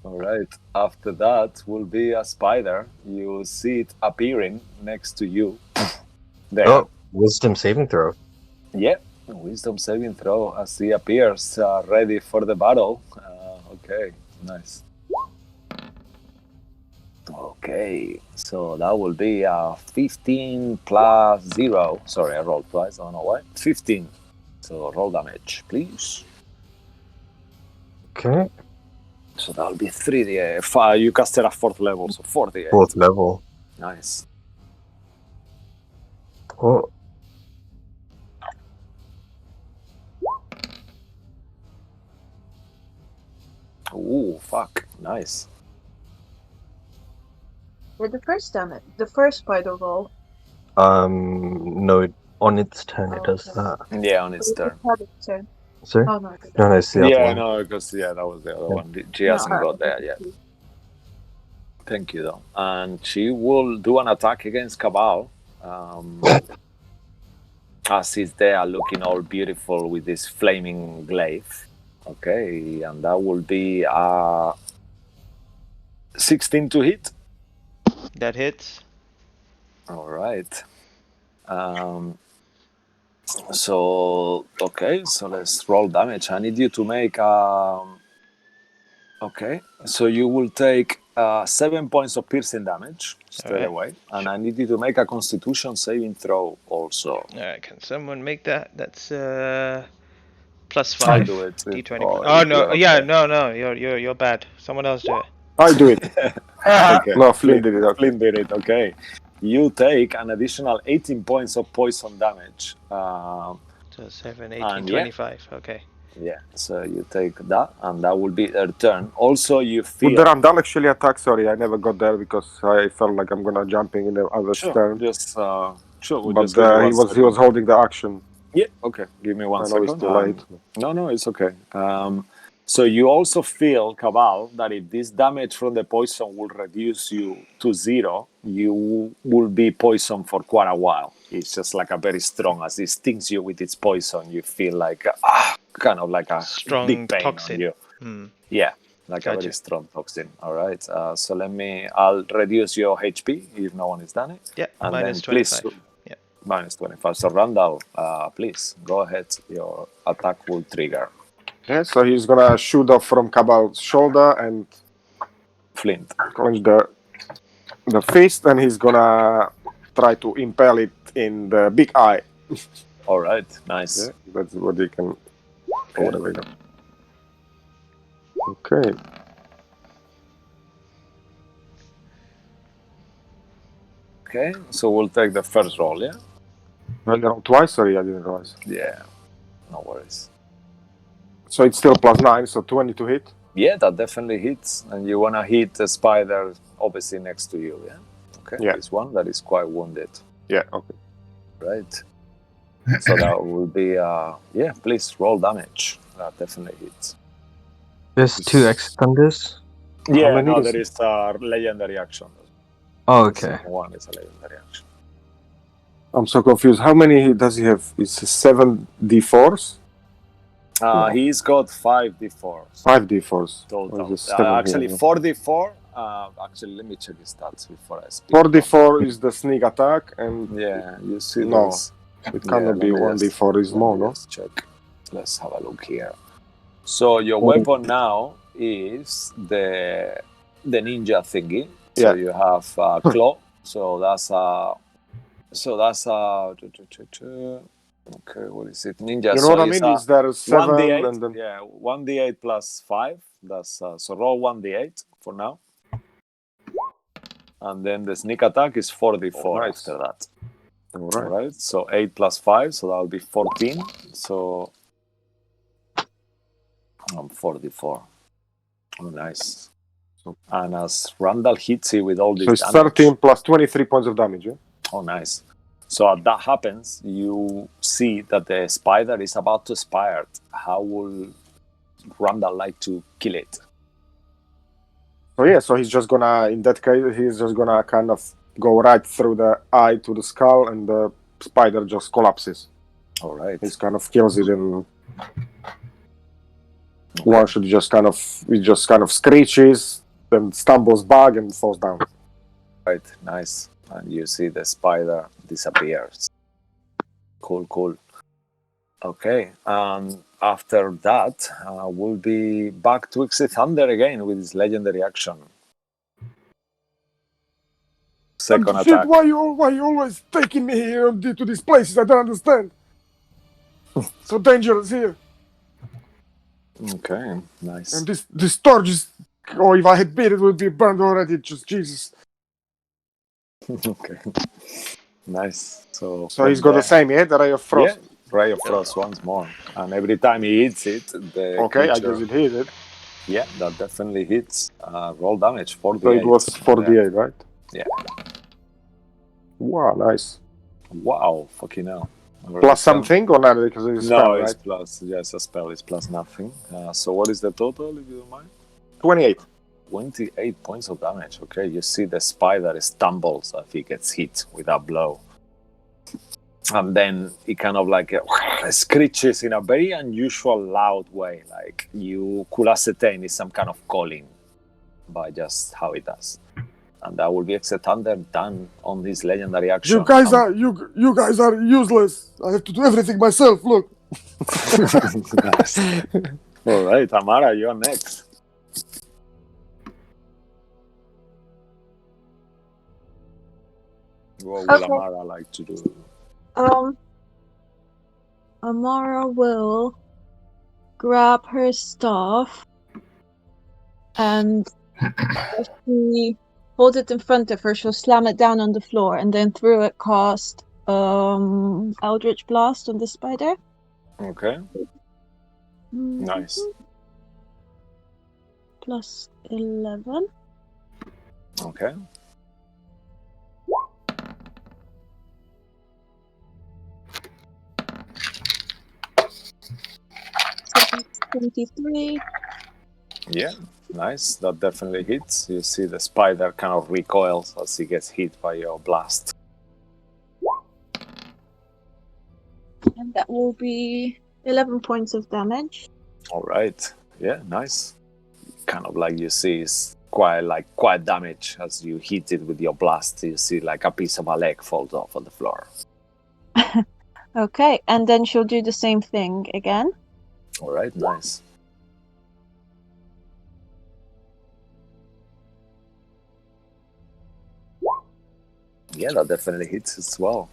All right. After that will be a spider. You see it appearing next to you. There. Oh, wisdom saving throw. Yeah. Wisdom saving throw as he appears, ready for the battle. Okay. Nice. Okay. So that will be 15 plus 0. Sorry, I rolled twice. I don't know why. 15. So roll damage, please. Okay, So that'll be 3d8. You casted at 4th level, so 4d8. 4th level. Nice. Oh, Ooh, fuck. Nice. With the first damage, the first spider roll. no, on its turn it does Okay. that. Yeah, on its turn. Had its turn. Sorry? Oh no. it didn't. No, it's the other Yeah, one. no, because that was the other Yeah. one. She No, hasn't got there yet. Thank you, though. And she will do an attack against Kabal. As he's there looking all beautiful with this flaming glaive. Okay, and that will be 16 to hit. That hits. All right. So let's roll damage. I need you to make. Okay, so you will take 7 points of piercing damage straight Alright. away, and I need you to make a Constitution saving throw also. Alright, can someone make that? That's plus I'll 5. do it. D20. Oh, Oh no, okay. yeah, no, you're bad. Someone else do it. I do it. Okay. No, Flynn did it. Okay. Flynn did it. Okay. You take an additional 18 points of poison damage. So 7, 18, And yeah. 25. Okay. Yeah. So you take that, and that will be their turn. Also, you Would feel. the Randall actually attack? Sorry, I never got there because I felt like I'm gonna jumping in the other Sure. turn. Just sure. We'll But just give you he one was second. holding the action. Yeah, okay. Give me one I know second. it's too late. No, it's okay. So you also feel, Kabal, that if this damage from the poison will reduce you to 0, you will be poisoned for quite a while. It's just like a very strong, as it stings you with its poison, you feel like, kind of like a Strong big pain toxin. on you. Hmm. Yeah, like a Gotcha. very strong toxin. All right. So I'll reduce your HP if no one has done it. Yeah, And minus then please, 25. Yeah. minus 25. So Randall, please go ahead. Your attack will trigger. Yeah, so he's gonna shoot off from Kabal's shoulder and Flint. clench the fist, and he's gonna try to impale it in the big eye. All right. Nice. Yeah, that's what he can. Okay. Whatever. Okay. Okay. So we'll take the first roll. Yeah. Well, no, twice. Sorry, I didn't realize. Yeah. No worries. So it's still +9, so 20 to hit. Yeah, that definitely hits, and you wanna hit the spider obviously next to you. Yeah. Okay, Yeah. this one that is quite wounded. Yeah, okay. Right. So that will be, yeah, please roll damage. That definitely hits. There's 2 extra thunders. Yeah, many no, is there is a legendary action. Oh, The okay. second one is a legendary action. I'm so confused. How many does he have? It's 7d4s? No. He's got 5d4s 5d4s. total. There's 7 Actually, here. 4d4. Actually, let me check his stats before I speak. 4d4 is the sneak attack, and Yeah, you see No, this. it cannot be 1d4 is more, no? Let's check. Let's have a look here. So your weapon now is the ninja thingy. So Yeah. you have claw. So that's a. Okay, what is it? Ninja. You know so what I it's mean? Is there 7 1d8? and then... Yeah, 1d8 plus 5. That's so roll 1d8 for now. And then the sneak attack is 4d4 Nice. after that. All right. Right? So 8 plus 5, so that will be 14. So 44. Oh, nice. And as Randall hits you with all this So it's damage. 13 plus 23 points of damage, yeah? Oh, nice. So as that happens, you see that the spider is about to expire. How will Randall like to kill it? So yeah, so he's just gonna, in that case, he's just gonna kind of go right through the eye to the skull, and the spider just collapses. All right. He kind of kills it, and one should just kind of screeches, then stumbles back and falls down. Right, nice. And you see the spider disappears. Cool. Okay, and after that, we'll be back to Exit Thunder again with his legendary action. Second attack. Why you always taking me here to these places? I don't understand. So dangerous here. Okay, nice. And this torch is... Oh, if I had beat it, would be burned already. Just Jesus. Okay, nice. So He's got the same, yeah? The Ray of Frost. Yeah, Ray of Frost once more. And every time he hits it, the Okay, creature... I guess it hit it. Yeah, that definitely hits. Roll damage, 48. So it was 48, right? Yeah. Wow, nice. Wow, fucking hell. Plus something or not? Because it's No, spell, it's right? plus, yes, a spell is plus nothing. So what is the total, if you don't mind? 28. 28 points of damage. Okay, you see the spider stumbles as he gets hit with a blow. And then it kind of like screeches in a very unusual loud way, like you could ascertain is some kind of calling by just how it does. And that will be Exit Thunder done on this legendary action. You guys are useless. I have to do everything myself. Look. Nice. All right, Amara, you're next. What will Okay. Amara like to do? Amara will grab her staff and if she holds it in front of her, she'll slam it down on the floor and then through it cast Eldritch Blast on the spider. Okay, nice. Plus 11. Okay. So that's 23. Yeah, nice. That definitely hits. You see the spider kind of recoils as he gets hit by your blast. And that will be 11 points of damage. All right. Yeah, nice. Kind of like you see is quite damage as you hit it with your blast. You see like a piece of a leg falls off on the floor. Okay, and then she'll do the same thing again. All right, nice. Yeah, that definitely hits as well.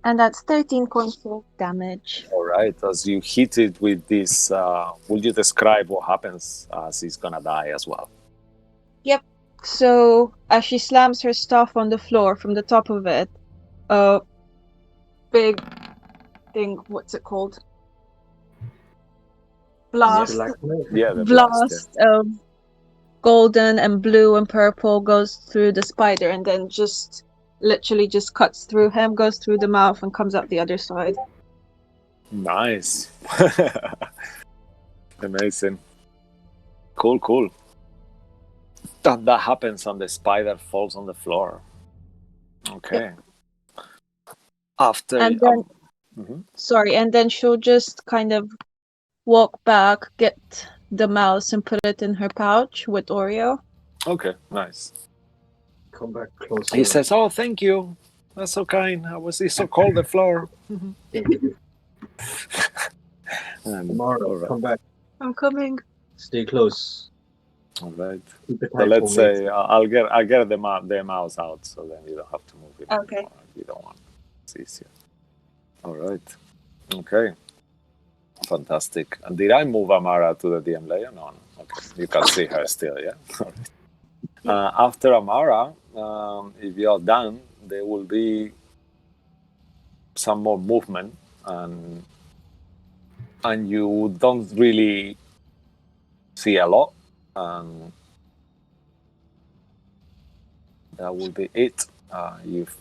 And that's 13 points of damage. All right, as you hit it with this, will you describe what happens as he's gonna die as well? Yep. So as she slams her staff on the floor from the top of it, a big thing, what's it called? Blast. Yeah, the Blast of golden and blue and purple goes through the spider and then just literally just cuts through him, goes through the mouth and comes out the other side. Nice. Amazing. Cool. That happens and the spider falls on the floor. Okay. After... And then, sorry, and then she'll just kind of walk back, get the mouse and put it in her pouch with Oreo. Okay, nice. Come back closer. He says, "Oh, thank you. That's so kind. It's so cold, the floor." Tomorrow, right. come back. I'm coming. Stay close. All right. Keep it So tight let's for me. say I'll get the mouse out, so then you don't have to move it. Okay. Anymore if you don't want. It's easier. All right. Okay. Fantastic. And did I move Amara to the DM layer? No. Okay. You can see her still, yeah? After Amara, if you're done, there will be some more movement, and you don't really see a lot. And that will be it. If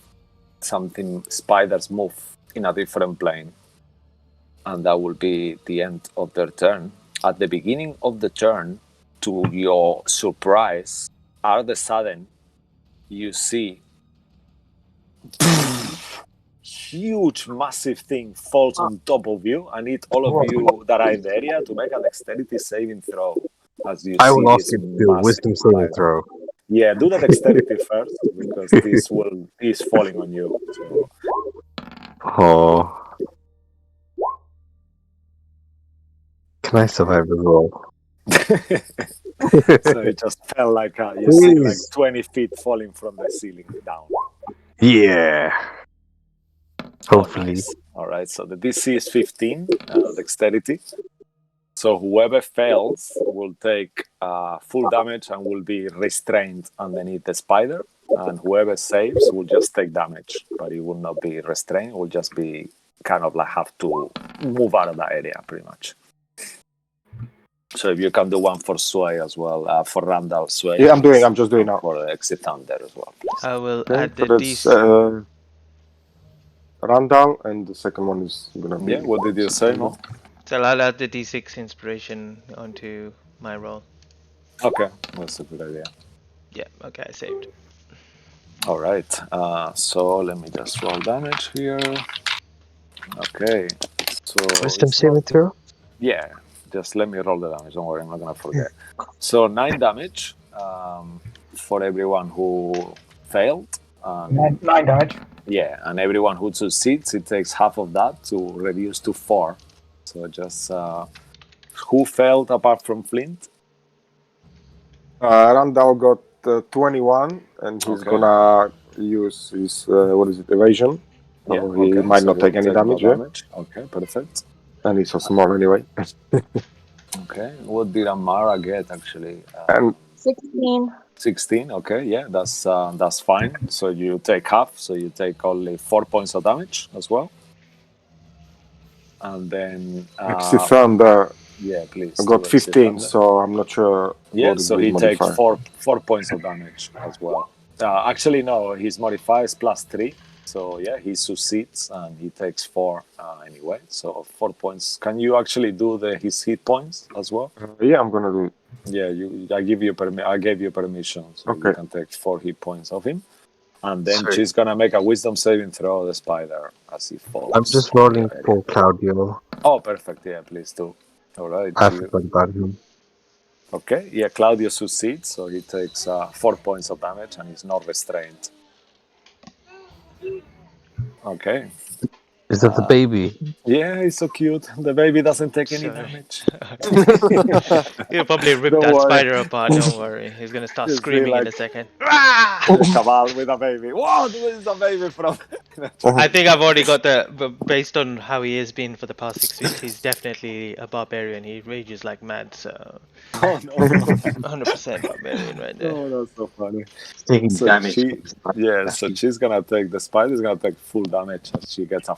spiders move in a different plane, and that will be the end of their turn. At the beginning of the turn, to your surprise, all of a sudden, you see huge, massive thing falls on top of you. I need all of you that are in the area to make a dexterity saving throw. As you I see will ask this you to do a wisdom saving spider. throw. Yeah, do the dexterity first, because this is falling on you. So. Oh. Can I survive as well? So it just fell like you see like Please. 20 feet falling from the ceiling down. Yeah. Hopefully. Oh, nice. All right, so the DC is 15 dexterity. So whoever fails will take full damage and will be restrained underneath the spider. And whoever saves will just take damage, but it will not be restrained. It will just be kind of like have to move out of that area, pretty much. So if you can do one for Sway as well, for Randall Sway. Yeah, I'm just doing now. For Exit Thunder as well, please. I will Okay, add so the that's DC. Randall, and the second one is gonna be. Yeah, what did you say, Mo? So I'll add the D6 inspiration onto my roll. Okay, that's a good idea. Yeah, okay, I saved. All right, so let me just roll damage here. Okay, so Wisdom it's saving not- throw? Yeah, just let me roll the damage. Don't worry, I'm not gonna forget. So 9 damage for everyone who failed. 9 damage. Yeah, and everyone who succeeds, it takes half of that to reduce to 4. So just who failed apart from Flint? Randall got 21, and he's Okay. gonna use his evasion. So Yeah, he okay. might So not he'll take any no damage. Yeah? damage. Okay, perfect. And he's so small anyway. Okay, what did Amara get actually? And 16. 16. Okay, yeah, that's fine. So you take half. So you take only 4 points of damage as well. And then Exit Thunder, yeah, please. I got do Exit 15, Thunder. so I'm not sure. Yeah, what is so his he takes modifier. 4 points of damage as well. Actually, no, his modifier is +3. So yeah, he succeeds and he takes 4 anyway. So 4 points. Can you actually do his hit points as well? Yeah, I'm gonna do it. Yeah, I gave you permission, so Okay. you can take 4 hit points of him. And then Sorry. she's gonna make a wisdom saving throw the spider as he falls. I'm just rolling for Claudio. Oh, perfect. Yeah, please do. All right. I forgot about him. Okay. Yeah, Claudio succeeds, so he takes 4 points of damage and he's not restrained. Okay. Is that the baby? Yeah, he's so cute. The baby doesn't take any Sorry. damage. He'll probably rip Don't that worry. spider apart, don't worry. He's gonna start Just be screaming in like- a second. Ah! Kabal with a baby. What? Where is the baby from? I think I've already got based on how he has been for the past 6 weeks, he's definitely a barbarian. He rages like mad, so Oh no. 100% barbarian right there. Oh, that's so funny. He's taking So damage. she- Yeah, so she's gonna take the spider's gonna take full damage as she gets a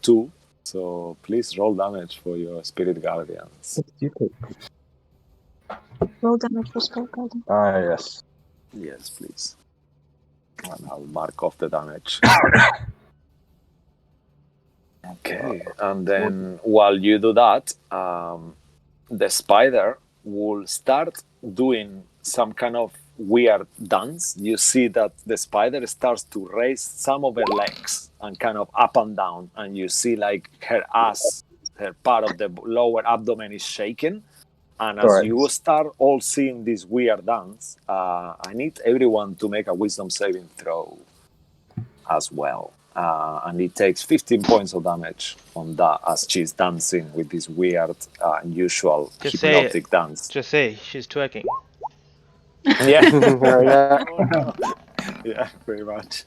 2. So please roll damage for your spirit guardians. Roll damage for spell guidance. Yes. Yes, please. And I'll mark off the damage. Okay, and then while you do that, the spider will start doing some kind of weird dance. You see that the spider starts to raise some of her legs and kind of up and down, and you see like her ass, her part of the lower abdomen is shaking. And as Correct. you start all seeing this weird dance, I need everyone to make a wisdom saving throw as well. And it takes 15 points of damage on that as she's dancing with this weird, unusual Just say it. hypnotic dance. Just say she's twerking. Yeah. Yeah. Oh, no. Yeah, pretty much.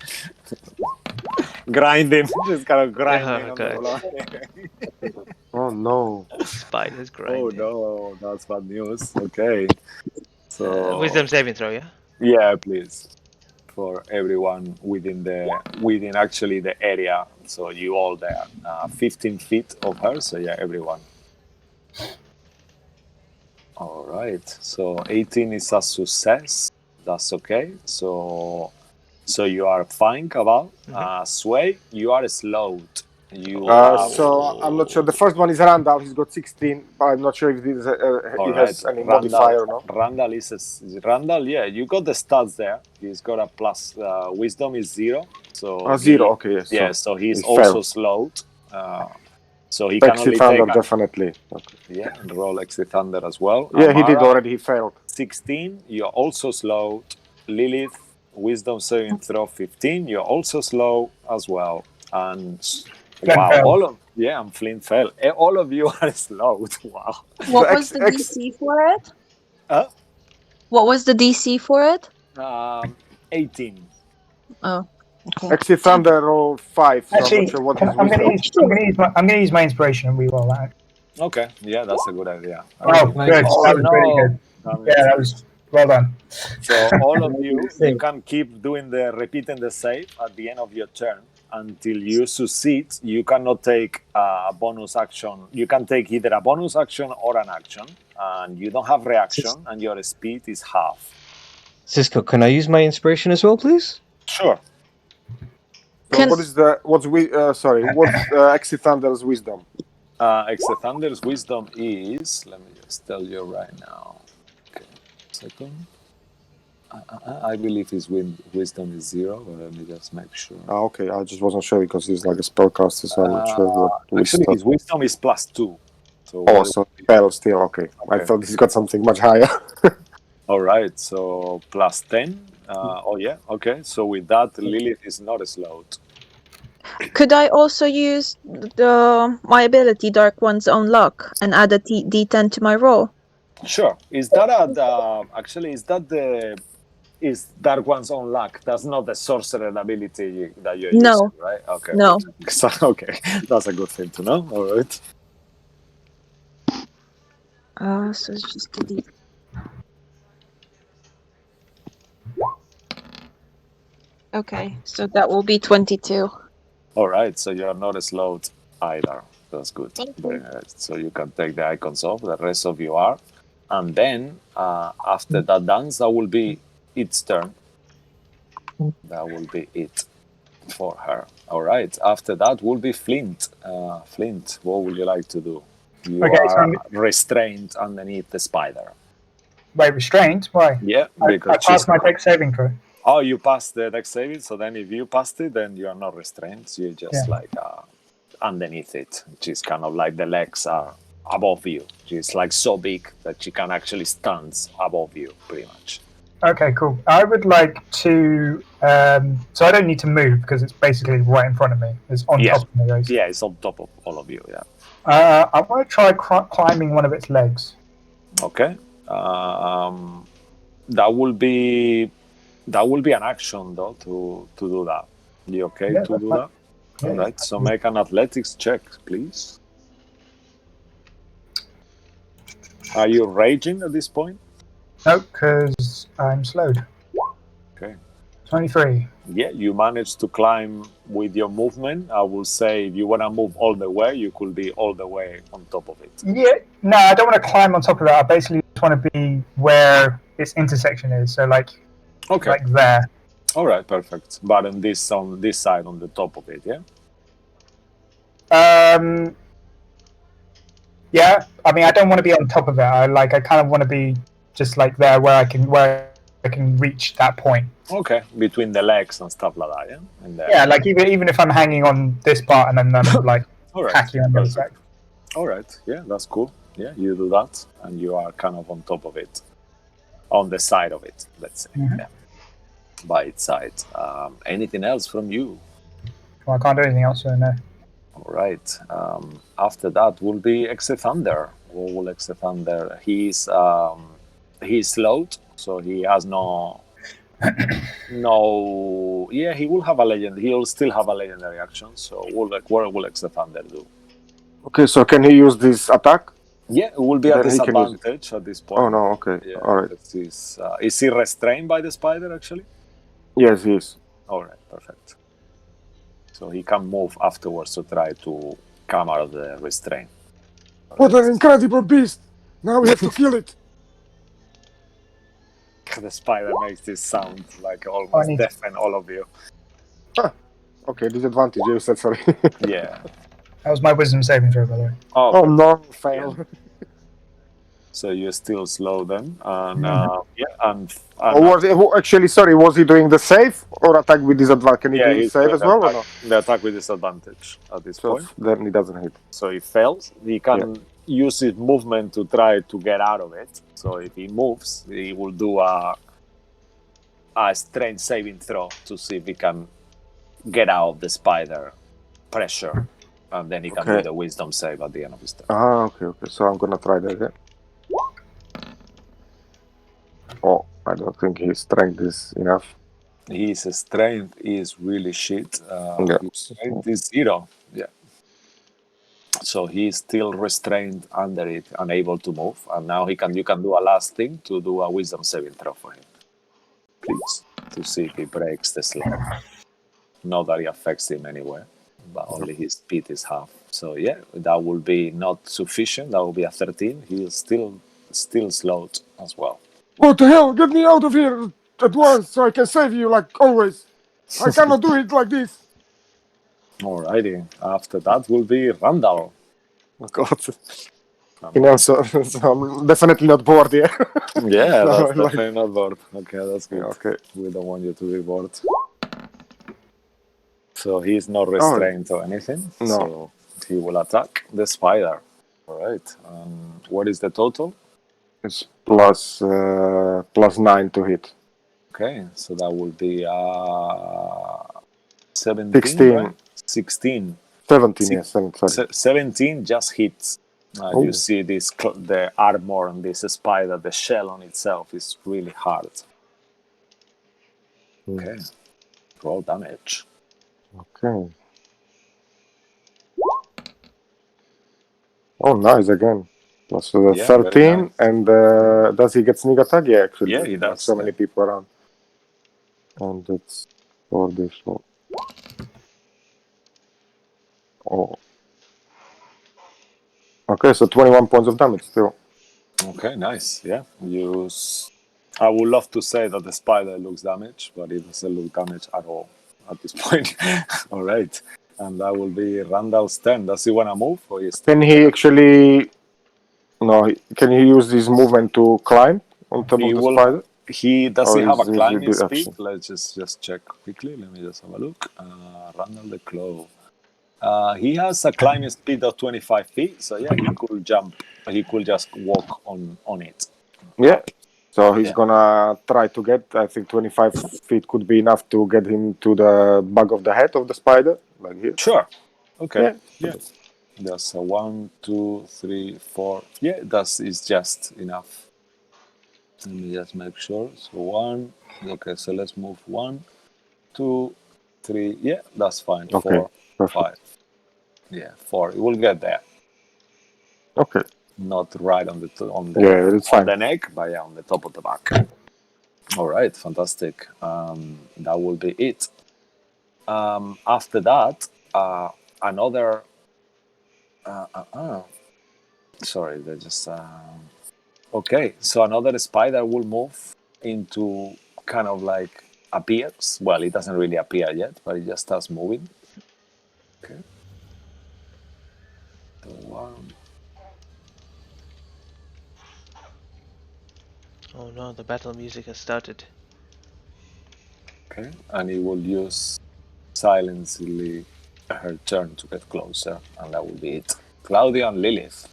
Grinding. She's kind of grinding Oh, on the God. floor. Oh no. Spider's Oh grinding. no, that's bad news. Okay. So Wisdom saving throw, yeah? yeah, please. For everyone within actually the area. So you all there, 15 feet of her. So yeah, everyone. All right. So 18 is a success. That's okay. So you are fine, Kabal. Sway, you are slowed. You have. So I'm not sure. The first one is Randall. He's got 16, but I'm not sure if he All has right, any modifier or not. Randall Randall. Yeah, you got the stats there. He's got a plus. Wisdom is 0. So 0. Okay, yes. Yeah, so he's he also failed. slowed. So he can Exi only Thunder, take. definitely. Okay. Yeah, and roll Exi Thunder as well. Yeah, he did Amara, already. He failed. 16. You're also slowed. Lilith, Wisdom saving throw 15. You're also slow as well. And Flynn wow, failed. and Flynn fell. All of you are slowed. Wow. What So was the DC for it? Huh? What was the DC for it? 18. Oh, okay. Exi Thunder rolled 5. So I'm Actually, not sure what his I'm wisdom. gonna use my inspiration and re-roll that. Okay, yeah, that's a good idea. Oh, nice. good. Oh, That was really no. good. Damn Yeah, it. that was well done. So all of you can keep doing repeating the save at the end of your turn until you succeed. You cannot take a bonus action. You can take either a bonus action or an action, and you don't have reaction, and your speed is half. Cisco, can I use my inspiration as well, please? Sure. So what's Exi Thunder's wisdom? Exethunder's wisdom is. Let me just tell you right now. Okay, second. I believe his wisdom is 0, but let me just make sure. Okay, I just wasn't sure because he's like a spellcaster, so I'm not sure what Actually, wisdom. his wisdom is +2. So Oh, so fail still. Okay. I thought he's got something much higher. all right, so +10. Oh yeah, okay. So with that, Lilith is not slowed. Could I also use my ability, Dark One's Own Luck, and add a D10 to my roll? Sure. Is that is Dark One's Own Luck? That's not the sorcerer ability that you're using, right? Okay. No. So, okay, that's a good thing to know. All right. So it's just a D. Okay, so that will be 22. All right, so you're not slowed either. That's good. Thank you. Very good. So you can take the icons off. The rest of you are. And then after that dance, that will be its turn. That will be it for her. All right. After that will be Flint. Flint, what would you like to do? You are restrained underneath the spider. Wait, restraint? Why? Yeah, I because passed my dex saving throw. Oh, you passed the dex saving, so then if you passed it, then you are not restrained. You're just like underneath it. She's kind of like the legs are above you. She's like so big that she can actually stand above you, pretty much. Okay, cool. I would like to. So I don't need to move because it's basically right in front of me. It's on top of me, right? Yeah, it's on top of all of you. Yeah. I want to try climbing one of its legs. Okay. That will be an action though to do that. You okay to do that? Yeah. All right. So make an athletics check, please. Are you raging at this point? No, because I'm slowed. Okay. 23. Yeah, you managed to climb with your movement. I will say if you want to move all the way, you could be all the way on top of it. Yeah, no, I don't want to climb on top of that. I basically want to be where its intersection is. So like there. All right, perfect. But on this side, on the top of it, yeah. Yeah. I mean, I don't want to be on top of it. I kind of want to be just like there, where I can reach that point. Okay, between the legs and stuff like that, yeah. And yeah, like even if I'm hanging on this part and then I'm like hacking on the other side. All right, yeah, that's cool. Yeah, you do that, and you are kind of on top of it, on the side of it, let's say, yeah, by its side. Anything else from you? Well, I can't do anything else, so no. All right. After that will be Exethander. What will Exethander? He's slowed, so he has no. Yeah, he will have a legend. He'll still have a legendary action. So what will Exethander do? Okay, so can he use this attack? Yeah, it will be a disadvantage at this point. Oh no, okay, yeah, all right. Is he restrained by the spider actually? Yes, he is. All right, perfect. So he can move afterwards to try to come out of the restraint. What an incredible beast! Now we have to kill it. The spider makes this sound like almost deafen all of you. Okay, disadvantage. You said sorry. Yeah. That was my wisdom saving throw, by the way. Oh no, fail. So you're still slow then, and was he doing the save or attack with disadvantage? Can he do the save as well or not? The attack with disadvantage at this point. Then he doesn't hit. So he fails. He can use his movement to try to get out of it. So if he moves, he will do a strength saving throw to see if he can get out of the spider pressure, and then he can do the wisdom save at the end of his turn. Okay. So I'm gonna try that again. Oh, I don't think his strength is enough. His strength is really shit. His strength is 0. Yeah. So he's still restrained under it, unable to move. And now you can do a last thing to do a wisdom saving throw for him. Please. To see if he breaks the slab. Not that it affects him anywhere, but only his speed is half. So yeah, that will be not sufficient. That will be a 13. He's still slowed as well. What the hell? Get me out of here at once so I can save you like always. I cannot do it like this. Alrighty. After that will be Randall. Oh God. So I'm definitely not bored here. Yeah, that's definitely not bored. Okay, that's good. Okay. We don't want you to be bored. So he's not restrained or anything. No. So he will attack the spider. Alright. What is the total? It's plus 9 to hit. Okay, so that will be 17, 16. Right? 16. 17, yes. 17. 17 just hits. You see the armor on this spider, the shell on itself is really hard. Okay. Roll damage. Okay. Oh, nice again. Plus 13, nice. And does he get sneak attack? Yeah, actually. Yeah, he does. So many people around. And it's for this one. Oh. Okay, so 21 points of damage still. Okay, nice. Yeah. I would love to say that the spider looks damaged, but it doesn't look damaged at all at this point. All right. And that will be Randall's turn. Does he want to move? Or can he actually... No, can he use this movement to climb on top of the spider? Does he have a climbing speed? Let's just check quickly. Let me just have a look. Randall the Claw. He has a climbing speed of 25 feet, so yeah, he could jump. He could just walk on it. Yeah. So he's gonna try to get, I think 25 feet could be enough to get him to the back of the head of the spider, like here. Sure. Okay. Yeah. That's a 1, 2, 3, 4. Yeah, is just enough. Let me just make sure. So 1. Okay, so let's move 1, 2, 3. Yeah, that's fine. Okay. 4, 5. Yeah, 4. It will get there. Okay. Not right on the neck, but on the top of the back. All right, fantastic. That will be it. After that, another. Sorry, they just. Okay, so another spider will move into kind of like appears. Well, it doesn't really appear yet, but it just starts moving. Okay. So one. Oh no, the battle music has started. Okay, and it will use silently her turn to get closer, and that will be it. Claudia and Lilith.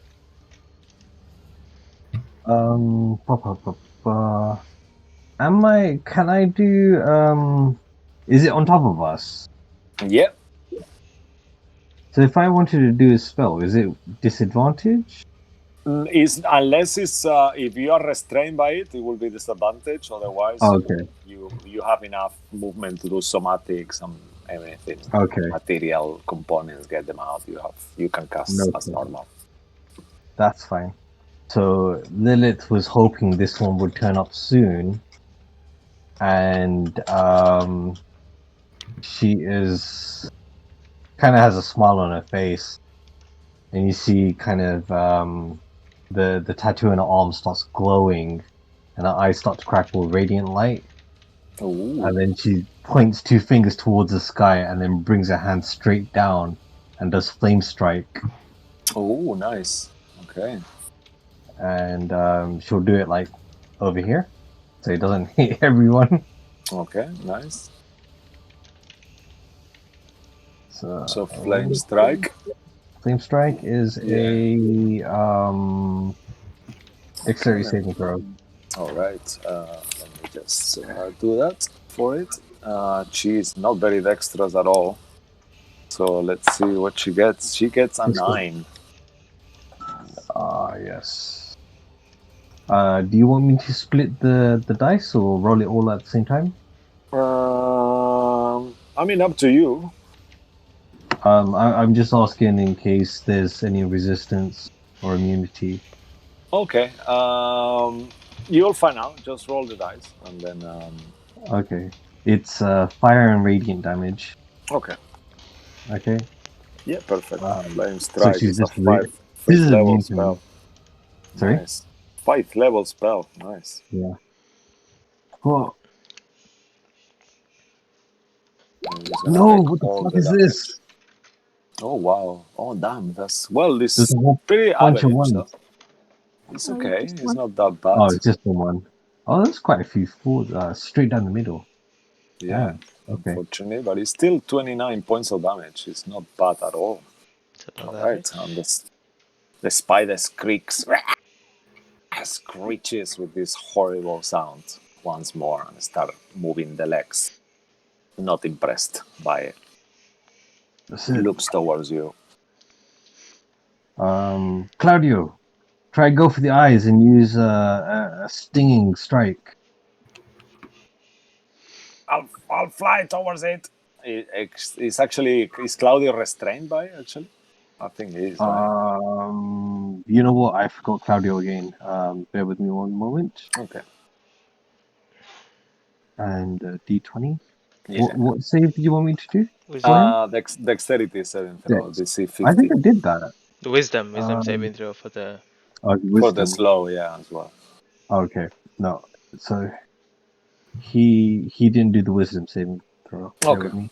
Pa, pa, pa, pa. Can I do, is it on top of us? Yeah. So if I wanted to do a spell, is it disadvantage? Is unless it's if you are restrained by it, it will be disadvantage. Otherwise, Oh, okay. you have enough movement to do somatics and anything. Okay. Material components, get them out. You can cast No as problem. normal. That's fine. So Lilith was hoping this one would turn up soon, and she is kind of has a smile on her face, and you see kind of the tattoo on her arm starts glowing, and her eyes start to crackle with radiant light, Ooh. and then she points two fingers towards the sky, and then brings her hand straight down and does flame strike, Oh, nice. Okay. and she'll do it like over here, so it doesn't hit everyone. Okay, nice. So So flame strike. flame strike is Yeah. a dexterity Okay. saving throw. All right. Let me just do that for it. She's not very dexterous at all. So let's see what she gets. She gets a 9. Yes. Do you want me to split the dice or roll it all at the same time? I mean, up to you. I'm just asking in case there's any resistance or immunity. Okay. You'll find out. Just roll the dice, and then. Okay. It's fire and radiant damage. Okay. Okay. Yeah, perfect. Flame So strike she's is a just this fifth is level immune to me. spell. Sorry? Nice. 5th level spell. Nice. Yeah. Well, I'm just gonna no, take what the all fuck the is damage. this? Oh wow! Oh damn! That's well. This There's is a whole pretty bunch of average. ones. It's Oh, okay. just It's one. not that bad. Oh, it's just the one. Oh, that's quite a few. Straight down the middle. Yeah, Damn. Okay. unfortunately, but it's still 29 points of damage. It's not bad at all. Is it above All right, average? and the spider squeaks, screeches with this horrible sound once more and start moving the legs. Not impressed by it. That's it. Looks towards you. Claudio, try go for the eyes and use a stinging strike. I'll fly towards it. It's actually is Claudio restrained by it, actually? I think it is, right? You know what? I forgot Claudio again. Bear with me one moment. Okay. And D20. Yeah. What save do you want me to do? Wisdom. Dexterity 7 throw, Dex. DC I think 50. I did that. The wisdom Um, saving throw for the. For the wisdom. slow, yeah, as well. Okay. No. So he didn't do the wisdom saving throw. Bear Okay. with me.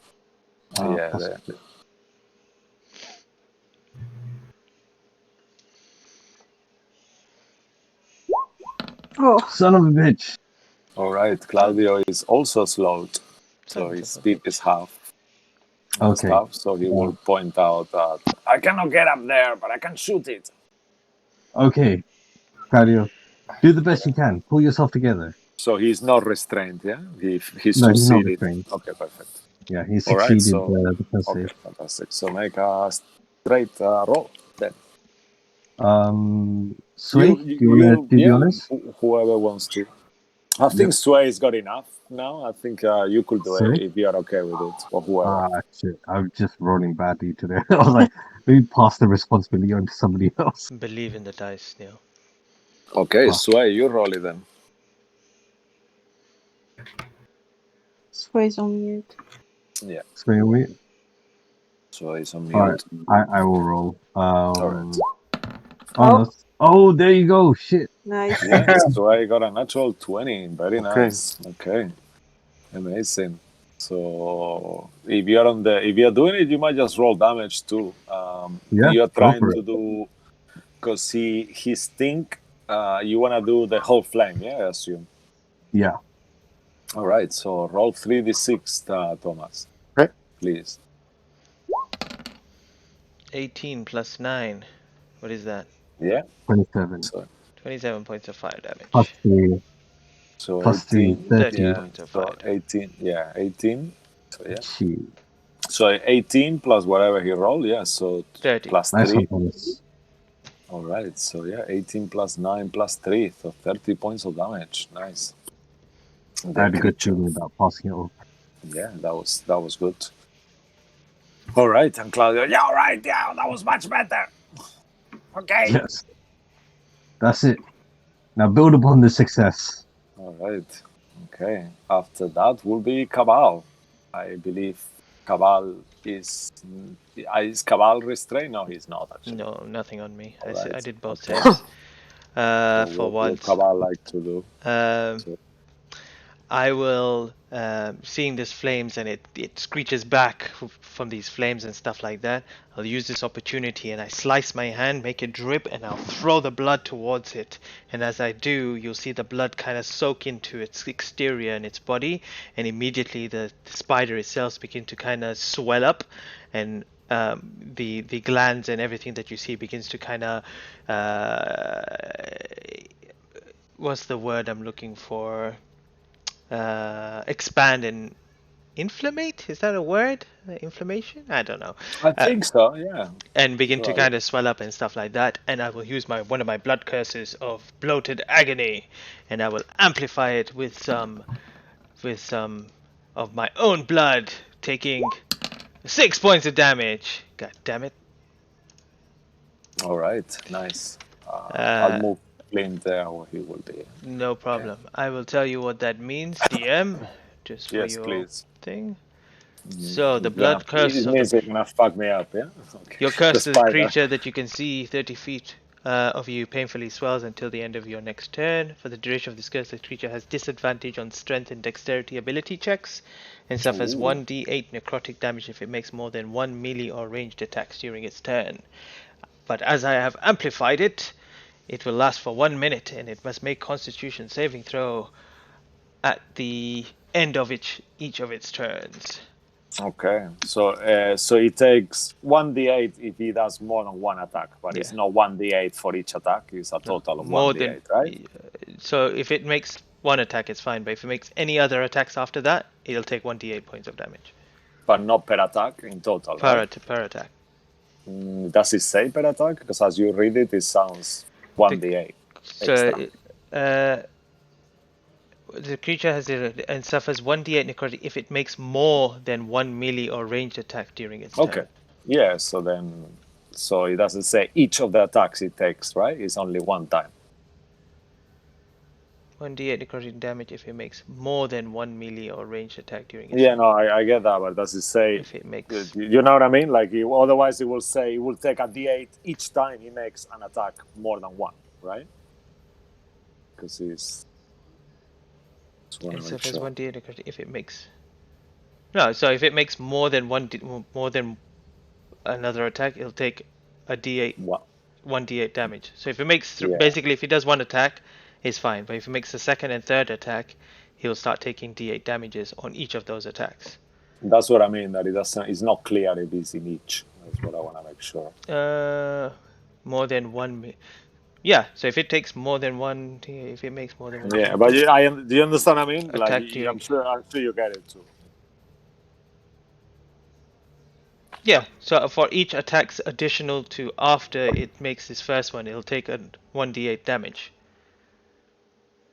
Yeah, Plus yeah. Oh, son of a bitch. All right, Claudio is also slowed, so Sons his of a speed bitch. is half. Okay. Stuff, so he will point out that I cannot get up there, but I can shoot it. Okay. Claudio, do the best you can. Pull yourself together. So he's not restrained, yeah? He No, he's not succeeded. restrained. Okay, perfect. Yeah, he All right, succeeded so the first okay, save. fantastic. So make a straight roll then. Sway, do you want to do the honors? Whoever wants to. I think Sway's got enough now. I think you could do Sorry? it if you're okay with it, or whoever. Shit. I'm just rolling badly today. I was like, maybe pass the responsibility on to somebody else. Believe in the dice, Neil. Okay, Fuck. Sway, you roll it then. Sway's on mute. Yeah, Sway, Sway's on mute. Alright, I will roll. All right. bonus. Oh, there you go. Shit. Nice. Yeah, so I got a natural 20. Very Okay. nice. Okay. Amazing. So if you're doing it, you might just roll damage too. Yeah, You're go trying for to it. do because his stink. You wanna do the whole flame, yeah, I assume. Yeah. All right. So roll 3d6, Thomas. Okay. Please. 18 plus 9. What is that? Yeah. 27. So 27 points of fire Plus damage. 3. so Plus 3. 18. 30. 30 Yeah. points of So fire damage. 18. Yeah. 18. So yeah. Shit. So 18 plus whatever he rolled. Yeah. So 30. plus Nice 3. one, Thomas. All right. So yeah, 18 plus 9 plus 3. So 30 points of damage. Nice. I had a good feeling about passing it over. Yeah, that was good. All right, and Claudio. Yeah, all right. Yeah, that was much better. Okay. Yes. That's it. Now build upon the success. All right. Okay. After that will be Kabal. I believe Kabal is Kabal restrained? No, he's not actually. No, nothing on me. I Alright, did both okay. saves. So For what once. Kabal like to do? Um, So- I will, seeing these flames and it screeches back from these flames and stuff like that, I'll use this opportunity and I slice my hand, make it drip, and I'll throw the blood towards it. And as I do, you'll see the blood kind of soak into its exterior and its body, and immediately the spider itself begin to kind of swell up, and the glands and everything that you see begins to kind of what's the word I'm looking for? Expand and inflammate. Is that a word? Inflammation? I don't know. I think so, yeah. And begin to Right. kind of swell up and stuff like that. And I will use one of my blood curses of bloated agony, and I will amplify it with some of my own blood, taking 6 points of damage. God damn it! All right, nice. I'll move Flint there where he will be. No problem. I will tell you what that means, DM, just for Yes, your please. thing. So the It's gonna, blood curse it of means the it's gonna fuck me up, yeah? Okay. your The cursed spider. creature that you can see 30 feet of you painfully swells until the end of your next turn. For the duration of this curse, the creature has disadvantage on strength and dexterity ability checks and suffers Ooh. 1d8 necrotic damage if it makes more than 1 melee or ranged attacks during its turn. But as I have amplified it, it will last for 1 minute and it must make Constitution saving throw at the end of each of its turns. Okay, so it takes 1d8 if he does more than one attack, but it's Yeah. not 1d8 for each attack. It's a total of More 1d8, than right? So if it makes one attack, it's fine. But if it makes any other attacks after that, it'll take 1d8 points of damage But not per attack in total, right? per attack. Does it say per attack? Because as you read it, it sounds 1d8 extra. So the creature has and suffers 1d8 necrotic if it makes more than 1 melee or ranged attack during its Okay, turn. yeah. So it doesn't say each of the attacks it takes, right? It's only one time. 1d8 necrotic damage if it makes more than 1 melee or ranged attack during its Yeah, turn. no, I get that, but does it say? If it makes You know what I mean? Like, otherwise it will say it will take a d8 each time he makes an attack more than one, right? Because it's. it suffers 1d8 necrotic if it makes. No, so if it makes more than another attack, it'll take a d8 What? 1d8 damage. So if it makes Yeah. basically if he does one attack, it's fine. But if he makes the second and third attack, he'll start taking d8 damages on each of those attacks. That's what I mean. That it doesn't. It's not clear if it's in each. That's what I want to make sure. More than one. Yeah. So if it takes more than one, if it makes more than one. Yeah, but do you understand what I mean? Attack Like, during- I'm sure you get it too. Yeah. So for each attacks additional to after it makes his first one, it'll take a 1d8 damage.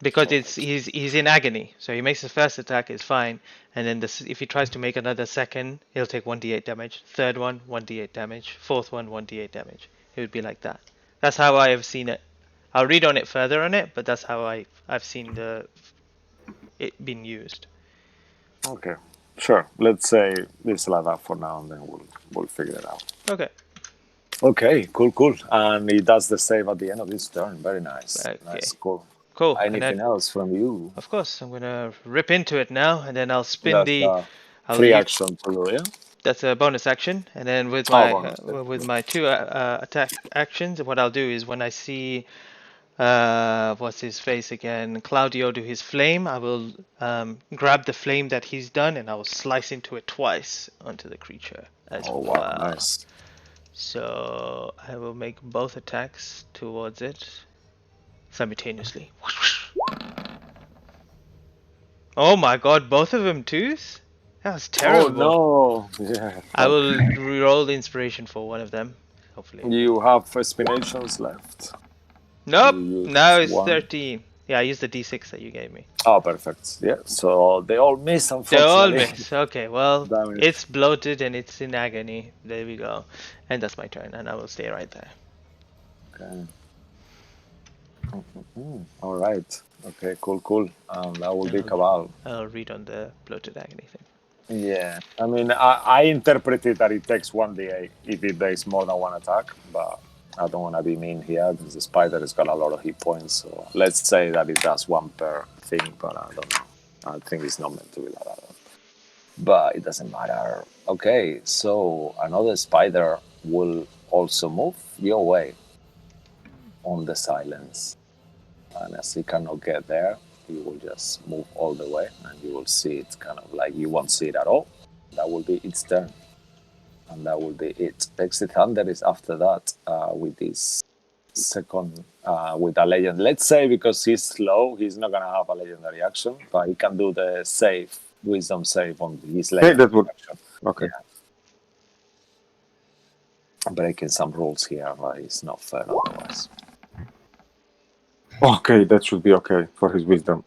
Because he's in agony, so he makes his first attack is fine, and then if he tries to make another second, he'll take 1d8 damage. Third one, 1d8 damage. Fourth one, 1d8 damage. It would be like that. That's how I have seen it. I'll read on it further on it, but that's how I've seen it being used. Okay, sure. Let's say this like that for now, and then we'll figure it out. Okay. Okay, cool. And he does the save at the end of his turn. Very nice. Okay. Nice, cool. Cool. And Anything then, else from you? of course, I'm gonna rip into it now, and then I'll spin That's I'll free use. action to do, yeah? That's a bonus action, and then with Oh, my bonus. with my two attack actions, what I'll do is when I see what's his face again, Claudio do his flame, I will grab the flame that he's done, and I will slice into it twice onto the creature as Oh, well. wow, nice. So I will make both attacks towards it simultaneously. Oh my god, both of them twos? That was terrible. Oh, no. Yeah. I will re-roll the inspiration for one of them. Hopefully. You have spinations left. Nope. You used Now it's one. 13. Yeah, I used the d6 that you gave me. Oh, perfect. Yeah, so they all miss, They all unfortunately. miss. Okay, well, Damn it. it's bloated and it's in agony. There we go. And that's my turn, and I will stay right there. Okay. All right. Okay, cool. That will be Kabal. I'll read on the bloated agony thing. Yeah, I mean, I interpreted that it takes 1d8 if it does more than one attack, but I don't want to be mean here because the spider has got a lot of hit points. So let's say that it does one per thing, but I don't know. I think it's not meant to be like that. But it doesn't matter. Okay, so another spider will also move your way on the silence. And as he cannot get there, he will just move all the way and you will see it kind of like you won't see it at all. That will be its turn. And that will be it. Exit Thunder is after that with this second, with a legend. Let's say because he's slow, he's not going to have a legendary action, but he can do the save, wisdom save on his legendary action. Okay. Yeah. I'm breaking some rules here, but it's not fair otherwise. Okay, that should be okay for his wisdom.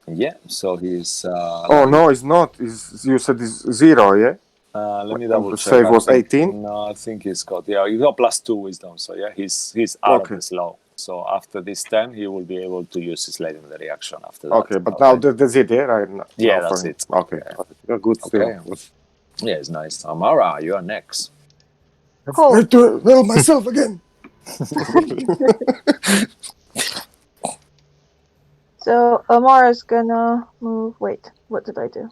Yeah, so he's... oh, no, it's not. You said it's 0, yeah? let me double the check. save was 18? No, I think he's got... Yeah, he's got +2 wisdom, so yeah, he's out of the slow. So after this 10, he will be able to use his legendary action after that. Okay, but now that's it, yeah? Right? Yeah, that's it. Okay, yeah. Good still. Okay. Yeah, it's nice. Amara, you are next. Cool. I have to help myself again. So Amara's gonna move. Wait, what did I do?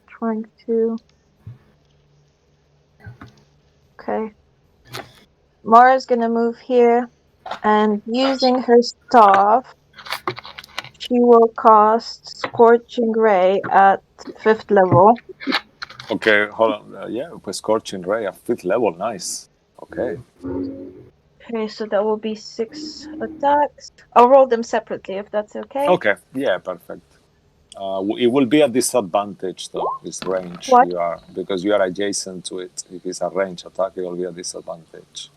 Trying to. Okay. Mara's gonna move here, and using her staff, she will cast Scorching Ray at 5th level. Okay, hold on. Yeah, with Scorching Ray at 5th level. Nice. Okay. Okay, so that will be 6 attacks. I'll roll them separately if that's okay. Okay. Yeah, perfect. It will be a disadvantage though. This range What? because you are adjacent to it. If it's a range attack, it will be a disadvantage.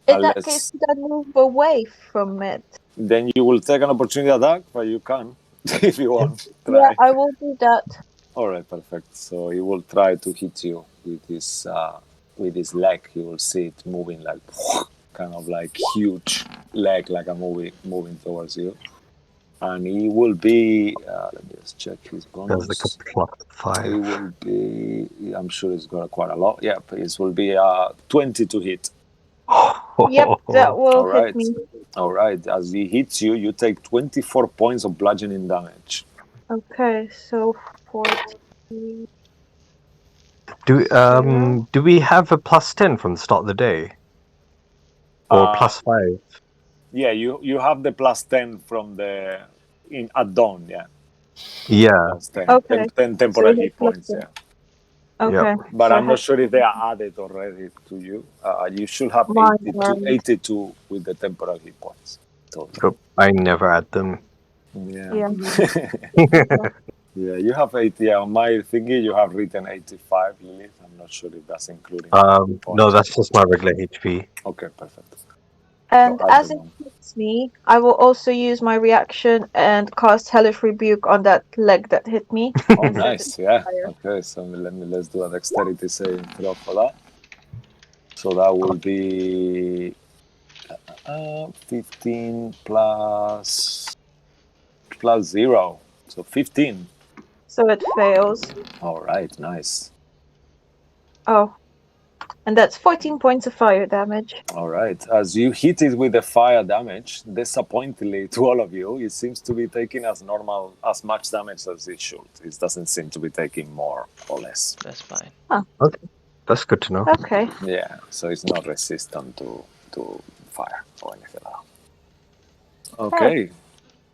In that case, you can move away from it. Then you will take an opportunity attack, but you can if you want. Try. Yeah, I will do that. All right, perfect. So he will try to hit you with his leg. You will see it moving like kind of like huge leg, like a moving towards you. And he will be. Let me just check his bonus. There's like a +5. It will be. I'm sure it's got quite a lot. Yeah, it will be 20 to hit. Yep, that will hit me. All right. As he hits you, you take 24 points of bludgeoning damage. Okay, so 14. Do we have a +10 from the start of the day? Or +5? Yeah, you have the +10 from the at dawn. Yeah. Yeah. +10. Okay. 10 temporary hit points. +10. Yeah. Okay. Yep. But so I'm not sure if they are added already to you. You should have 82 with the temporary hit points. Yep. I never add them. Yeah. Yeah. Yeah, you have 80. Yeah, on my thingy, you have written 85, Lilith. I'm not sure if that's including. No, that's just my regular HP. Okay, perfect. And So as it hits me, I will also use my reaction and cast Hellish Rebuke on that leg that hit me. Nice, yeah. Okay, so let's do a dexterity saving throw for that. So that will be 15 plus 0, so 15. so it fails. All right, nice. Oh. And that's 14 points of fire damage. All right. As you hit it with the fire damage, disappointingly to all of you, it seems to be taking as much damage as it should. It doesn't seem to be taking more or less. That's fine. That's good to know. Okay. Yeah, so it's not resistant to fire or anything like that. Okay.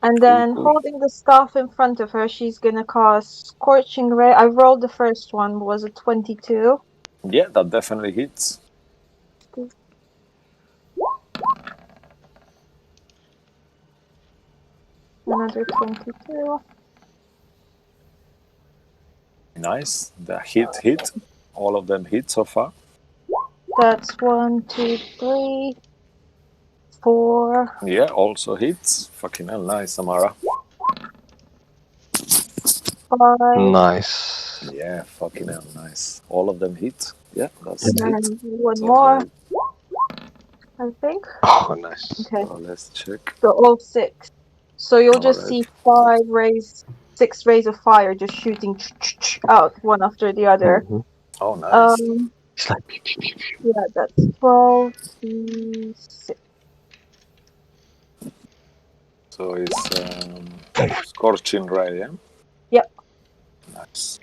And then cool. holding the staff in front of her, she's gonna cast Scorching Ray. I rolled the first one, was it 22? Yeah, that definitely hits. Another 22. Nice. The hit. All of them hit so far. That's 1, 2, 3, 4. Yeah, also hits. Fucking hell, nice, Amara. 5. Nice. Yeah, fucking hell, nice. All of them hit. Yeah, that's it. And one So more, great. I think. Oh, nice. Okay, So let's check. so all 6. So you'll just Alright. see 6 rays of fire just shooting out one after the other. Mhm. Oh, nice. It's like pew, pew, pew, pew. Yeah, that's 12 to 6. So it's Scorching Ray, yeah? Yep. Nice.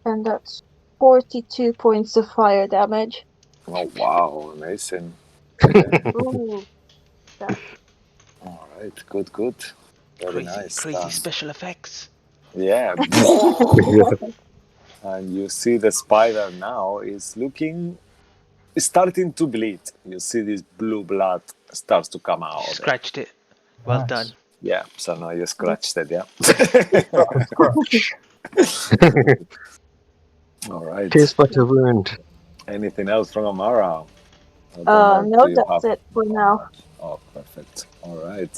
And that's 42 points of fire damage. Oh, wow, amazing. Yeah. Ooh. All right, good. Very nice. Crazy special effects. Yeah. And you see the spider now is starting to bleed. You see this blue blood starts to come out. Scratched it. Well Nice. done. Yeah, so now you scratched it, yeah. Scratch. All right. Tis but a wound. Anything else from Amara? I don't know, No, do you that's have- it for now. Oh, perfect. All right.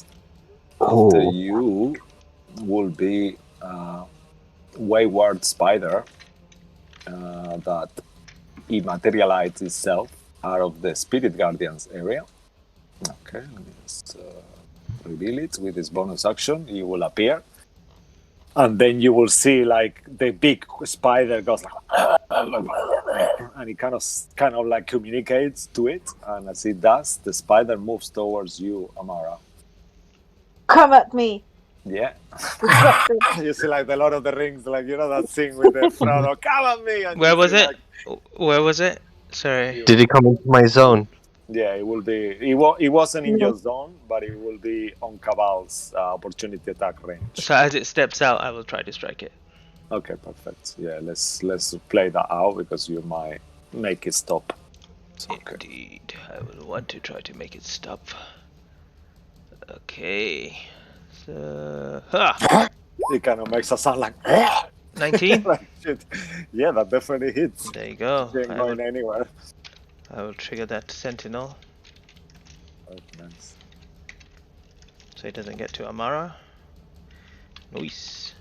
Oh. After you will be Wayward Spider that immaterializes itself out of the Spirit Guardians area. Okay, let me just reveal it with this bonus action. It will appear. And then you will see like the big spider goes like, and it kind of like communicates to it. And as it does, the spider moves towards you, Amara. Come at me. Yeah. Disgusting. You see like the Lord of the Rings, like you know that scene with the Frodo, come at me. And Where you was see, it? like, Where was it? Sorry. Did he come into my zone? yeah, it will be. It wasn't in your zone, but it will be on Kabal's opportunity attack range. So as it steps out, I will try to strike it. Okay, perfect. Yeah, let's play that out because you might make it stop. So, okay. Indeed. I will want to try to make it stop. Okay. So... It kind of makes a sound like 19? like shit. Yeah, that definitely hits. There you go. It ain't going anywhere. I will trigger that sentinel Oh, nice. so it doesn't get to Amara. Nice.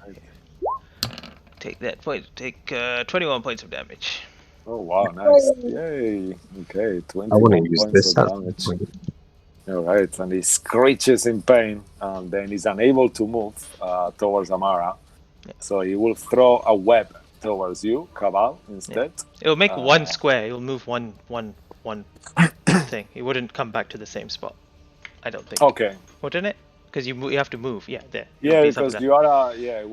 Take that point. Take 21 points of damage. Oh wow, nice. Yay. Okay, 20 I want to use points this of as damage. Alright, and he screeches in pain and then he's unable to move towards Amara. Yeah. So he will throw a web towards you, Kabal, instead. It'll make one square. It'll move one thing. It wouldn't come back to the same spot. I don't think. Okay. Wouldn't it? Because you have to move. Yeah, there. Yeah, It'll be because something you are it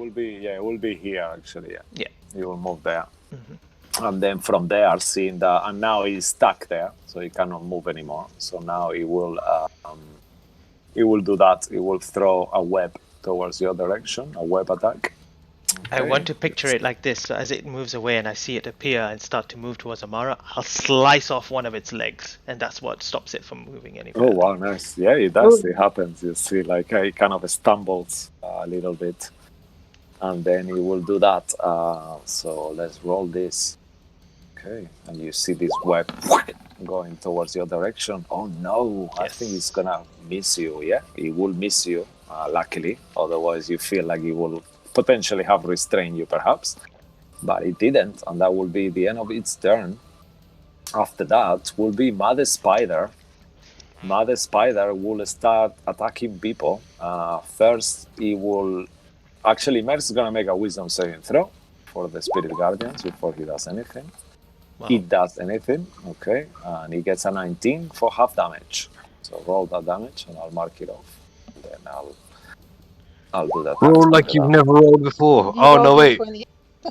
will be here actually, yeah. Yeah. You will move there. Mhm. And then from there, seeing that, and now he's stuck there, so he cannot move anymore. So now he will do that. He will throw a web towards your direction, a web attack. I Okay. want to picture it like this. So as it moves away and I see it appear and start to move towards Amara, I'll slice off one of its legs, and that's what stops it from moving any further. Oh wow, nice. Yeah, it does. It happens. You see, like he kind of stumbles a little bit, and then he will do that. So let's roll this. Okay, and you see this web going towards your direction. Oh no, I think it's gonna miss you. Yeah, it will miss you. Luckily, otherwise you feel like it will potentially have restrained you, perhaps. But it didn't, and that will be the end of its turn. After that will be Mother Spider. Mother Spider will start attacking people. First, he will Actually, Mer's is gonna make a wisdom saving throw for the Spirit Guardians before he does anything. Wow. It does anything, okay, and he gets a 19 for half damage. So roll that damage, and I'll mark it off. And then I'll do that. Roll like you've never rolled before. He Oh rolled no, a wait. 20.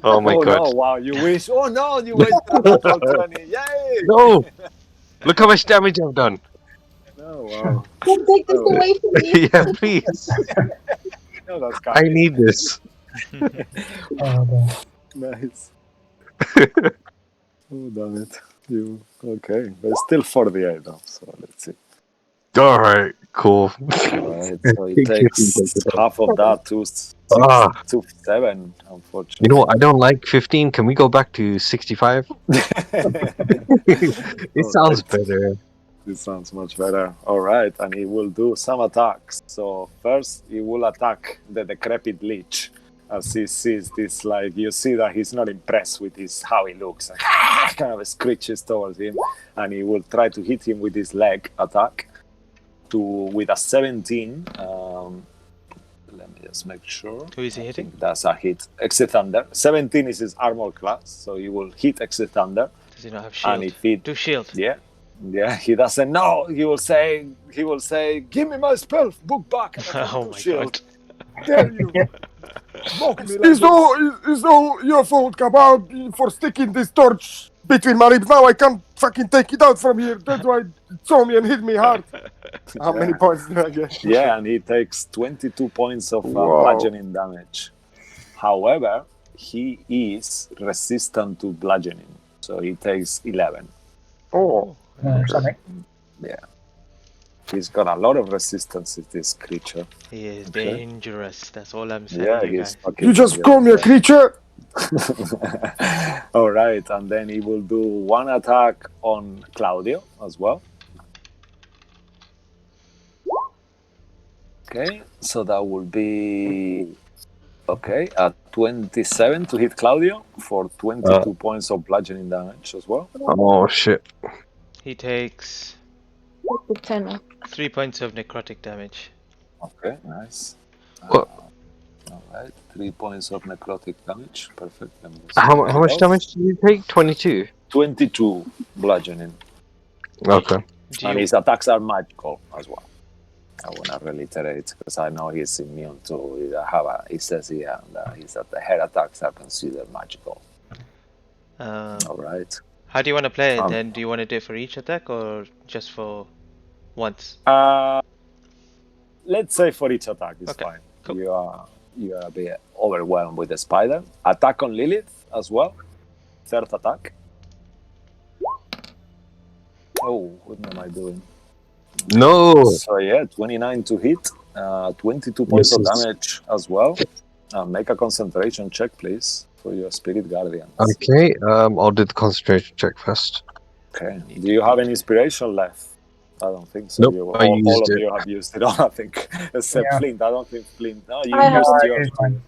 Oh my Oh god. no! Wow, you wish. Oh no! You wasted a natural 20. Yay! No! Look how much damage I've done. No! Wow. Don't take this Oh. away from me. Yeah, please. No, that's I kind. need this. Nice. Oh damn it! You okay? But it's still 48 though. So let's see. Alright, cool. Alright, so it takes half of that to 7, unfortunately. You know what? I don't like 15. Can we go back to 65? It sounds better. It sounds much better. Alright, and he will do some attacks. So first he will attack the decrepit lich. As he sees this, like, you see that he's not impressed with how he looks. Like, kind of screeches towards him, and he will try to hit him with his leg attack. With a 17. Let me just make sure. Who is he I hitting? think that's a hit. Exit Thunder. 17 is his armor class, so he will hit Exit Thunder. Does he not have And shield? if it, Do shield. yeah, he doesn't know. He will say, "Give me my spell book back." And I can Oh do my shield. god. Dare you? Mock me like It's all your fault, Kabal, for sticking this torch between my ribs. Now I can't fucking take it out from here. That's why it saw me and hit me hard. How many points did I get? Yeah, and he takes 22 points of Wow. bludgeoning damage. However, he is resistant to bludgeoning, so he takes 11. Oh, Something. Yeah. He's got a lot of resistance, this creature. He is Okay. dangerous. That's all I'm saying. Yeah, you he's guys. fucking. you just call me a creature? All right, and then he will do one attack on Claudio as well. Okay, so that will be a 27 to hit Claudio for 22 points of bludgeoning damage as well. Oh shit. He takes The 10. 3 points of necrotic damage. Okay, nice. What? All right, 3 points of necrotic damage. Perfect. Let me just How take much it damage did you take? 22. 22 bludgeoning. Okay. Do And you, his attacks are magical as well. I want to reiterate because I know he's immune to. He says here that the head attacks are considered magical. All right. how do you want to play it then? Do you want to do it for each attack or just for once? Let's say for each attack is Okay, fine. cool. You are a bit overwhelmed with the spider. Attack on Lilith as well. Third attack. Oh, what am I doing? No. So yeah, 29 to hit, 22 points of Yes. damage as well. Make a concentration check, please, for your Spirit Guardians. Okay. I'll do the concentration check first. Okay. Do you have any inspiration left? I don't think so. Nope, I all used of it. you have used it all, I think, except Yeah. Flint. I don't think Flint. No, you I have used I yours. used mine.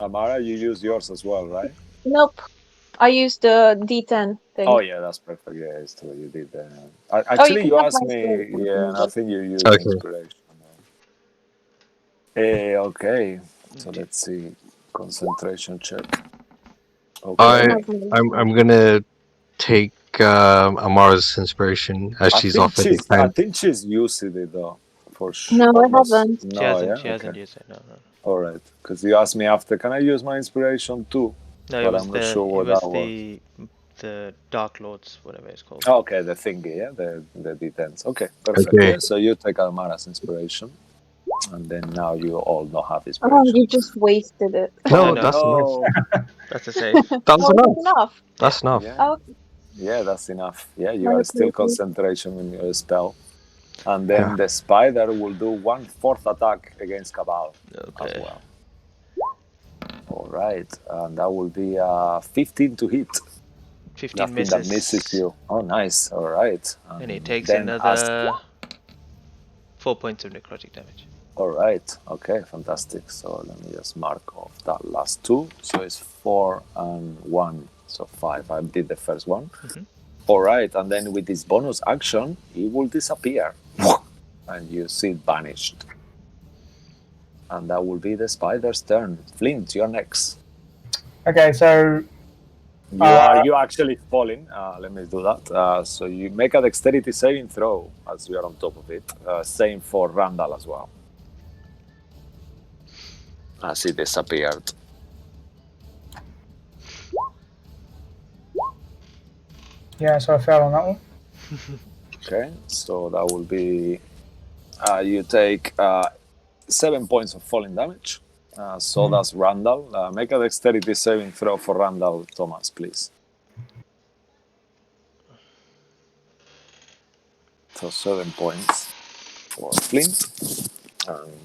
Amara, you used yours as well, right? Nope. I used the D10 thing. Oh yeah, that's perfect. Yeah, it's true. You did. Actually, you you can have asked my me. spirit. Yeah, and I think you used Okay. inspiration. Okay. So let's see. Concentration check. Okay. I'm gonna take Amara's inspiration as she's off at the I time. think she's used it though, for sure. No, I Almost. haven't. No, She hasn't. yeah? She hasn't Okay. used it. No, no. All right, because you asked me after, can I use my inspiration too? No, But it was I'm not sure what it was that the Dark Lords, whatever it's called. Oh, okay, the thingy, yeah, the D10s. Okay, perfect. Okay. Yeah, so you take Amara's inspiration, and then now you all don't have Oh, inspiration. you just wasted it. No, no. that's enough. That's a save. That's Oh, enough. enough. That's enough. Yeah, Oh, yeah, that's enough. Yeah, you Okay, are still okay. concentration in your spell. And then Yeah. the spider will do 1/4 attack against Kabal as Okay. well. All right, and that will be 15 to hit. 15 Nothing misses. that misses you. Oh, nice. All right. And he takes then another 4 points of necrotic damage. All right. Okay. Fantastic. So let me just mark off that last 2. So it's 4 and 1. So 5. I did the first one. Mhm. All right. And then with this bonus action, it will disappear. And you see it vanished. And that will be the spider's turn. Flint, you're next. Okay, so You actually falling. Let me do that. So you make a dexterity saving throw as you are on top of it. Same for Randall as well. As it disappeared. yeah, so I failed on that one. Okay, so that will be. You take 7 points of falling damage. So that's Randall. Make a dexterity saving throw for Randall, Thomas, please. So 7 points for Flint.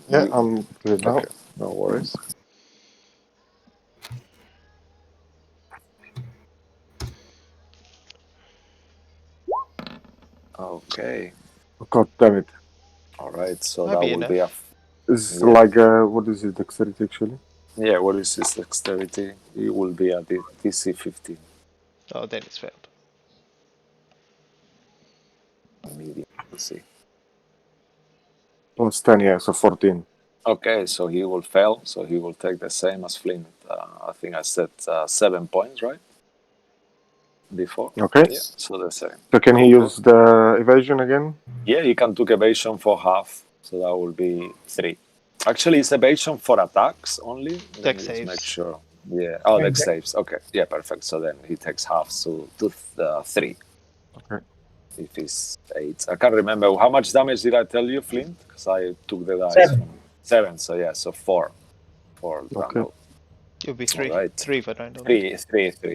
Yeah, I'm good now. Okay, no worries. Okay. God damn it. All right. So Might that be will enough. be a. It's Yeah. like, what is it, dexterity actually? Yeah, what is his dexterity? It will be a DC 15. Oh, then it's failed. Medium. Let's see. Plus 10, yeah, so 14. Okay, so he will fail. So he will take the same as Flint. I think I said 7 points, right? Before. Okay. Yeah, so the same. So can he use the evasion again? Yeah, he can take evasion for half. So that will be 3. Actually, it's evasion for attacks only. Let Dex me just saves. make sure. Yeah. Oh, dex Okay. saves. Okay. Yeah, perfect. So then he takes half. So to 3. Okay. If it's 8. I can't remember. How much damage did I tell you, Flint? Because I took the dice. 7. From 7. So yeah, so 4 for Randall. It'll be 3. Alright. 3 for Randall. 3,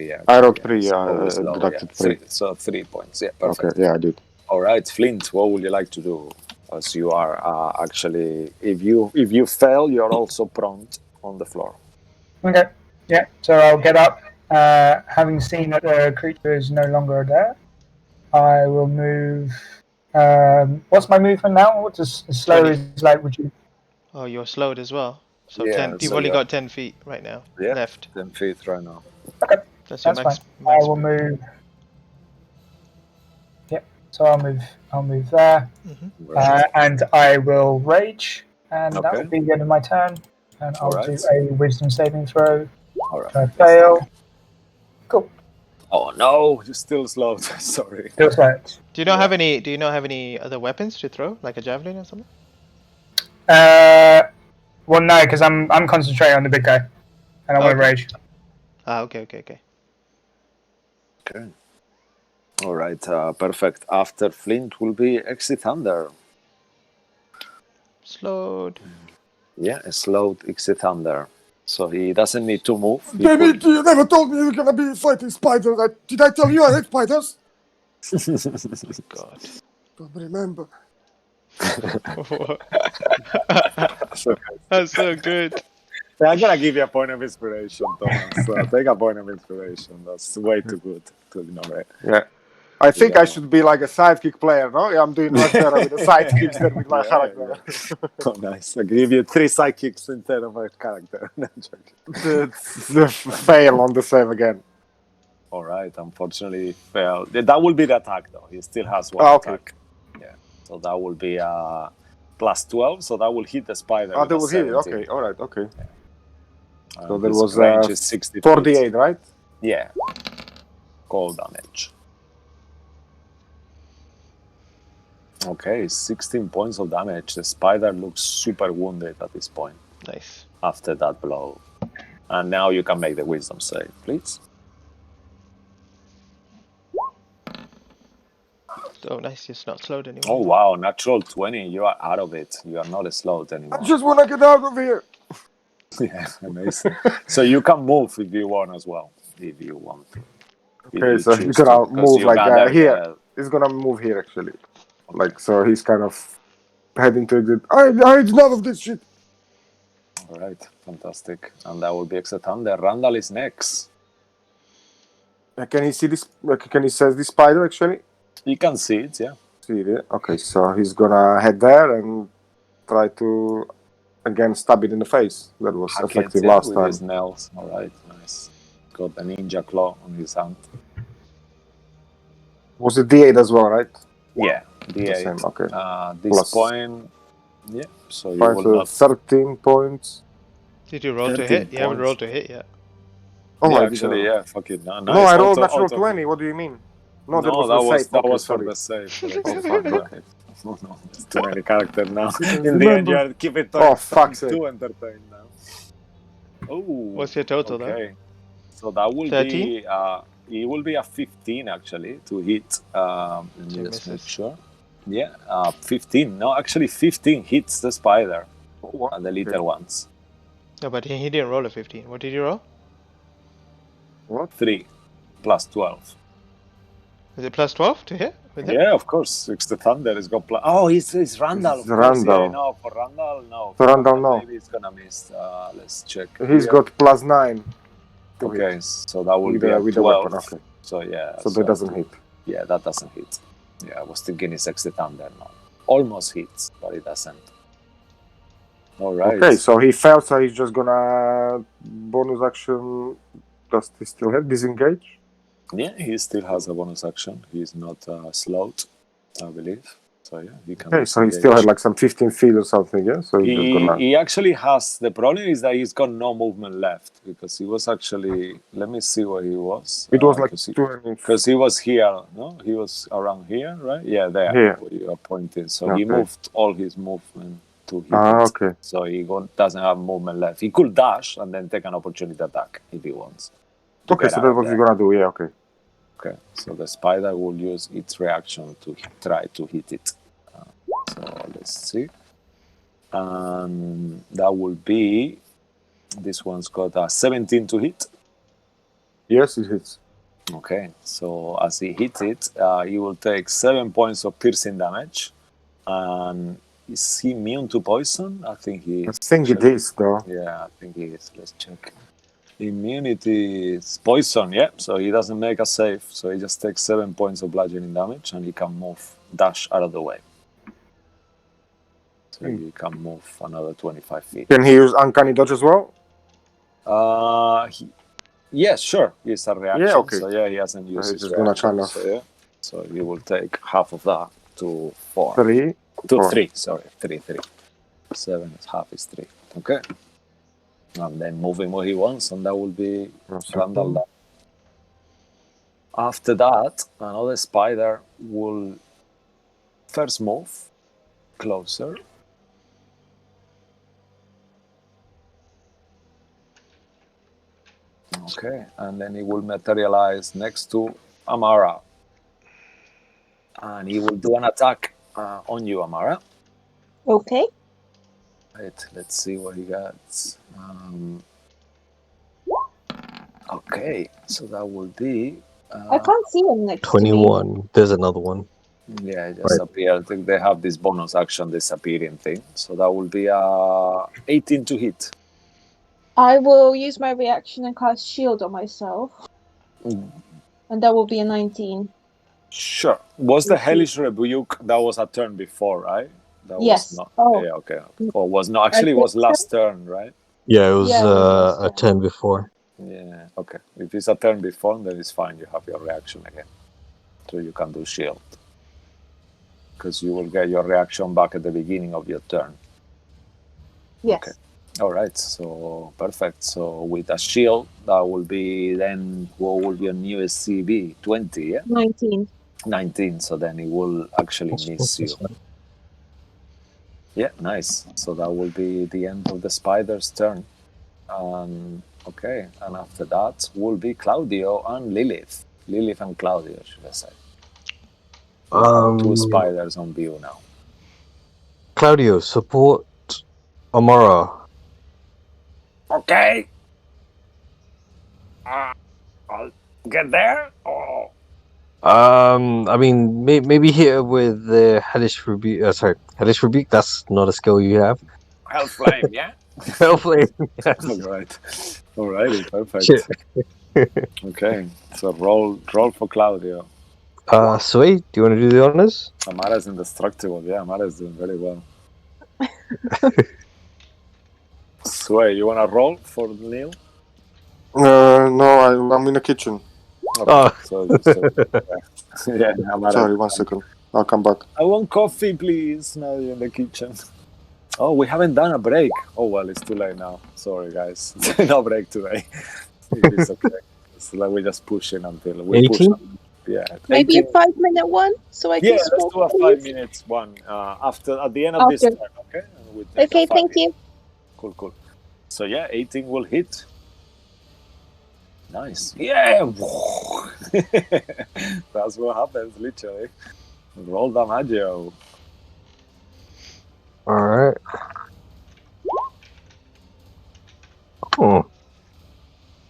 yeah. I wrote Yeah, 3, it's yeah, always low, deducted yeah. 3. So 3 points. Yeah, perfect. Okay, yeah, I did. All right, Flint, what would you like to do? As you are actually, if you fail, you're also prone on the floor. Okay, yeah, so I'll get up. Having seen that the creature is no longer there, I will move. What's my movement now? What's as slow 20. as like? Would you? Oh, you're slowed as well. So Yeah, 10. You've so only you're- got 10 feet right now Yeah, left. 10 feet right now. Okay, That's your that's max. fine. max I will move. Yep. So I'll move there, Right. and I will rage, and that Okay. will be the end of my turn. And I'll Alright. do a Wisdom saving throw. All right. I fail. Cool. Oh no, you're still slow. Sorry. Still slow. Do you not have any? Do you not have any other weapons to throw, like a javelin or something? Well, no, because I'm concentrating on the big guy, and I want to Okay. rage. Okay. Okay. All right. Perfect. After Flint will be Exit Thunder. Slowed. Yeah, a slowed Exit Thunder. So he doesn't need to move. He Damn it, could- you never told me you're gonna be fighting spiders. Did I tell you I hate spiders? God. Don't remember. That's so good. I'm gonna give you a point of inspiration, Thomas. Take a point of inspiration. That's way too good to ignore it. Yeah. I think Yeah. I should be like a sidekick player, no? Yeah, I'm doing much better with the sidekicks than with my Yeah, character. Oh, nice. I give you 3 sidekicks instead of a character. No, I'm joking. The fail on the save again. All right. Unfortunately, failed. That will be the attack, though. He still has 1 Okay. attack. Yeah. So that will be plus 12. So that will hit the spider. Oh, with they a will hit it. 17. Okay, alright, okay. So And there his was range is 60 feet. 48, right? Yeah. Cold damage. Okay, 16 points of damage. The spider looks super wounded at this point Nice. after that blow. And now you can make the wisdom save, please. Oh, nice. It's not slowed anymore. Oh, wow. Natural 20. You are out of it. You are not slowed anymore. I just wanna get out of here. Yeah, amazing. So you can move if you want as well, if you want to. If Okay, you so choose he's gonna to, 'cause move you like gather here. the- He's gonna move here actually. Like, so he's kind of heading to exit. I had enough of this shit. All right, fantastic. And that will be Exit Thunder. Randall is next. Can he see this? Can he sense this spider actually? You can see it, yeah. See it? Okay, so he's gonna head there and try to again stab it in the face. That was Hack effective it, yeah, last with time. his nails. All right, nice. Got a ninja claw on his hand. Was it D8 as well, right? Yeah, The D8. same. Okay. This Plus. point, Yeah, so you Fine, will so not. 13 points. Did you roll to 13 hit? You haven't points. rolled to hit yet. Oh, Yeah, I actually, didn't. yeah, fuck it. No, No, nice. I rolled natural Auto 20. hit. What do you mean? No, that was the save. that Okay, was for sorry. the save. For the Oh, save. fuck, No, no, no, there's too many characters now. Didn't In the end, remember. you're keeping Oh, fuck's sake. too entertained now. Oh, What's your total though? okay. So that will 13? be it will be a 15 actually to hit. Let me So just make misses. sure. Yeah, 15. No, actually 15 hits the spider, What? the little ones. No, but he didn't roll a 15. What did you roll? What? 3 plus 12. Is it plus 12 to hit with him? Yeah, of course. It's the thunder. It's got oh, it's Randall. It's Of course, yeah. Randall. No, for Randall, no. For Randall, no. Maybe it's gonna miss. Let's check. He's here. got plus 9. to Okay, hit so that will with be a the 12. weapon. Okay. So yeah. So that doesn't hit. Yeah, that doesn't hit. Yeah, I was thinking it's the thunder now. Almost hits, but it doesn't. All right. Okay, so he fell, so he's just gonna bonus action. Does he still have disengage? Yeah, he still has a bonus action. He's not slowed, I believe. So yeah, he can. Okay, so he disengage. still had like some 15 feet or something, yeah? So he's just gonna... He actually has. The problem is that he's got no movement left because he was actually. Let me see where he was. It was like 20. Because he was here, no? He was around here, right? Yeah, there. Here. Where you are pointing. So he Okay. moved all his movement to hit Ah, it. okay. So he doesn't have movement left. He could dash and then take an opportunity attack if he wants. to Okay, get so out that's of what there. you're gonna do, yeah, okay. Okay, so the spider will use its reaction to try to hit it. So let's see. That will be. This one's got a 17 to hit. Yes, it hits. Okay, so as he hits it, he will take 7 points of piercing damage. And is he immune to poison? I think he I is. think it is, though. Yeah, I think he is. Let's check. Immunity is poison, yeah. So he doesn't make a save. So he just takes 7 points of bludgeoning damage and he can dash out of the way. So he can move another 25 feet. Can he use Uncanny Dodge as well? Yes, sure. It's a reaction. Yeah, okay. So yeah, he hasn't used He's his just gonna reaction. kind of- So yeah. So he will take half of that to 4. 3. To 4. 3, sorry. 3. 7 is half is 3. Okay. And then move him where he wants, and that will be Randall. After that, another spider will first move closer. Okay, and then he will materialize next to Amara. And he will do an attack on you, Amara. Okay. Right, let's see what he gets. Okay, so that will be... I can't see him next to me. 21. There's another one. Yeah, it just appeared. I think they have this bonus action disappearing thing. So that will be 18 to hit. I will use my reaction and cast shield on myself. And that will be a 19. Sure. Was the Hellish Rebuke, that was a turn before, right? That Yes. Was not, Oh. Yeah, okay. Or was not. Actually, it was last turn, right? Yeah, it was Yeah, it was a turn before. Yeah, okay. If it's a turn before, then it's fine. You have your reaction again. So you can do shield. Because you will get your reaction back at the beginning of your turn. Yes. Okay. All right, so perfect. So with a shield, that will be then, what will be your newest CB? 20, yeah? 19. 19, so then it will actually miss you. Yeah, nice. So that will be the end of the spider's turn. Okay, and after that will be Claudio and Lilith. Lilith and Claudio, should I say. Two spiders on view now. Claudio, support Amara. Okay. I'll get there. Oh. I mean, maybe here with the Hellish Rebuke. Sorry, Hellish Rebuke. That's not a skill you have. Hellflame, yeah? Hellflame. Yes. Alrighty, perfect. Okay, so roll for Claudio. Sway, do you want to do the honors? Amara's indestructible. Yeah, Amara's doing very well. Sway, you want to roll for Neil? No, I'm in the kitchen. Okay, Oh. Yeah, Amara. Sorry, 1 second. I'll come back. I want coffee, please. Now you're in the kitchen. Oh, we haven't done a break. Oh well, it's too late now. Sorry, guys. No break today. It's okay. It's like we're just pushing until we push. 18? Yeah, Maybe a 18. 5-minute one, so I Yeah, can let's smoke. do a please? 5 minutes one after at the end of this After. turn, okay? And we take Okay, a 5 thank you. Cool, cool. So yeah, 18 will hit. Nice. Yeah. That's what happens, literally. Roll damaggio. Alright. Oh,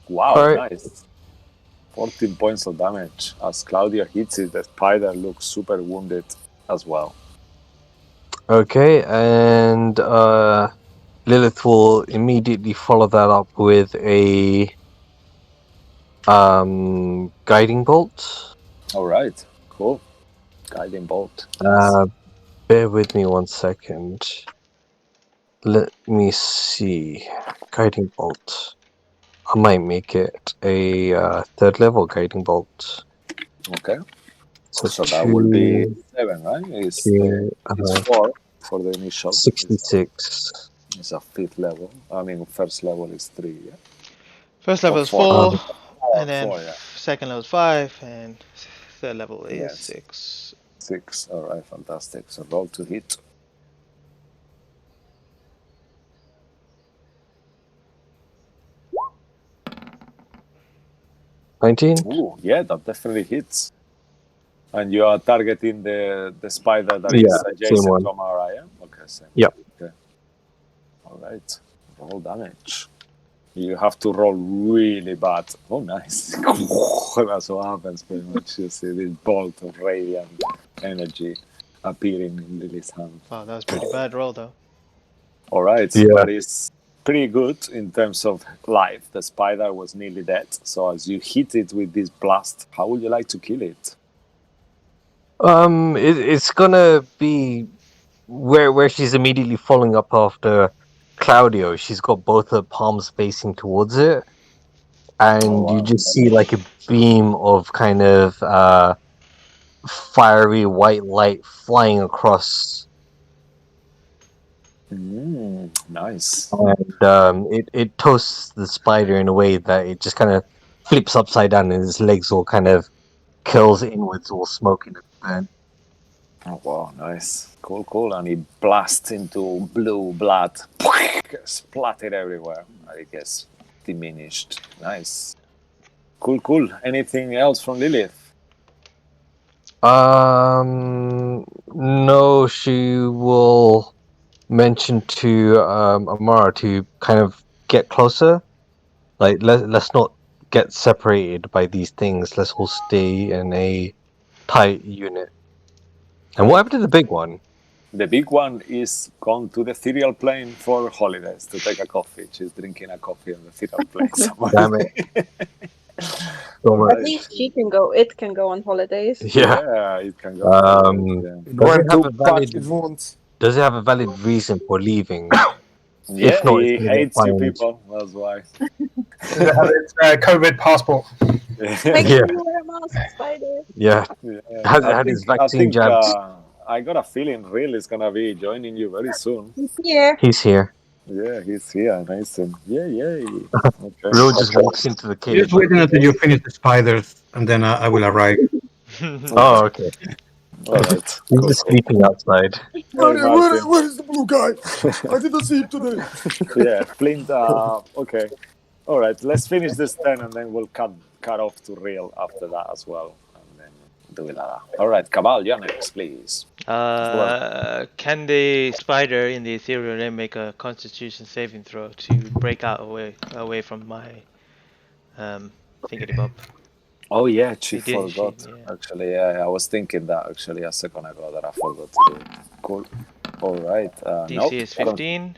Wow, Alright. nice. 14 points of damage. As Claudia hits it, the spider looks super wounded as well. okay, and Lilith will immediately follow that up with a guiding bolt. All right, cool. Guiding bolt. Bear with me 1 second. Let me see. Guiding bolt. I might make it a 3rd level guiding bolt. Okay. So, So that will be 2, 7, right? It's 2, 4 for the initial. 66. It's a 5th level. I mean, first level is 3, yeah? First level is 4. 4, and then 4, yeah. second level is 5, and third level is Yes. 6. 6. All right, fantastic. So roll to hit. Ooh, yeah, that definitely hits. And you are targeting the spider that is Yeah, same adjacent one. to Amara, yeah? Okay, same. Yep. Okay. All right. Roll damage. You have to roll really bad. Oh, nice. That's what happens pretty much. You see this bolt of radiant energy appearing in Lily's hand. Wow, that was pretty bad roll though. All right, Yeah. but it's pretty good in terms of life. The spider was nearly dead. So as you hit it with this blast, how would you like to kill it? It's gonna be where she's immediately following up after Claudio. She's got both her palms facing towards it, and Oh, you wow. just see like a beam of kind of fiery white light flying across, Nice. and it toasts the spider in a way that it just kind of flips upside down, and his legs all kind of curls inwards, all smoking and burnt. Oh, wow, nice. Cool, cool. And it blasts into blue blood. Splattered everywhere. I guess diminished. Nice. Cool, cool. Anything else from Lilith? No, she will mention to Amara to kind of get closer. Like let's not get separated by these things. Let's all stay in a tight unit. And what happened to the big one? The big one is gone to the cereal plane for holidays to take a coffee. She's drinking a coffee on the cereal plane somewhere. Damn it. Don't All worry. At right. least she can go. It can go on holidays. Yeah. It can go. on holidays, yeah. Does it Going have to a valid? patch wounds. Does it have a valid reason for leaving? Yeah, If not, it's he gonna get hates you fined. people. That's why. Does it have its COVID passport? Make Yeah. sure you wear a mask, Spider. Yeah. Yeah, Has had his vaccine jabs. I got a feeling Real is gonna be joining you very soon. Here. He's here. Yeah, he's here. Nice. Yeah, yay. Okay. Ro just walks into the cave. Just waiting until you finish the spiders, and then I will arrive. Oh, okay. All right. He's Cool, just cool. sleeping outside. Hey, Martin. Where is the blue guy? I didn't see him today. Yeah, Flint. Okay. All right. Let's finish this turn and then we'll cut off to Real after that as well, and then do it like that. All right, Kabal, you're next, please. Can the spider in the ethereal realm make a Constitution saving throw to break out away from my thingy-bob? Oh yeah, she He did, forgot. yeah. Actually, yeah, I was thinking that actually a second ago that I forgot to do it. Cool. All right. DC Nope. is 15.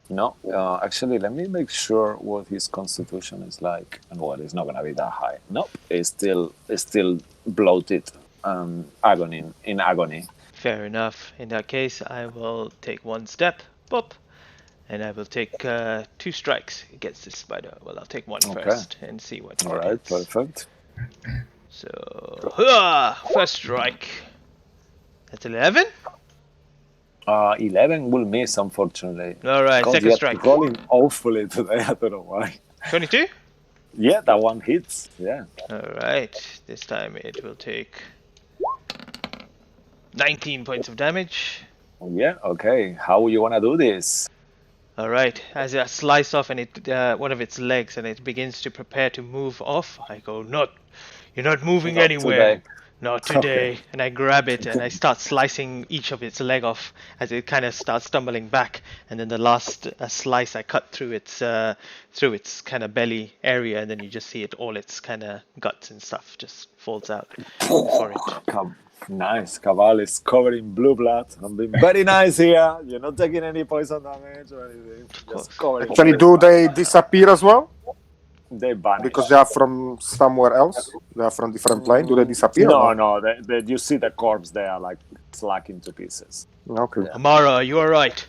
No, actually, let me make sure what his constitution is like. And well, it's not gonna be that high. Nope, it's still bloated, in agony. Fair enough. In that case, I will take one step, pop, and I will take 2 strikes against this spider. Well, I'll take one Okay. first and see what All it right, hits. perfect. So, first strike. That's 11. 11 will miss, unfortunately. All right, God, second you're strike. rolling awfully today. I don't know why. 22. Yeah, that one hits. Yeah. All right, this time it will take 19 points of damage. Yeah. Okay. How you wanna do this? All right, as I slice off and one of its legs and it begins to prepare to move off, I go, "Not, you're not moving Not anywhere. today. Not Okay. today." And I grab it and I start slicing each of its leg off as it kind of starts stumbling back. And then the last slice I cut through its kind of belly area, and then you just see all its kind of guts and stuff just falls out before it. Nice. Kabal is covered in blue blood. I'm being very nice here. You're not taking any poison damage or anything. course. Just covered in Actually, blue do they disappear as well? They vanish. Because they are from somewhere else. They are from different plane. Do they disappear? or No. You see the corpse there, like slack into pieces. not? Okay. Amara, are you all right?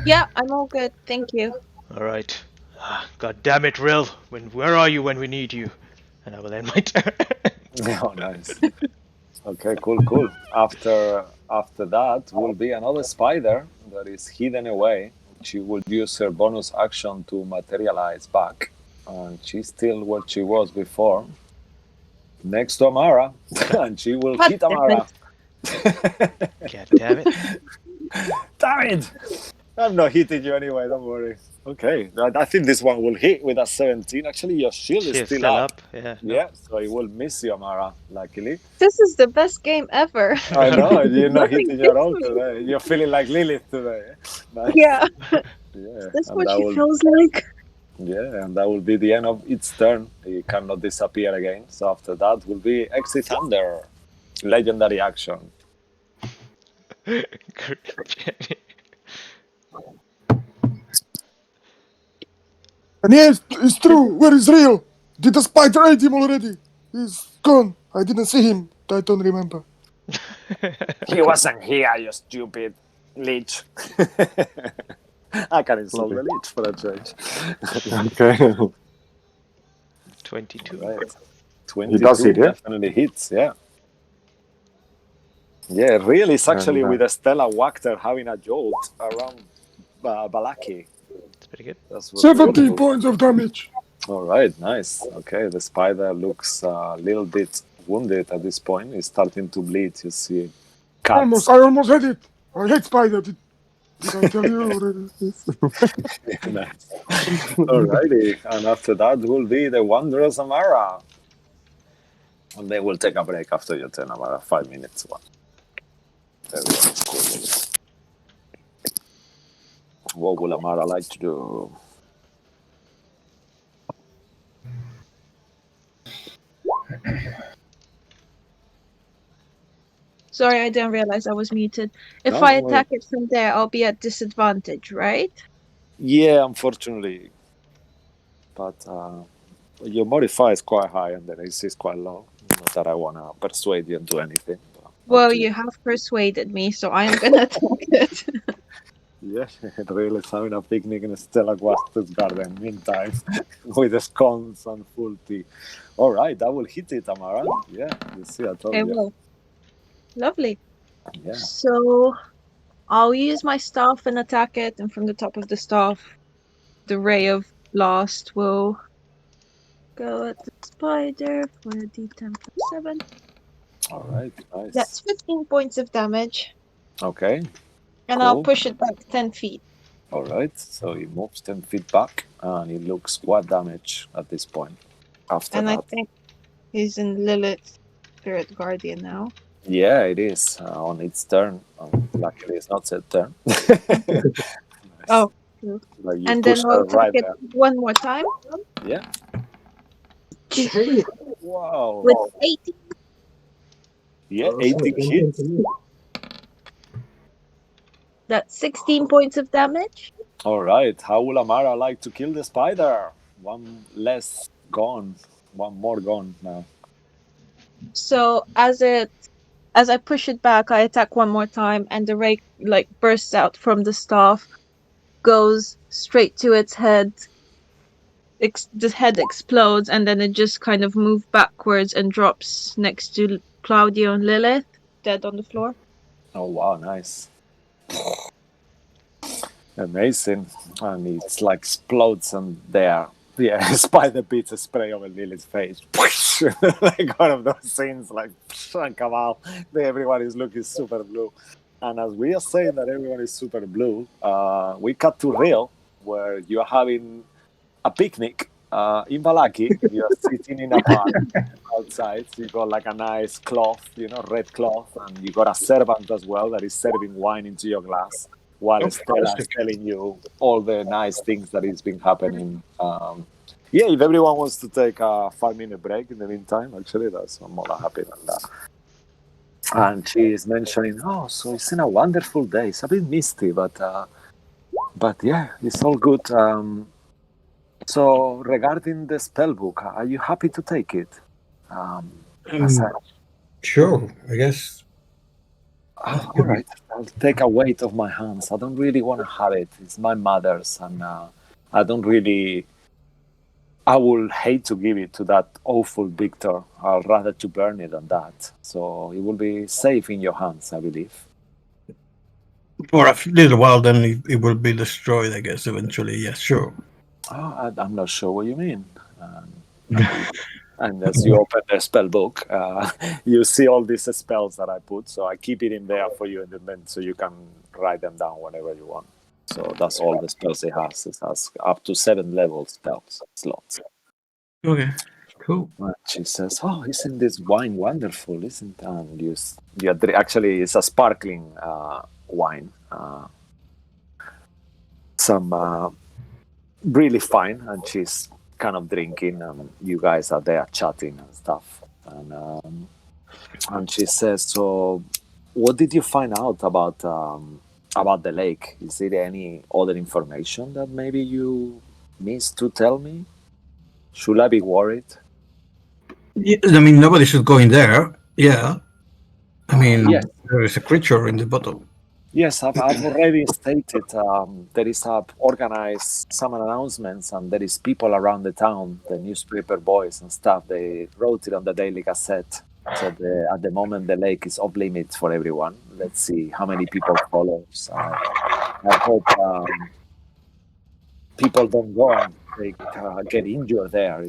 Yeah, I'm all good. Thank you. All right. God damn it, Rill. Where are you when we need you? And I will end my turn. Oh, nice. Okay, cool. After that will be another spider that is hidden away. She will use her bonus action to materialize back, and she's still where she was before, next to Amara, and she will God hit damn Amara. God damn it. Damn it! I'm not hitting you anyway, don't worry. Okay, I think this one will hit with a 17. Actually, your shield is She's still up. Yeah. Yeah, so it will miss you, Amara, luckily. This is the best game ever. I know, you're not Nothing hitting your hits own me. today. You're feeling like Lilith today. Nice. Yeah. Yeah, That's and what that she will, feels like. yeah, and that will be the end of its turn. It cannot disappear again. So after that will be Exit Thunder. Legendary action. And yes, it's true. Where is Real? Did the spider eat him already? He's gone. I didn't see him. I don't remember. He wasn't here, you stupid leech. I can insult the leech for a change. Okay. 22. Right. 22 does hit, yeah? definitely hits, yeah. Yeah, really, it's actually And, with a Stella Wachter having a jolt around Balaki. That's pretty good. That's what 17 points of damage. All right, nice. Okay, the spider looks a little bit wounded at this point. It's starting to bleed. You see cuts. I almost had it. I hate spider. Did I tell you already? Nice. Alrighty, and after that will be the Wanderers Amara. And they will take a break after your turn, Amara. 5 minutes. One. Everyone is cool with it. What will Amara like to do? Sorry, I didn't realize I was muted. If No, I don't worry. attack it from there, I'll be at disadvantage, right? Yeah, unfortunately. But your modifier is quite high and the AC is quite low. Not that I want to persuade you into anything. But up Well, to you have persuaded me, so I am gonna attack it. Yeah, really is having a picnic in Stella Guasta's garden meantime with the scones and full tea. All right, that will hit it, Amara. Yeah, you see, I told Okay, you. well, lovely. Yeah. So I'll use my staff and attack it, and from the top of the staff, the ray of blast will go at the spider for a d10 plus 7. All right, nice. That's 15 points of damage, Okay, and I'll Cool. push it back 10 feet. all right. So he moves 10 feet back and he looks quite damaged at this point. After And I that. think he's in Lilith's Spirit Guardian now. Yeah, it is on its turn. Luckily, it's not its turn. Oh, Like you and then push I'll her attack right it there. one more time Yeah. Wow. with 18. Yeah, 18 hits. That's 16 points of damage. All right. How will Amara like to kill the spider? One less gone. One more gone now. So as I push it back, I attack one more time, and the ray bursts out from the staff, goes straight to its head. The head explodes, and then it just kind of moves backwards and drops next to Claudio and Lilith, dead on the floor. Oh wow, nice. Amazing. And it's like explodes and there. Yeah, spider beats a spray over Lily's face. Like one of those scenes, like Kabal. Everyone is looking super blue. And as we are saying that everyone is super blue, we cut to Rio, where you are having a picnic in Valaki. You are sitting in a park outside. So you got like a nice cloth, red cloth, and you got a servant as well that is serving wine into your glass while Stella is telling you all the nice things that has been happening. Yeah, if everyone wants to take a 5-minute break in the meantime, actually, I'm more than happy than that. And she is mentioning, oh, so it's been a wonderful day. It's a bit misty, but yeah, it's all good. So regarding the spell book, are you happy to take it? Sure, I guess. All right, I'll take a weight off my hands. I don't really want to have it. It's my mother's, and I don't really. I will hate to give it to that awful Victor. I'd rather to burn it than that. So it will be safe in your hands, I believe. For a little while, then it will be destroyed, I guess, eventually. Yes, sure. Oh, I'm not sure what you mean. And as you open the spell book, you see all these spells that I put. So I keep it in there for you in the mint so you can write them down whenever you want. So that's all the spells it has. It has up to 7 level spells slots. Okay, cool. And she says, "Oh, isn't this wine wonderful? Isn't actually it's a sparkling wine. Some really fine." And she's kind of drinking, and you guys are there chatting and stuff. And she says, "So, what did you find out about the lake? Is there any other information that maybe you missed to tell me? Should I be worried?" Yeah, I mean, nobody should go in there. Yeah. I mean, yes. There is a creature in the bottle. Yes, I've already stated there is organized some announcements, and there is people around the town, the newspaper boys and stuff. They wrote it on the Daily Gazette. So at the moment, the lake is off limits for everyone. Let's see how many people follow. I hope people don't go and they get injured there.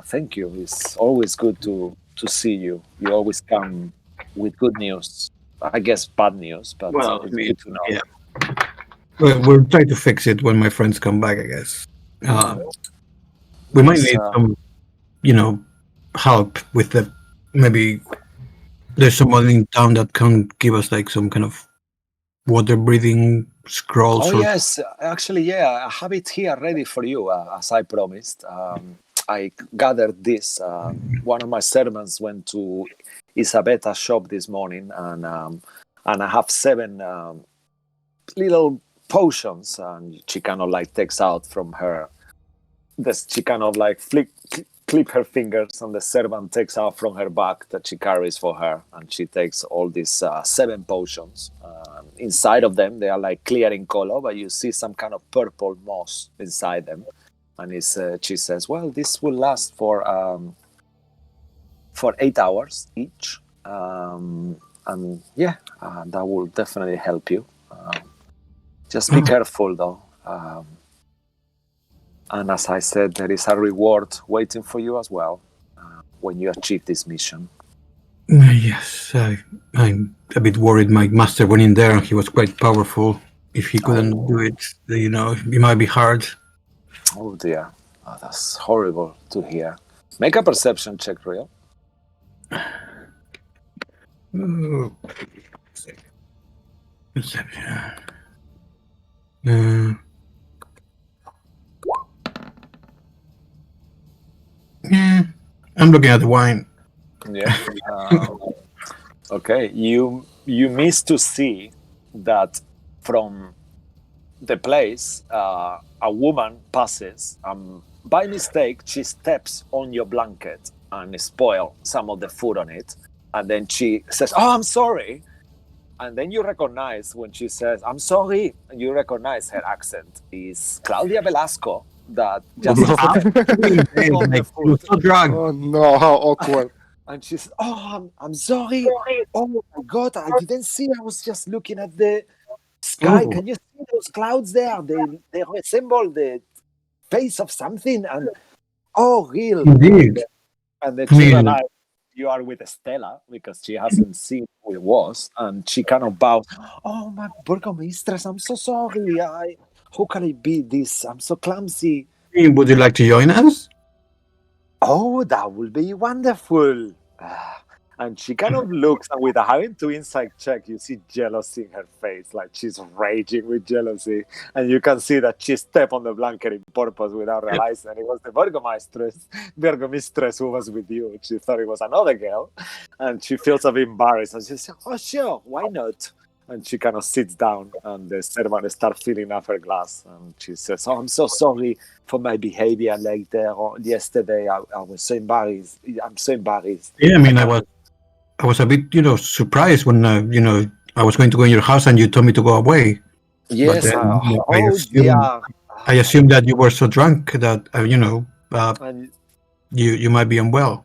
Thank you. It's always good to see you. You always come with good news. I guess bad news, but it's good to know. Yeah. Well, we'll try to fix it when my friends come back, I guess. We might need some, help with the. Maybe there's someone in town that can give us like some kind of water breathing scrolls. Oh yes, actually, yeah, I have it here ready for you, as I promised. I gathered this. One of my servants went to Isabetta's shop this morning, and I have 7 little potions, and she kind of like takes out from her. She kind of like clip her fingers, and the servant takes out from her bag that she carries for her, and she takes all these 7 potions. Inside of them, they are like clear in color, but you see some kind of purple moss inside them. And she says, "Well, this will last for 8 hours each, and yeah, that will definitely help you. Just be careful, though. And as I said, there is a reward waiting for you as well when you achieve this mission." Yes, I'm a bit worried. My master went in there and he was quite powerful. If he couldn't do it, it might be hard. Oh dear. Oh, that's horrible to hear. Make a perception check, Real. I'm looking at the wine. Yeah. Okay. You miss to see that from the place a woman passes. By mistake, she steps on your blanket and spoil some of the food on it. And then she says, "Oh, I'm sorry." And then you recognize when she says, "I'm sorry," and you recognize her accent is Claudia Velasco. That just So drunk. Oh no, how awkward. And she says, "Oh, I'm sorry. Oh my God, I didn't see. I was just looking at the sky. Oh, Can you see those clouds there? They resemble the face of something." And oh, real. indeed. And the I children mean, you are with Stella because she hasn't seen who it was, and she kind of bows. "Oh, my burgomistress, I'm so sorry. How can I be this? I'm so clumsy." would you like to join us? "Oh, that will be wonderful." Ah, and she kind of looks, and without having to insight check, you see jealousy in her face, like she's raging with jealousy. And you can see that she stepped on the blanket in purpose without realizing it was the burgomistress who was with you. She thought it was another girl, and she feels a bit embarrassed. And she says, "Oh, sure, why not?" And she kind of sits down, and the servant starts filling up her glass. And she says, "Oh, I'm so sorry for my behavior like there yesterday. I was so embarrassed. I'm so embarrassed." Yeah, I mean, I was a bit, surprised when, I was going to go in your house and you told me to go away. But Yes. then Oh, dear. I assumed that you were so drunk that, And you might be unwell.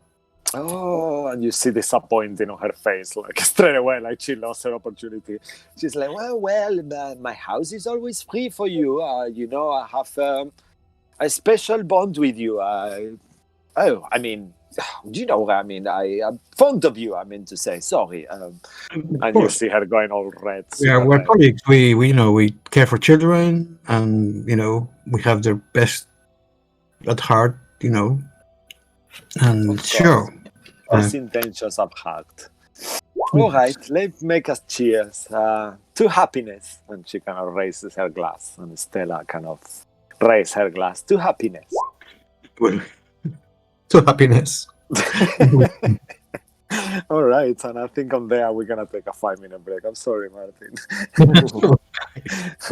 oh, and you see disappointing on her face, like straight away, like she lost her opportunity. She's like, "Well, my house is always free for you. I have a special bond with you. I mean, I mean, I'm fond of you. I mean to say, sorry." Of And you course, see her going all red, super we're red. colleagues. We care for children, and we have their best at heart. And Of course, sure, best intentions of heart. All right, let's make us cheers to happiness. And she kind of raises her glass, and Stella kind of raises her glass to happiness. well, to happiness. All right, and I think on there we're gonna take a 5-minute break. I'm sorry, Martin.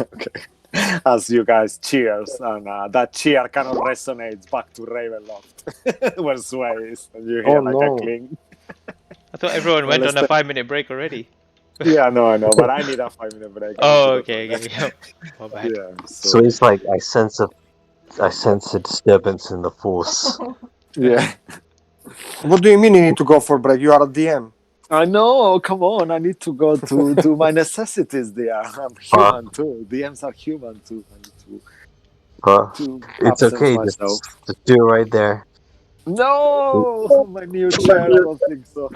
Okay. As you guys cheers, and that cheer kind of resonates back to Ravenloft, where Sway is, and you hear Oh like a no. cling. I thought everyone Well, went let's on a 5-minute break already. Yeah, no, I know, but I need a 5-minute break. I need to Oh, go okay, to okay. My bad. Yeah, So so it's like I sense a disturbance in the force. yeah. What do you mean you need to go for break? You are a DM. I know. Come on, I need to go to do my necessities there. I'm human too. DMs are human too. I need But to it's absence okay. myself. Just do it right there. No, my new chair. I don't think so.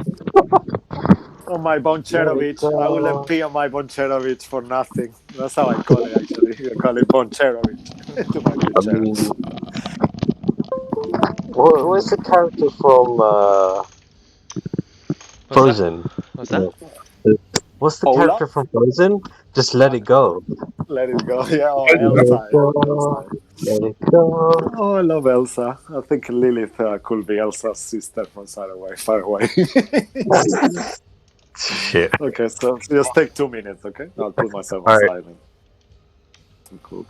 On my Let it Boncherovich. I wouldn't go. pee on my Boncherovich for nothing. That's how I call it, actually. I call it Boncherovich to my new I chair. mean, where's the character from What's that? Frozen? What's that? What's the character Olaf? from Frozen? Just let it go. Let it go. Yeah, or Let it Elsa. go. Elsa. Let it go. Oh, I love Elsa. I think Lilith could be Elsa's sister from far away. Far away. Shit. Okay, so just take 2 minutes, okay? I'll put myself on All right. silent. Cool.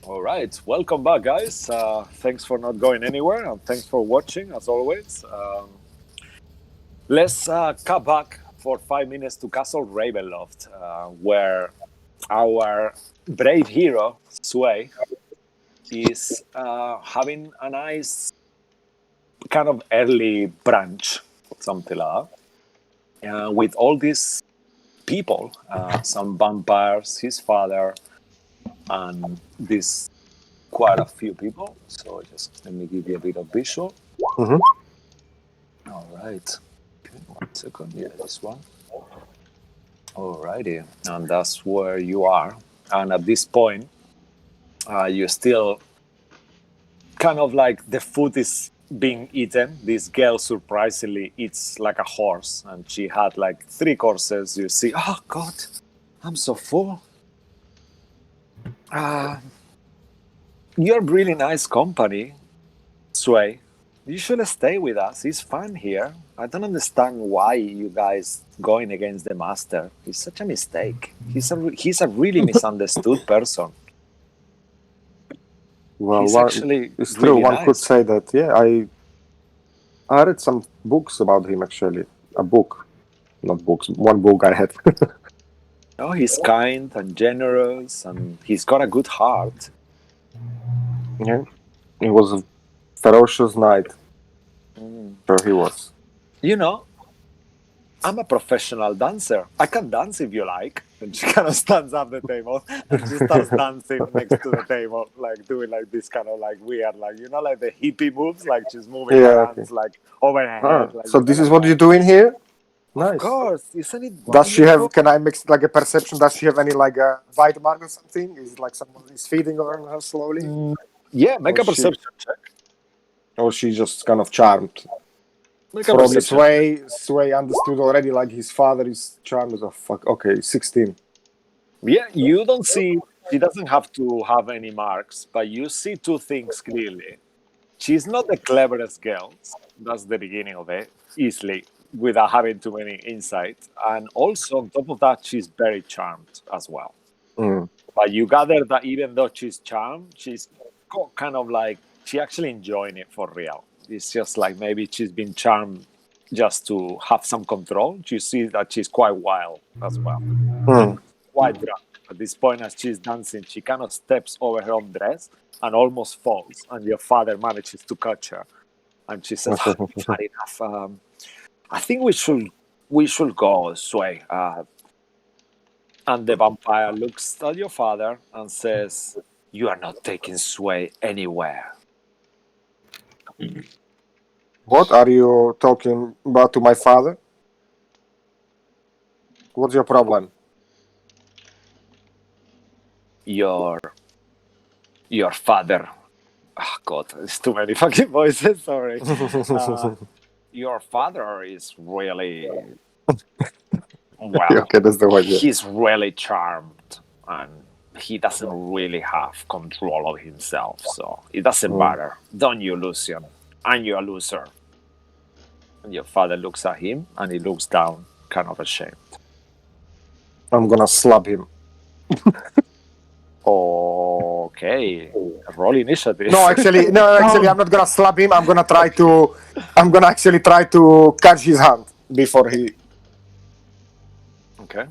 All right, welcome back, guys. Thanks for not going anywhere, and thanks for watching, as always. Let's cut back for 5 minutes to Castle Ravenloft, where our brave hero, Sway, is having a nice kind of early brunch, something like that, with all these people, some vampires, his father, and this quite a few people. So just let me give you a bit of visual. Mhm. All right. Okay, 1 second. Yeah, this one. Alrighty, and that's where you are. And at this point, you still kind of like the food is being eaten. This girl surprisingly eats like a horse, and she had like 3 courses. You see, oh God, I'm so full. You're really nice company, Sway. You should stay with us. It's fun here. I don't understand why you guys going against the master. It's such a mistake. He's a really misunderstood person. Well, He's actually it's true. really One could nice. say that. Yeah, I read some books about him actually. A book, not books. One book I had. Oh, he's kind and generous, and he's got a good heart. Yeah, he was a ferocious knight. Sure, he was. You know, I'm a professional dancer. I can dance if you like. And she kind of stands up the table and she starts dancing next to the table, like doing like this kind of like weird, like you know, like the hippie moves, like she's moving Yeah, her okay. hands like over her Ah, head. Like, so you know, this is like what that. you're doing here? Of Nice. course, isn't it Does she wonderful? have? Can I mix like a perception? Does she have any like a bite mark or something? Is it like someone is feeding on her slowly, Yeah, make or a perception check. or she's just kind of charmed? Make a Probably perception. Sway understood already. Like his father is charmed. Oh fuck. Okay, 16. Yeah, you don't see. She doesn't have to have any marks, but you see 2 things clearly. She's not the cleverest girl. That's the beginning of it, easily, without having too many insights. And also, on top of that, she's very charmed as well. Mm. But you gather that even though she's charmed, she's kind of like, she actually enjoying it for real. It's just like maybe she's been charmed just to have some control. You see that she's quite wild as well. Mm. Quite drunk. At this point, as she's dancing, she kind of steps over her own dress and almost falls. And your father manages to catch her. And she says, "We've had enough. I think we should go, Sway." And the vampire looks at your father and says, "You are not taking Sway anywhere." What are you talking about to my father? What's your problem? Your father. Oh God, it's too many fucking voices. Sorry. Your father is really well. Okay, that's the one. Yeah. He's really charmed, and he doesn't really have control of himself. So it doesn't matter. Don't you, Lucian? And you're a loser. And your father looks at him, and he looks down, kind of ashamed. I'm gonna slap him. Okay, roll initiative. No, actually, I'm not gonna slap him. I'm gonna actually try to catch his hand before he. Okay.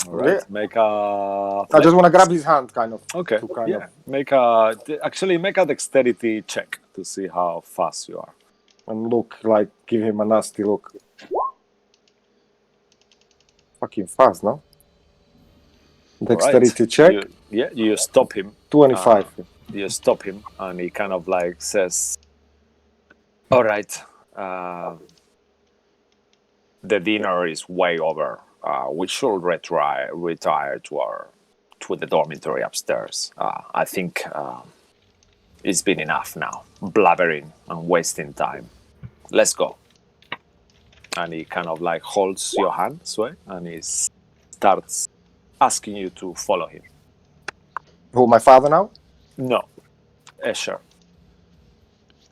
All right. Yeah. Make a. I just wanna grab his hand, kind of. Okay. To kind Yeah. Make a dexterity check to see how fast you are. and look, like, give him a nasty look. Fucking fast, no? Dexterity check. You stop him. 25. You stop him, and he kind of like says, "All right, the dinner is way over. We should retire to the dormitory upstairs. I think it's been enough now, blabbering and wasting time. Let's go." And he kind of like holds your hand, Sway, and he starts asking you to follow him. Who, my father now? No, Escher.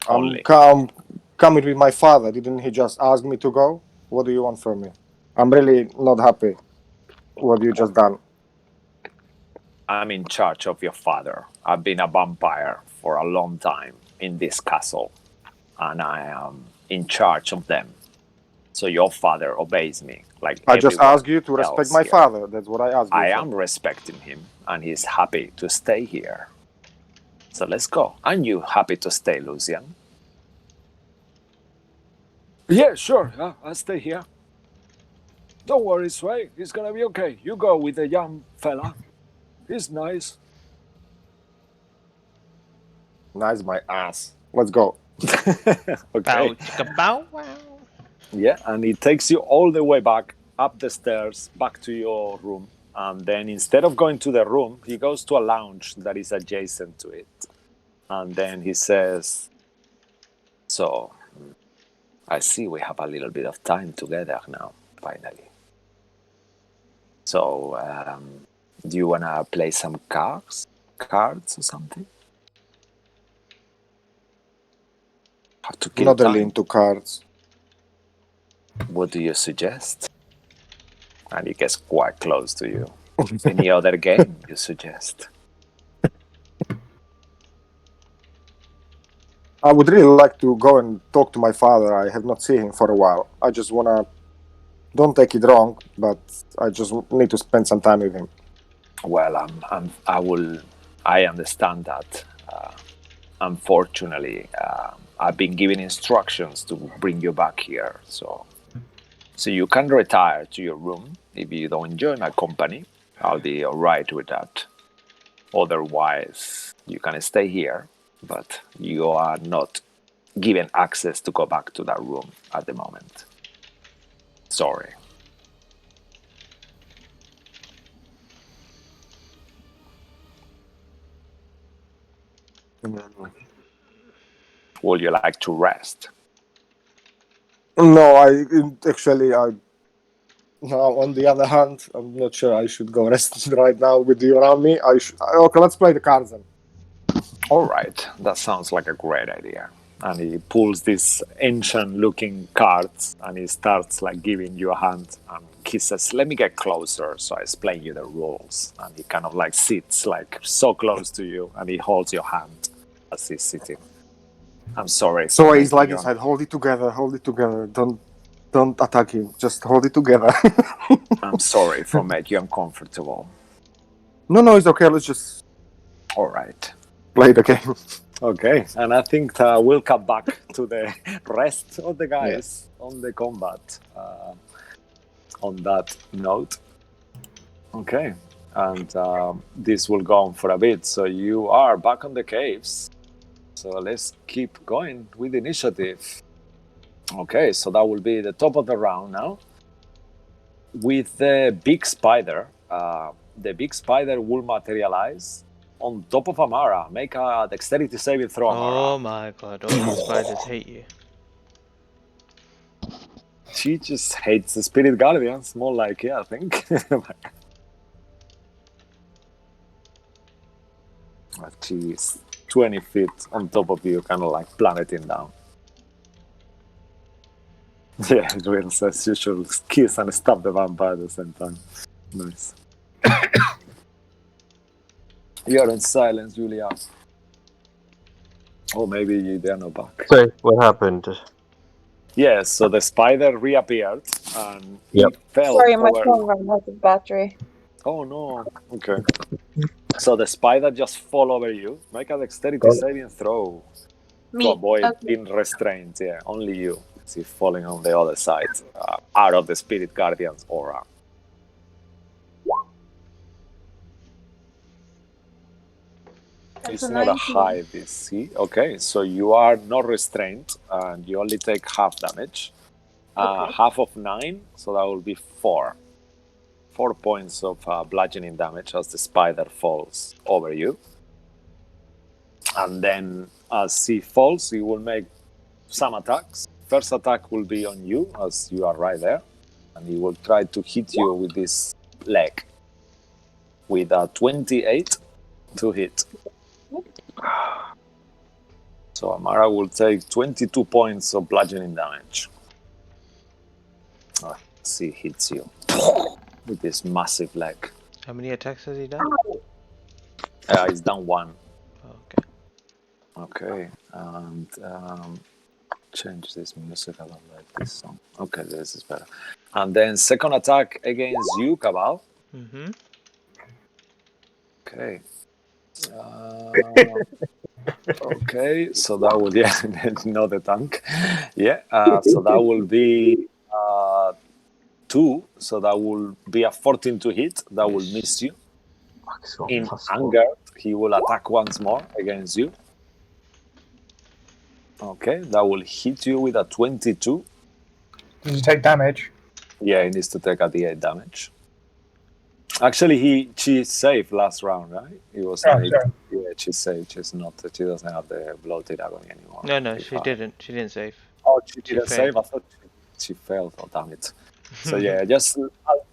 I'm Only. coming with my father. Didn't he just ask me to go? What do you want from me? I'm really not happy what you just done. I'm in charge of your father. I've been a vampire for a long time in this castle, and I am in charge of them. So your father obeys me, like I just everyone ask you to respect else my here. father. That's what I asked you I for. am respecting him, and he's happy to stay here. So let's go. Aren't you happy to stay, Lucian? Yeah, sure. I'll stay here. Don't worry, Sway. He's gonna be okay. You go with the young fella. He's nice. Nice, my ass. Let's go. Okay. Bow, chicka, bow, wow. Yeah, and it takes you all the way back, up the stairs, back to your room. And then instead of going to the room, he goes to a lounge that is adjacent to it. And then he says, so, I see we have a little bit of time together now, finally. So, do you want to play some cards or something? Have to kill Not really time. into cards. What do you suggest? And he gets quite close to you. Any other game you suggest? I would really like to go and talk to my father. I have not seen him for a while. I just wanna. Don't take it wrong, but I just need to spend some time with him. Well, I understand that. Unfortunately, I've been given instructions to bring you back here, so you can retire to your room if you don't enjoy my company. I'll be all right with that. Otherwise, you can stay here, but you are not given access to go back to that room at the moment. Sorry. Would you like to rest? No, No, on the other hand, I'm not sure I should go rest right now with you around me. Okay, let's play the cards then. All right, that sounds like a great idea. And he pulls these ancient-looking cards, and he starts like giving you a hand. And he says, "Let me get closer, so I explain you the rules." And he kind of like sits like so close to you, and he holds your hand as he's sitting. I'm sorry. So he's making like you- inside, hold it together. Don't attack him. Just hold it together. I'm sorry for making you uncomfortable. No, it's okay. Let's just All right. play the game. Okay, and I think we'll come back to the rest of the guys on the combat on that note. Okay, and this will go on for a bit. So you are back on the caves. So let's keep going with the initiative. Okay, so that will be the top of the round now. With the big spider will materialize on top of Amara. Make a dexterity saving throw, Amara. Oh my god, all these spiders hate you. She just hates the spirit guardians, more like, I think. She's 20 feet on top of you, kind of like plummeting down. Yeah, it will says you should kiss and stab the vampire at the same time. Nice. You're in silence, Julia. Or maybe they're not back. So, what happened? Yes, so the spider reappeared and Yep. he fell Sorry, my over. phone ran out of battery. Oh no. Okay. So the spider just fall over you. Make a dexterity Got it. saving throw to Me. avoid Okay. being restrained. Yeah, only you. See, falling on the other side, out of the spirit guardian's aura. That's It's a not a 19. high DC. Okay, so you are not restrained and you only take half damage. Okay. Half of 9, so that will be 4. 4 points of bludgeoning damage as the spider falls over you. And then as he falls, he will make some attacks. First attack will be on you, as you are right there. And he will try to hit you with this leg. With a 28 to hit. So Amara will take 22 points of bludgeoning damage. As he hits you with this massive leg. How many attacks has he done? It's down 1. Okay. Okay, and change this music. I don't like this song. Okay, this is better. And then second attack against you, Kabal. Mm-hmm. Okay. Okay, so that will not the tank. Yeah, so that will be 2. So that will be a 14 to hit. That will Yes. miss you. Fuck's got In plus 4. anger, he will attack once more against you. Okay, that will hit you with a 22. Did you take damage? Yeah, he needs to take a D8 damage. Actually, she saved last round, right? It was Oh, an 8. sorry. Yeah, she saved. She's not. She doesn't have the bloated agony anymore. No, If she didn't. She didn't save. Oh, she She didn't failed. save. I thought she failed. Oh, damn it. So yeah, just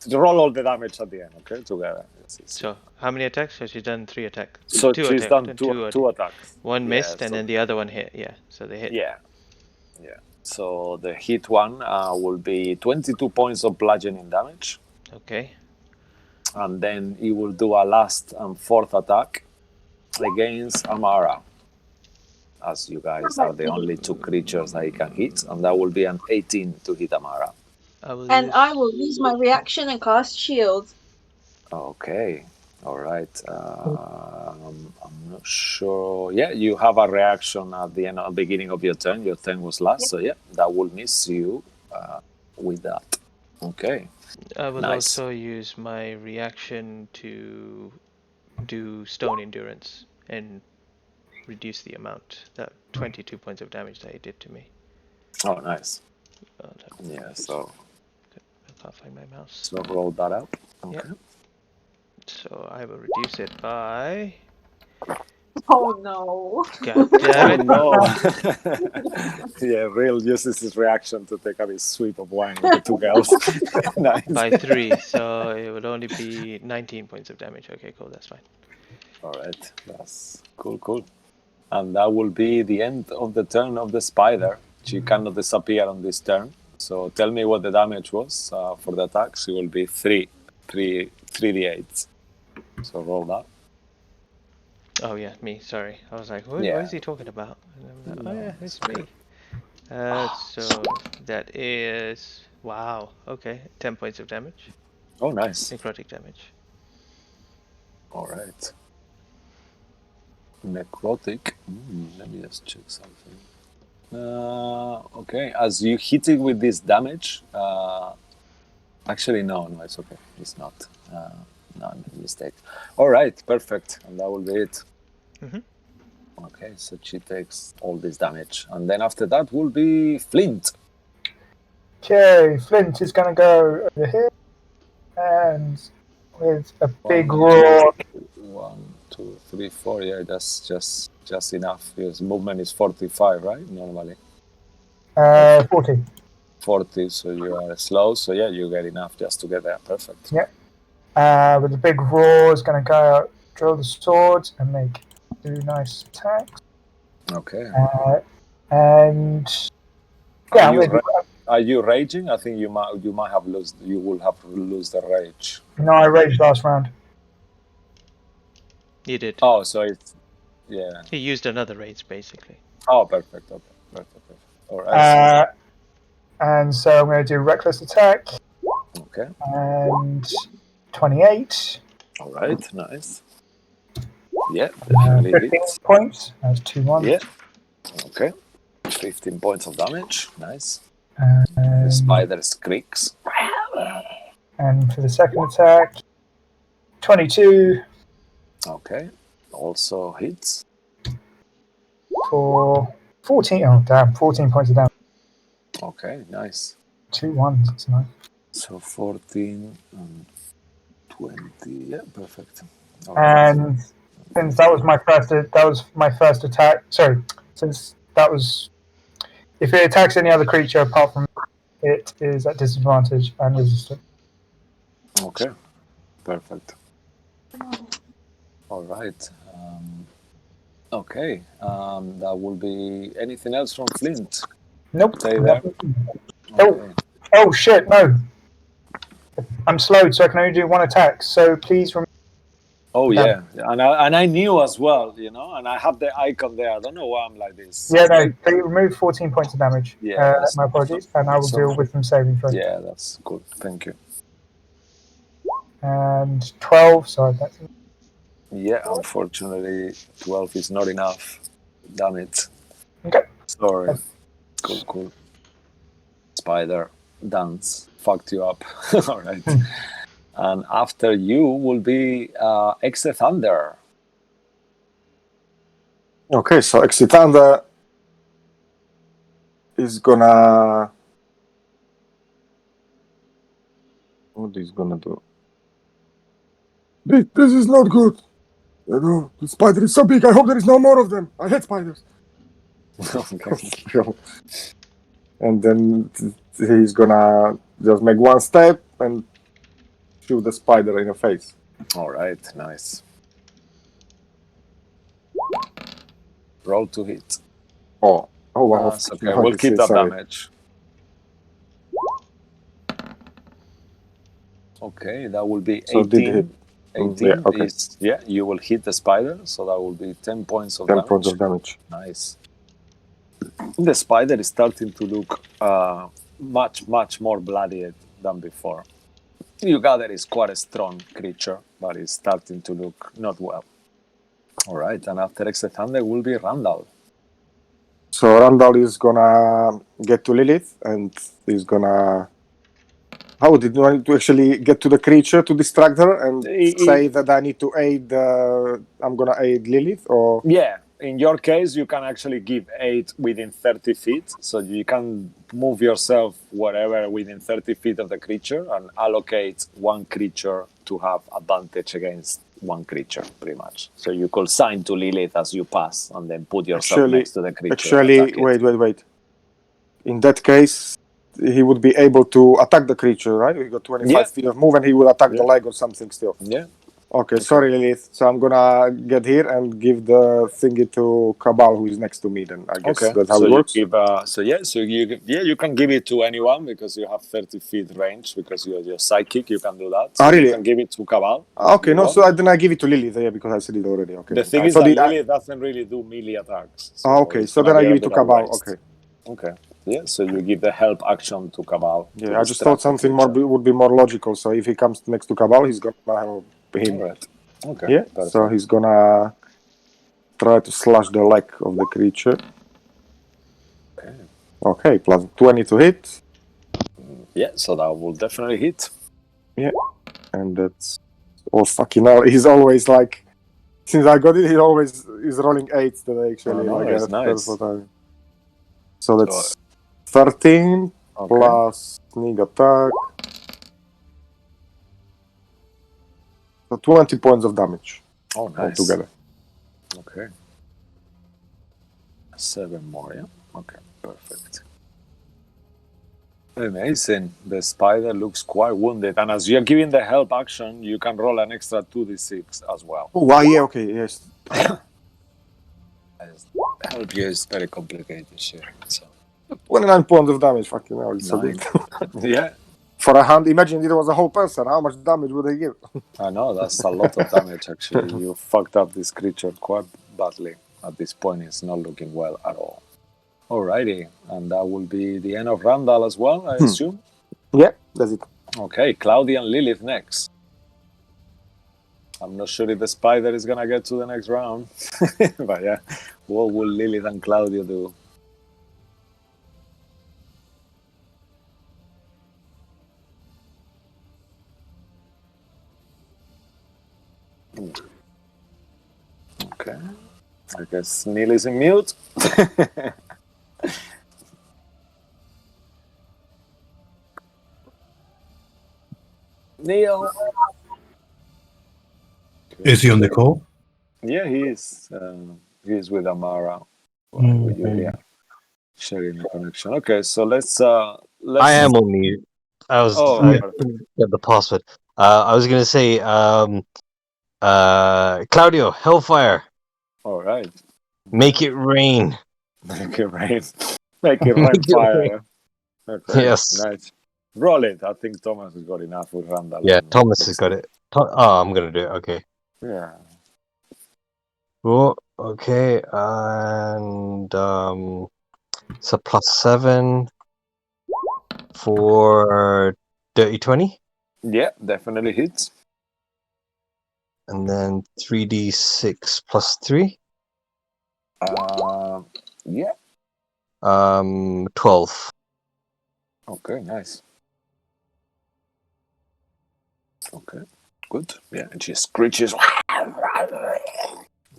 roll all the damage at the end, okay? Together. So how many attacks? So she's done 3 attacks. So 2 she's attacks. done two attacks. One Yeah, missed, and so- then the other one hit. Yeah, so they hit. Yeah. So the hit one will be 22 points of bludgeoning damage. Okay. And then he will do a last and fourth attack against Amara. As you guys are the only 2 creatures that he can hit. And that will be an 18 to hit Amara. I will And use... I will use my reaction and cast shield. Okay. All right. I'm not sure. Yeah, you have a reaction at the beginning of your turn. Your turn was last, so yeah, that will miss you with that. Okay. I will Nice. also use my reaction to do stone endurance and reduce the amount, that 22 points of damage that he did to me. Oh, nice. That- Yeah. So I can't find my mouse. so roll that up. Okay. Yeah. So I will reduce it by... Oh no. God damn it. No. Yeah, Real uses his reaction to take a big sweep of wine with the 2 girls. Nice. By 3, so it would only be 19 points of damage. Okay, cool, that's fine. All right, that's cool. And that will be the end of the turn of the spider. She cannot disappear on this turn. So tell me what the damage was for the attacks. It will be 3d8s. So roll that. Oh yeah, me, sorry. I was like, what Yeah. is he talking about? And I'm like, No, oh yeah, it's it's me. So that is... Wow, okay. 10 points of damage. Oh, nice. Necrotic damage. All right. Necrotic. Let me just check something. Okay, as you hit it with this damage, actually no, it's okay. It's not. No, I made a mistake. All right, perfect, and that will be it. Mhm. Okay, so she takes all this damage, and then after that will be Flint. Okay, Flint is going to go over here and with a big roar. 1, 2, 3, 4. Yeah, that's just enough. His movement is 45, right? Normally 40. 40. So you are slow. So yeah, you get enough just to get there. Perfect. Yep. With a big roar, is going to go out, draw the swords, and make 2 nice attacks. Okay. And yeah, Are you raging? I think you might have lost. You will have lose the rage. no, I raged last round. You did. Oh, so it's yeah. He used another rage, basically. Oh, perfect. Okay, perfect. All right. And so I'm going to do reckless attack Okay. and 28. All right. Nice. Yeah, definitely 15 hits. points. That's 2 1. Yeah. Okay. 15 points of damage. Nice. The And, spider squeaks. and for the second attack, 22 Okay. Also hits. for 14. Oh, damn. 14 points of damage. Okay. Nice. 2 1s. That's nice. So 14 and 20. Yeah, perfect. All right. And since that was my first attack. Sorry, since that was, if it attacks any other creature apart from it, is at disadvantage and resistant. Okay, perfect. All right. Okay, that will be anything else from Flint. Nope. Stay there. Oh. Oh shit! No, I'm slowed, so I can only do 1 attack. So please remember. Oh Damn. yeah, and I knew as well, you know, and I have the icon there. I don't know why I'm like this. Yeah, no, they remove 14 points of damage. Yeah, that's- my apologies, and I will so- deal with them saving throw. Yeah, that's good. Thank you. And 12, sorry, that's Yeah, unfortunately, 12 is not enough. Damn it. okay. Sorry. Cool. Spider dance fucked you up. All right. And after you will be Exe Thunder. Okay, so Exitanda is gonna. What is gonna do? This is not good. You know, the spider is so big. I hope there is no more of them. I hate spiders. Okay. And then he's gonna just make one step and shoot the spider in the face. All right, nice. Roll to hit. Oh wow. That's okay. We'll keep that damage. Okay, that will be 18. So did hit. 18 yeah, okay. is, you will hit the spider, so that will be 10 points of 10 damage. points of damage. Nice. The spider is starting to look much more bloodied than before. You gather it's quite a strong creature, but it's starting to look not well. All right, and after Exe Thunder will be Randall. So Randall is gonna get to Lilith and he's gonna. How did you want to actually get to the creature to distract her and say that I need to aid? I'm gonna aid Lilith, or yeah. In your case, you can actually give aid within 30 feet, so you can move yourself wherever within 30 feet of the creature and allocate one creature to have advantage against one creature, pretty much. So you could sign to Lilith as you pass and then put yourself next to the creature. Actually, wait. In that case, he would be able to attack the creature, right? He got 25 feet of move and he will attack the leg or something still. Yeah. Okay, sorry, Lilith. So I'm gonna get here and give the thingy to Kabal, who is next to me. Then I guess that's how it works. You can give it to anyone because you have 30 feet range because you're psychic. You can do that. So really? You can give it to Kabal. Okay, no. So then I give it to Lilith, because I said it already. Okay. The thing is that Lilith doesn't really do melee attacks. So okay, so then I give it to Kabal. Okay. Yeah, so you give the help action to Kabal. Yeah, I just thought something more would be more logical. So if he comes next to Kabal, he's gonna help him. Right. Okay. Yeah. Perfect. So he's gonna try to slash the leg of the creature. Okay. Okay, plus 20 to hit. Yeah, so that will definitely hit. Yeah, and that's fucking hell. He's always like, since I got it, he always is rolling 8s that actually. That's nice. So that's 13 plus sneak attack. So 20 points of damage. Oh, nice. Altogether. Okay. 7 more, yeah? Okay, perfect. Amazing. The spider looks quite wounded. And as you're giving the help action, you can roll an extra 2d6 as well. Oh, yeah, okay, yes. Help you is very complicated here. So. 29 points of damage, fucking hell. It's so big. Yeah. For a hand, imagine it was a whole person. How much damage would they give? I know, that's a lot of damage, actually. You fucked up this creature quite badly. At this point, it's not looking well at all. Alrighty, and that will be the end of Randall as well, I assume? Yeah, that's it. Okay, Claudia and Lilith next. I'm not sure if the spider is gonna get to the next round. But yeah, what will Lilith and Claudia do? Okay. I guess Neil is in mute. Neil. Is he on the call? Yeah, he is. He is with Amara. With you, yeah. Sharing the connection. Okay, so let's. I am on mute. I was get the password. I was gonna say, Claudio, Hellfire. All right. Make it rain. Make it rain. Make it rain fire. Okay, yes. Nice. Roll it. I think Thomas has got enough with Randall. Yeah, Thomas has got it. I'm gonna do it. Okay. Yeah. Oh, okay, and it's a +7 for dirty 20, Yeah, definitely hits. and then 3d6 +3, Yeah. 12. Okay, nice. Okay, good. Yeah, and she screeches.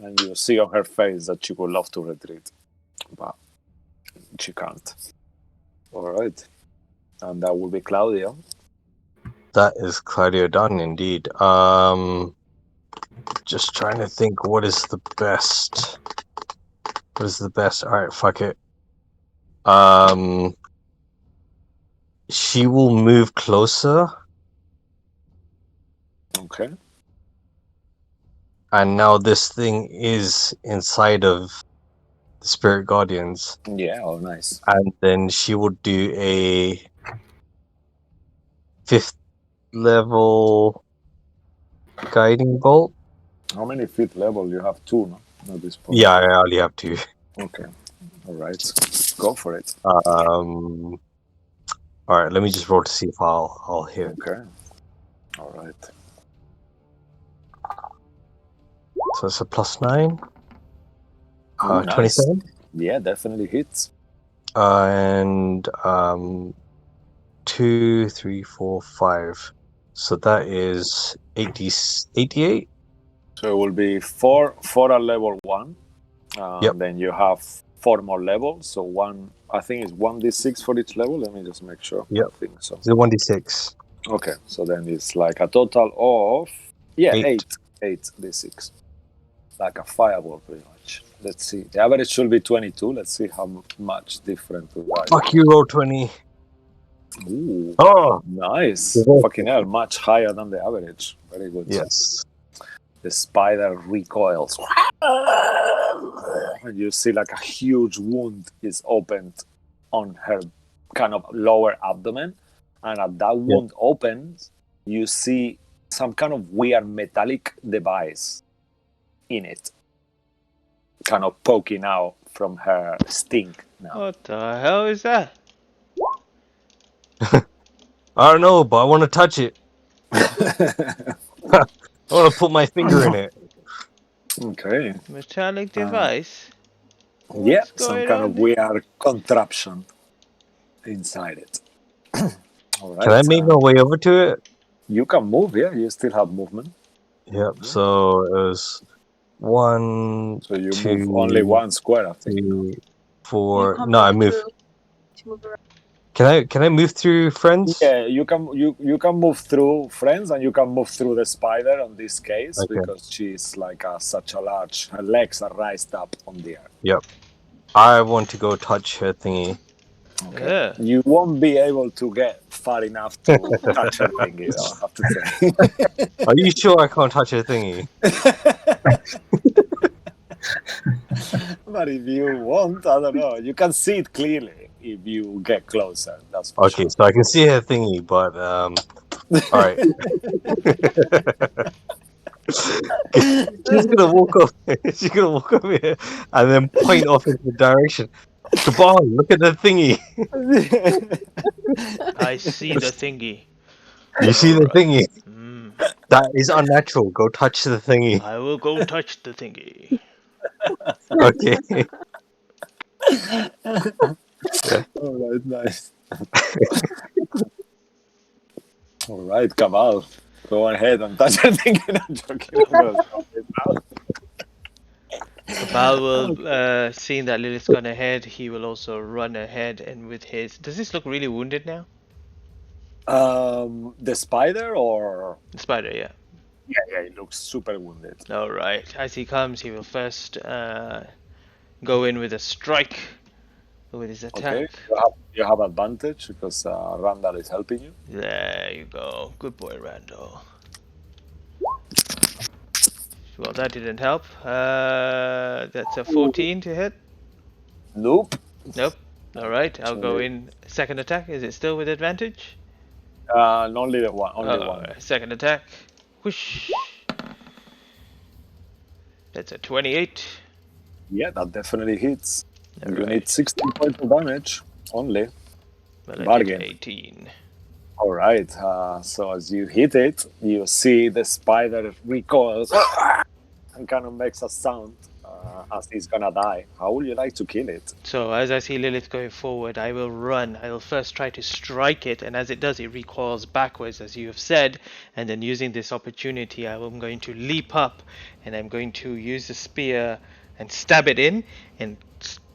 And you see on her face that she would love to retreat, but she can't. All right. And that will be Claudia. That is Claudia done indeed. Just trying to think what is the best. What is the best? Alright, fuck it. She will move closer, Okay. and now this thing is inside of the Spirit Guardians. Yeah, oh, nice. And then she will do a 5th level guiding bolt. How many feet level? You have 2, no? At this point. Yeah, I only have 2. Okay. All right. Go for it. Alright, let me just roll to see if I'll hit. Okay. All right. So it's a +9. Oh, nice. 27. Yeah, definitely hits. And 2, 3, 4, 5. So that is 88. So it will be 4 at level 1. Yep. Then you have 4 more levels. So I think it's 1d6 for each level. Let me just make sure. Yep. I think so. It's a 1d6. Okay, so then it's like a total of 8 d6, like a fireball pretty much. Let's see, the average should be 22. Let's see how much different we are. Fuck you, roll 20. Ooh, Oh, nice. Yeah. Fucking hell, much higher than the average. Very good. yes. The spider recoils and you see like a huge wound is opened on her kind of lower abdomen, and as that wound opens, you see some kind of weird metallic device in it, kind of poking out from her sting now. What the hell is that? I don't know, but I want to touch it. I want to put my finger in it. Okay. Metallic device? Yeah, What's some going kind on of weird contraption inside it. All right. Can I make my way over to it? You can move, yeah. You still have movement. Yep, so it was 1, So you 2, move only 1 square, I think. 3, You 4. can't No, I move move. to move around. Can I move through friends? Yeah, you can move through friends, and you can move through the spider on this case, Okay. because she's like such a large. Her legs are raised up on the air. Yep. I want to go touch her thingy. Okay. Yeah. You won't be able to get far enough to touch her thingy, though, I have to say. Are you sure I can't touch her thingy? But if you want, I don't know. You can see it clearly if you get closer. That's for Okay, sure. so I can see her thingy, but all right. She's gonna walk up. She's gonna walk over here and then point off in the direction. Kabal, look at the thingy. I see the thingy. You see the Alright. thingy? Mm, That is unnatural. Go touch the thingy. I will go touch the thingy. Okay. All right, nice. All right, Kabal, go ahead and touch her thingy. I'm joking. I'm gonna stop it now. Kabal will, seeing that Lilith's gone ahead, he will also run ahead and with his... Does this look really wounded now? The spider, or The spider, yeah. yeah, it looks super wounded. Alright, as he comes, he will first go in with a strike with his attack. Okay, you have advantage because Randall is helping you. There you go. Good boy, Randall. Well, that didn't help. That's a 14 to hit. Nope. Nope. Alright, I'll go in. Second attack. Is it still with advantage? Only the one. Only one. Second attack. Whoosh. That's a 28. Yeah, that definitely hits. You Alright. need 16 points of damage only. Well, I Bargain. did 18. All right. So as you hit it, you see the spider recoils and kind of makes a sound as he's gonna die. How would you like to kill it? So as I see Lilith going forward, I will run. I will first try to strike it, and as it does, it recoils backwards, as you have said. And then using this opportunity, I am going to leap up, and I'm going to use the spear and stab it in, and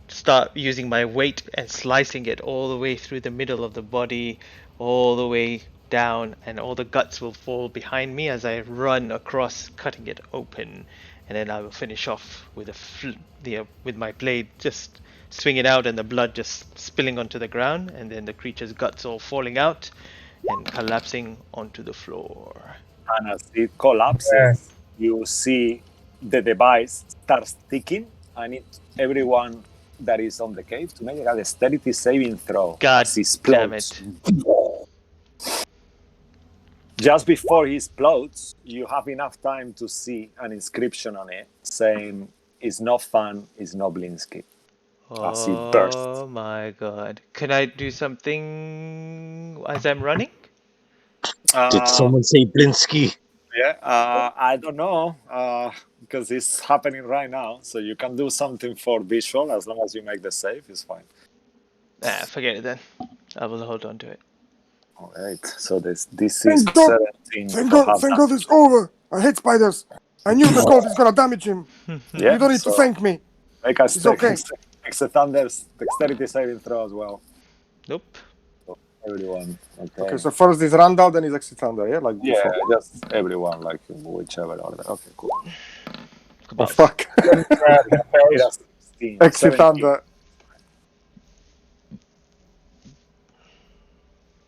start using my weight and slicing it all the way through the middle of the body, all the way down, and all the guts will fall behind me as I run across, cutting it open. And then I will finish off with with my blade just swinging out and the blood just spilling onto the ground, and then the creature's guts all falling out and collapsing onto the floor. And as it collapses, you see the device starts ticking, and everyone that is on the cave to make a dexterity saving throw. God as he damn explodes. it. Just before he explodes, you have enough time to see an inscription on it saying, "It's not fun, it's not Blinsky." As it bursts. Oh my god. Can I do something as I'm running? Did someone say Blinsky? Yeah, I don't know, because it's happening right now. So you can do something for visual as long as you make the save. It's fine. Forget it then. I will hold on to it. All right. So this is Thank God. 17. Thank for God, half thank God it's over. I hate spiders. I knew the cold is gonna damage him. Yeah, You don't need to so thank me. make a It's okay. Thunder's dexterity saving throw as well. Nope. Everyone. Okay, so first is Randall, then is Exit Thunder, yeah? Like Yeah, before. just everyone, like whichever order. Okay, cool. Oh, fuck. Just 16, Exit 17. Thunder.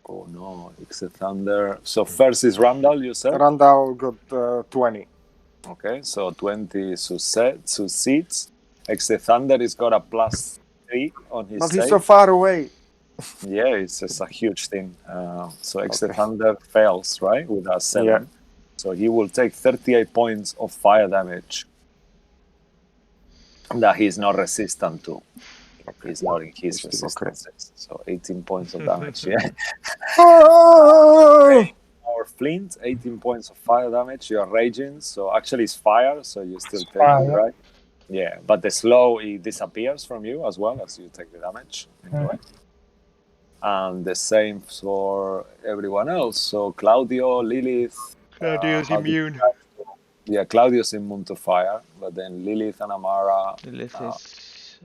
Oh no, Exit Thunder. So first is Randall, you said? Randall got 20. Okay, so 20 succeeds. Exit Thunder is got a +3 on his But save. he's so far away. Yeah, it's just a huge thing. So Exit Okay. Thunder fails, right? With a 7. Yeah. So he will take 38 points of fire damage that he's not resistant to. He's not in his Okay. resistances. So 18 points of damage, yeah. Oh! Our Flint, 18 points of fire damage. You're raging, so actually it's fire, so you still take fire, it, yeah. right? Yeah, but the slow, it disappears from you as well as you take the damage. Anyway. And the same for everyone else. So Claudio, Lilith. Claudio's how do you immune. guys do? Yeah, Claudio's immune to fire, but then Lilith and Amara. Lilith is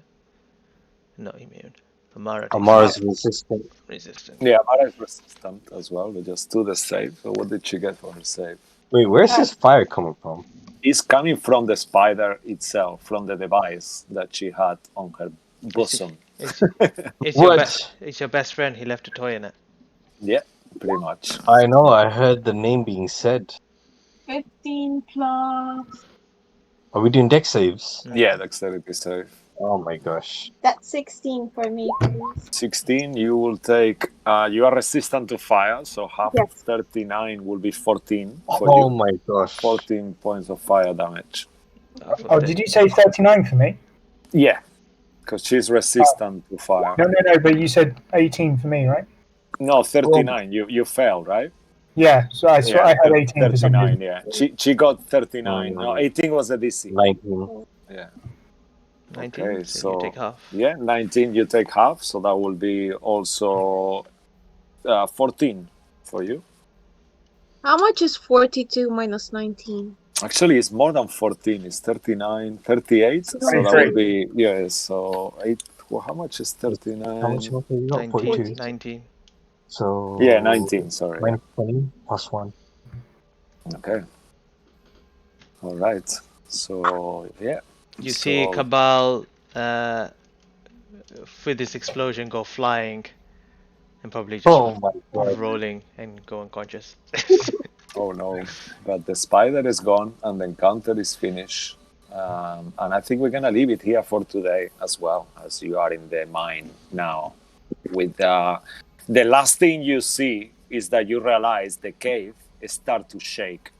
not immune. Amara Amara's resistant. resistant. Yeah, Amara is resistant as well. We just do the save. So what did she get for her save? Wait, where's this fire coming from? It's coming from the spider itself, from the device that she had on her bosom. It's your best friend. He left a toy in it. Yeah, pretty much. I know, I heard the name being said. 15 plus. Are we doing deck saves? Yeah, dexterity save. Oh my gosh. That's 16 for me, please. 16, you will take... you are resistant to fire, so half of 39 will be 14 for Oh you. my gosh. 14 points of fire damage. Oh, did you say 39 for me? Yeah, because she's resistant to fire. No, but you said 18 for me, right? No, 39. You failed, right? Yeah, so I had 18 for some 39, reason. yeah. She got 39. No, 18 was the DC. 19. Yeah. 19, Okay, so you take half. Yeah, 19 you take half, so that will be also 14 for you. How much is 42 minus 19? Actually, it's more than 14. It's 39, 38. So that will be, yeah, so 8. Well, how much is 39? How much have you got? 19. 19. So Yeah, 19, sorry. 20 plus 1. Okay. All right. So, yeah. You see Kabal with this explosion go flying and probably just rolling and go unconscious. Oh no, but the spider is gone and the encounter is finished. And I think we're going to leave it here for today as well, as you are in the mine now. With the last thing you see is that you realize the cave start to shake.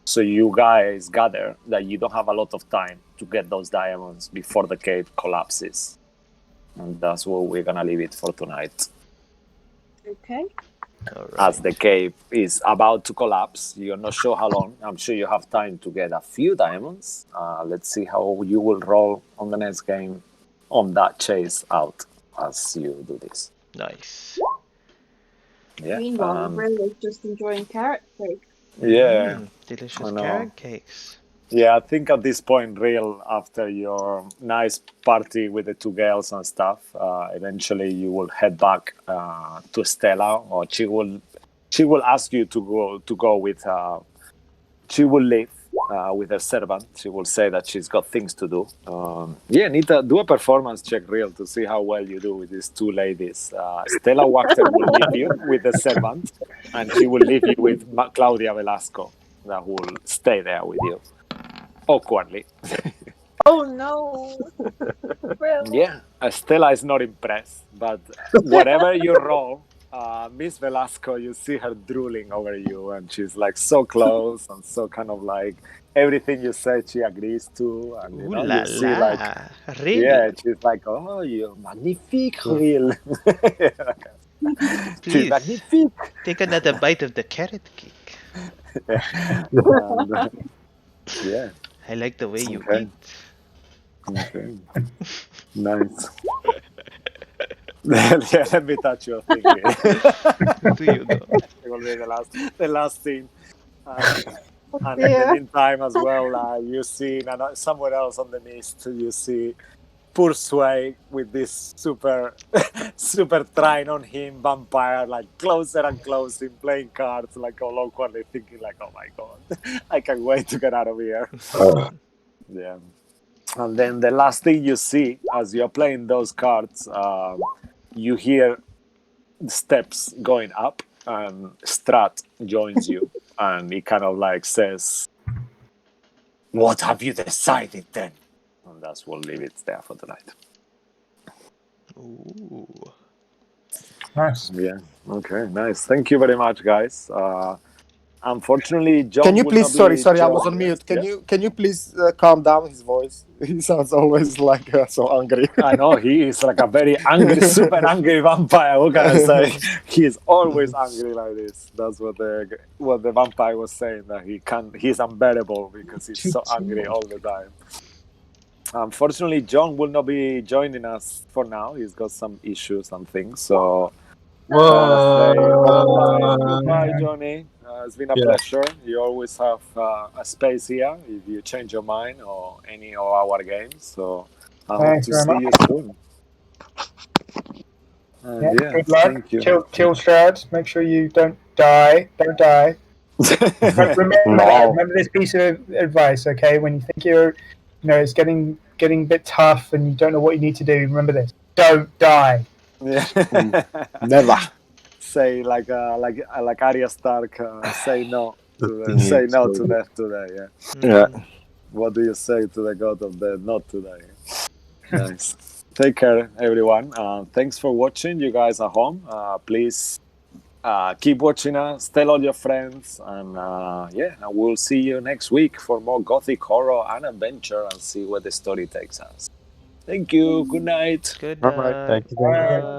So you guys gather that you don't have a lot of time to get those diamonds before the cave collapses. And that's where we're going to leave it for tonight. Okay. All right. As the cave is about to collapse, you're not sure how long. I'm sure you have time to get a few diamonds. Let's see how you will roll on the next game on that chase out as you do this. Nice. Yeah. Meanwhile, Ray is just enjoying carrot cake. Yeah. Delicious I know. carrot cakes. Yeah, I think at this point, Real, after your nice party with the two girls and stuff, eventually you will head back to Stella, or she will ask you to go with. She will leave with her servant. She will say that she's got things to do. Need to do a performance check, Real, to see how well you do with these two ladies. Stella Wachter will leave you with the servant, and she will leave you with Claudia Velasco, that will stay there with you. Awkwardly. Oh no! Well, Yeah, Stella is not impressed, but whatever you roll, Miss Velasco, you see her drooling over you, and she's like so close and so kind of like everything you say she agrees to, and Ooh la you see la. like, Really? yeah, she's like, oh, you're magnifique, Real. She's Please, magnifique. take another bite of the carrot cake. And, yeah. I like the way you Okay. eat. Okay. Nice. Yeah, let me touch your thing. Do you know? It will be the last scene. And in dear. the meantime, as well, you see somewhere else on the mist. You see poor Sway with this super trying on him vampire, like closer and closer, playing cards, like all awkwardly, thinking like, "Oh my god, I can't wait to get out of here." Yeah. And then the last thing you see as you're playing those cards, you hear steps going up, and Strahd joins you, and he kind of like says, "What have you decided then?" And that's we'll leave it there for tonight. Ooh. Nice. Yeah. Okay. Nice. Thank you very much, guys. Unfortunately, John. Can you will please? not be Sorry, I was on joining us. mute. Can Yeah. you please calm down his voice? He sounds always like so angry. I know he is like a very angry, super angry vampire. What can I say? He is always angry like this. That's what the vampire was saying, that he's unbearable because he's so angry all the time. Unfortunately, John will not be joining us for now. He's got some issues and things. So goodbye, Johnny. It's been a pleasure. You always have a space here if you change your mind or any of our games. So I hope Thanks to very see much. you soon. Yeah, Yeah, good luck. thank you. Kill Strahd. Make sure you don't die. Don't die. Remember this piece of advice, okay? When you think it's getting a bit tough and you don't know what you need to do, remember this: don't die. Yeah. Never. Say like Arya Stark. Say no to death today. Yeah. Yeah. What do you say to the god of death? Not today. Nice. Take care, everyone. Thanks for watching. You guys at home, please keep watching us. Tell all your friends, and and we'll see you next week for more gothic horror and adventure, and see where the story takes us. Thank you. Good night. Good Bye-bye. night. Thank you very much. Bye.